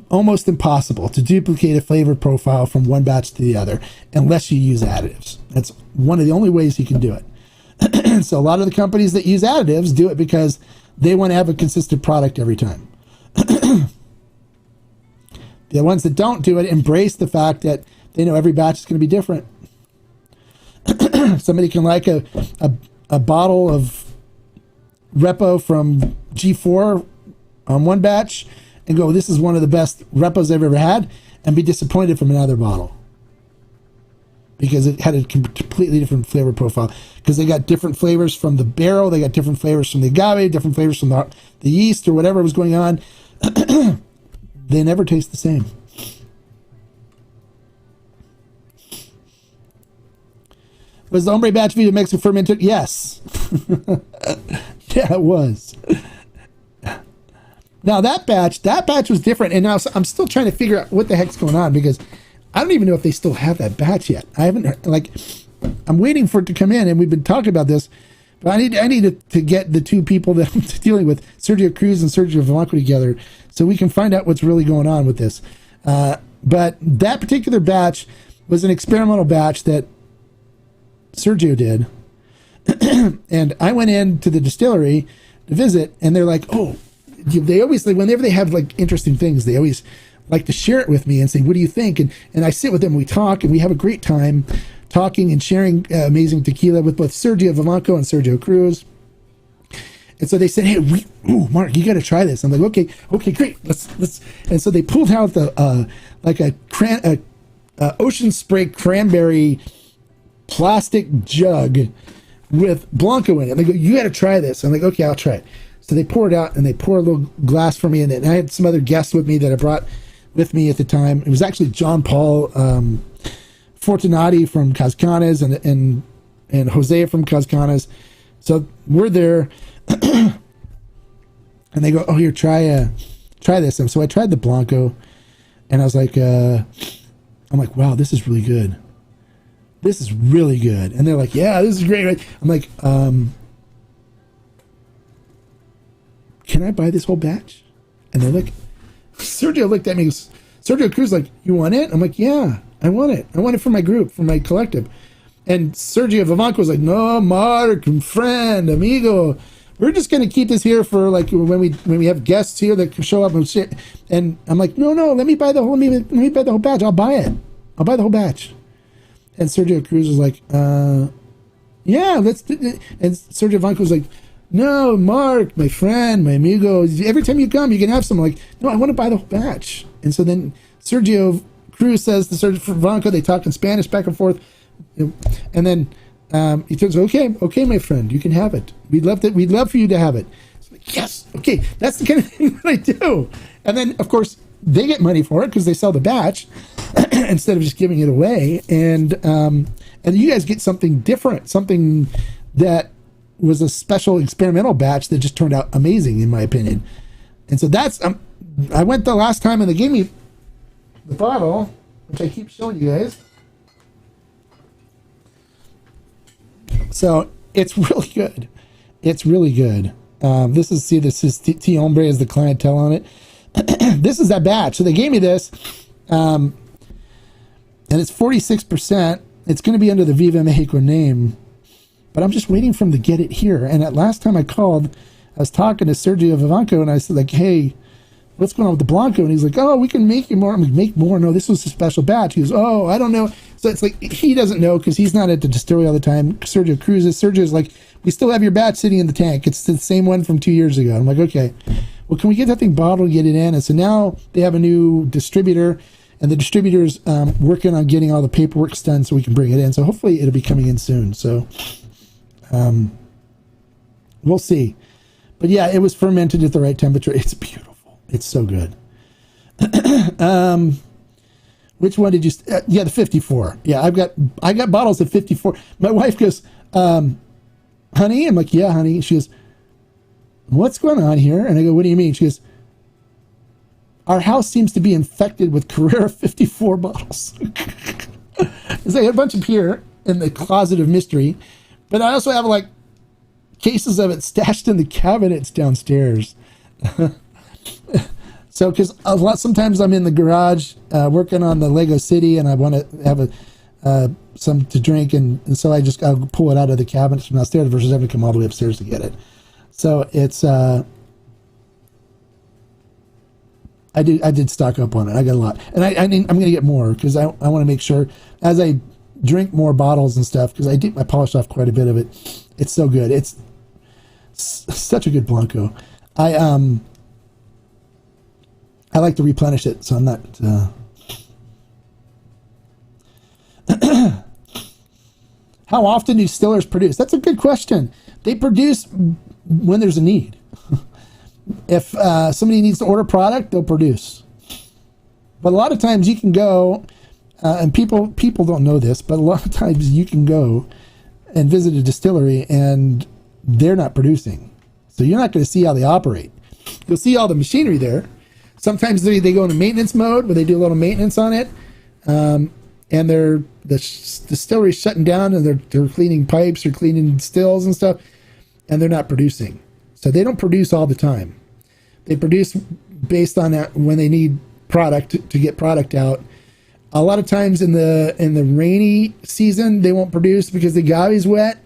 almost impossible to duplicate a flavor profile from one batch to the other unless you use additives. That's one of the only ways you can do it. So a lot of the companies that use additives do it because they want to have a consistent product every time. The ones that don't do it embrace the fact that they know every batch is going to be different. Somebody can like a bottle of Repo from G4 on one batch and go, this is one of the best Repos I've ever had, and be disappointed from another bottle because it had a completely different flavor profile, because they got different flavors from the barrel, they got different flavors from the agave, different flavors from the yeast or whatever was going on. They never taste the same. Was the Hombre batch video Mexican fermented? Yes. Yeah, it was. Now that batch was different, and now I'm still trying to figure out what the heck's going on, because I don't even know if they still have that batch yet. I haven't, I'm waiting for it to come in, and we've been talking about this, but I need to get the two people that I'm dealing with, Sergio Cruz and Sergio Vivanco, together so we can find out what's really going on with this. But that particular batch was an experimental batch that Sergio did. And I went into the distillery to visit, and they're like, oh, they always, whenever they have like interesting things, they always like to share it with me and say, what do you think? And I sit with them, we talk, and we have a great time talking and sharing amazing tequila with both Sergio Vivanco and Sergio Cruz. And so they said, hey, Mark, you got to try this. I'm like, okay, great. Let's. And so they pulled out the like a ocean spray cranberry plastic jug with Blanco in it. And they go, you got to try this. I'm like, okay, I'll try it. So they pour it out, and they pour a little glass for me. And I had some other guests with me that I brought with me at the time. It was actually John Paul Fortunati from Cascanas and Jose from Cascanas. So we're there, and they go, oh, here, try this. And so I tried the Blanco, and I was like, I'm like, wow, this is really good. This is really good. And they're like, yeah, this is great. Right? I'm like, can I buy this whole batch? And they're like, Sergio looked at me, Sergio Cruz, like, you want it? I'm like, yeah, I want it. I want it for my group, for my collective. And Sergio Vivanco was like, no, Mark, friend, amigo, we're just going to keep this here for like when we have guests here that can show up and shit. And I'm like, no, let me buy the whole batch. I'll buy it. I'll buy the whole batch. And Sergio Cruz was like, yeah, let's do it. And Sergio Vivanco was like, no, Mark, my friend, my amigo, every time you come, you can have some. I'm like, no, I want to buy the whole batch. And so then Sergio Cruz says to Sergio Vivanco, they talk in Spanish back and forth. And then he turns, okay, my friend, you can have it. We'd love for you to have it. Like, yes, okay, that's the kind of thing that I do. And then, of course, they get money for it because they sell the batch instead of just giving it away. And you guys get something different, something that was a special experimental batch that just turned out amazing, in my opinion. And so that's, I went the last time and they gave me the bottle, which I keep showing you guys. So it's really good. It's really good. This is Tequila Hombre as the clientele on it. This is that batch. So they gave me this, and it's 46%. It's going to be under the Viva Mexico name, but I'm just waiting for him to get it here. And at last time I called, I was talking to Sergio Vivanco, and I said, like, hey, what's going on with the Blanco? And he's like, oh, we can make you more. I'm like, make more? No, this was a special batch. He goes, oh, I don't know. So it's like, he doesn't know because he's not at the distillery all the time. Sergio Cruz is. Sergio's like, we still have your batch sitting in the tank. It's the same one from 2 years ago. I'm like, okay, well, can we get that thing bottled and get it in? And so now they have a new distributor, and the distributor's working on getting all the paperwork done so we can bring it in. So hopefully it'll be coming in soon. So we'll see. But yeah, it was fermented at the right temperature. It's beautiful. It's so good. Which one did you? Yeah, the 54. Yeah, I got bottles of 54. My wife goes, honey. I'm like, yeah, honey. She goes, what's going on here? And I go, what do you mean? She goes, our house seems to be infected with Carrera 54 bottles. There's like a bunch of here in the closet of mystery, but I also have like cases of it stashed in the cabinets downstairs. So, because sometimes I'm in the garage working on the Lego City, and I want to have some to drink, and so I'll pull it out of the cabinets from downstairs versus having to come all the way upstairs to get it. So it's I did stock up on it. I got a lot, and I'm going to get more because I want to make sure as I drink more bottles and stuff, because I polished off quite a bit of it. It's so good. It's such a good Blanco. I like to replenish it, so I'm not. How often do distillers produce? That's a good question. They produce when there's a need. If somebody needs to order product, they'll produce. But a lot of times you can go, and people don't know this, but a lot of times you can go and visit a distillery and they're not producing. So you're not going to see how they operate. You'll see all the machinery there. Sometimes they go into maintenance mode where they do a little maintenance on it, and the distillery's shutting down, and they're cleaning pipes or cleaning stills and stuff, and they're not producing. So they don't produce all the time. They produce based on that when they need product to get product out. A lot of times in the rainy season they won't produce because the agave's wet,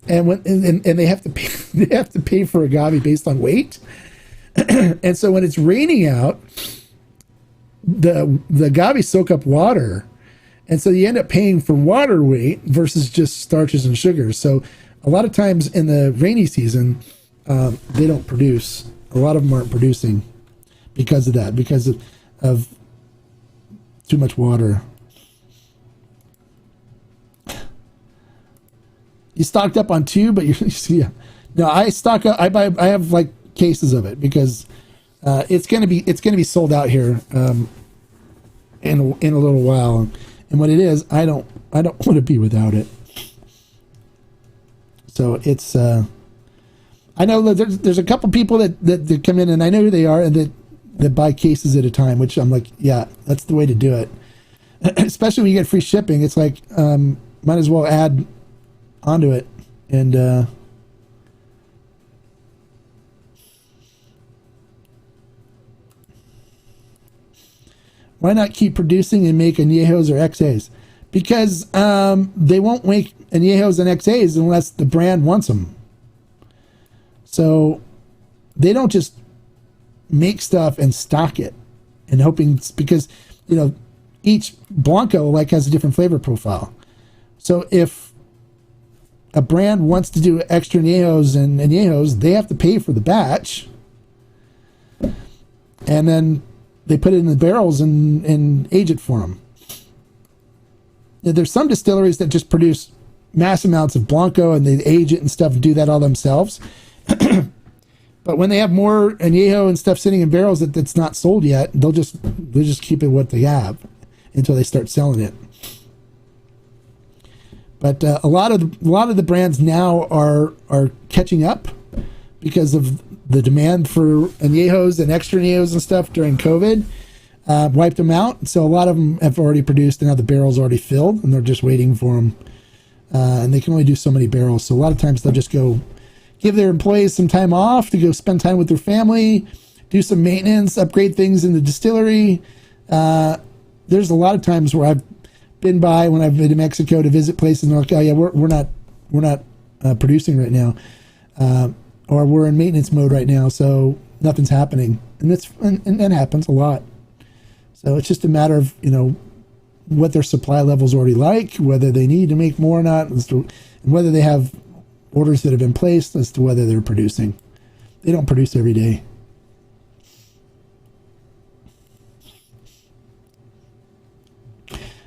and they have to pay for agave based on weight. And so when it's raining out, the agave soak up water, and so you end up paying for water weight versus just starches and sugars. So a lot of times in the rainy season, they don't produce. A lot of them aren't producing because of that, because of too much water. You stocked up on 2, but yeah. No, I stock up. I have like cases of it because it's gonna be sold out here in a little while. And what it is, I don't want to be without it. So it's I know that there's a couple people that come in, and I know who they are, and that buy cases at a time, which I'm like, yeah, that's the way to do it. Especially when you get free shipping, it's like might as well add onto it. And why not keep producing and make añejos or XAs? Because they won't make añejos and XAs unless the brand wants them. So they don't just make stuff and stock it and hoping, because each Blanco like has a different flavor profile. So if a brand wants to do extra añejos and añejos, they have to pay for the batch, and then they put it in the barrels and age it for them. There's some distilleries that just produce mass amounts of Blanco and they age it and stuff and do that all themselves. But when they have more añejo and stuff sitting in barrels that's not sold yet, they'll just keep it what they have until they start selling it. But a lot of the brands now are catching up because of the demand for añejos and extra añejos and stuff during COVID. Wiped them out. So a lot of them have already produced and now the barrel's already filled and they're just waiting for them. And they can only do so many barrels. So a lot of times they'll just go give their employees some time off to go spend time with their family, do some maintenance, upgrade things in the distillery. There's a lot of times where I've been by when I've been to Mexico to visit places and they're like, oh yeah, we're not producing right now. Or we're in maintenance mode right now, so nothing's happening. And that happens a lot. So it's just a matter of, what their supply level's already like, whether they need to make more or not, and whether they have orders that have been placed as to whether they're producing. They don't produce every day.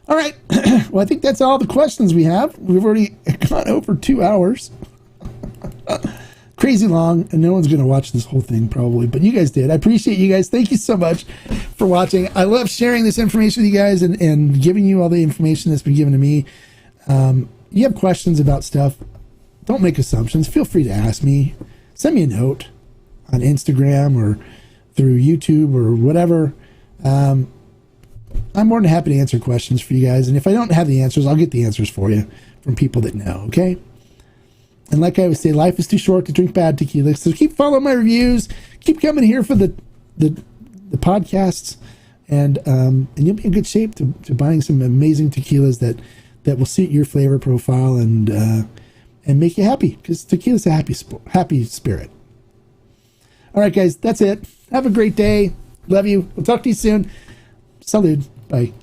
All right. Well, I think that's all the questions we have. We've already gone over 2 hours. Crazy long, and no one's going to watch this whole thing probably, but you guys did. I appreciate you guys. Thank you so much for watching. I love sharing this information with you guys and giving you all the information that's been given to me. You have questions about stuff, don't make assumptions. Feel free to ask me. Send me a note on Instagram or through YouTube or whatever. I'm more than happy to answer questions for you guys. And if I don't have the answers, I'll get the answers for you from people that know, okay? And like I always say, life is too short to drink bad tequila. So keep following my reviews. Keep coming here for the podcasts. And you'll be in good shape to buying some amazing tequilas that will suit your flavor profile and make you happy. Because tequila's a happy spirit. All right, guys, that's it. Have a great day. Love you. We'll talk to you soon. Salud. Bye.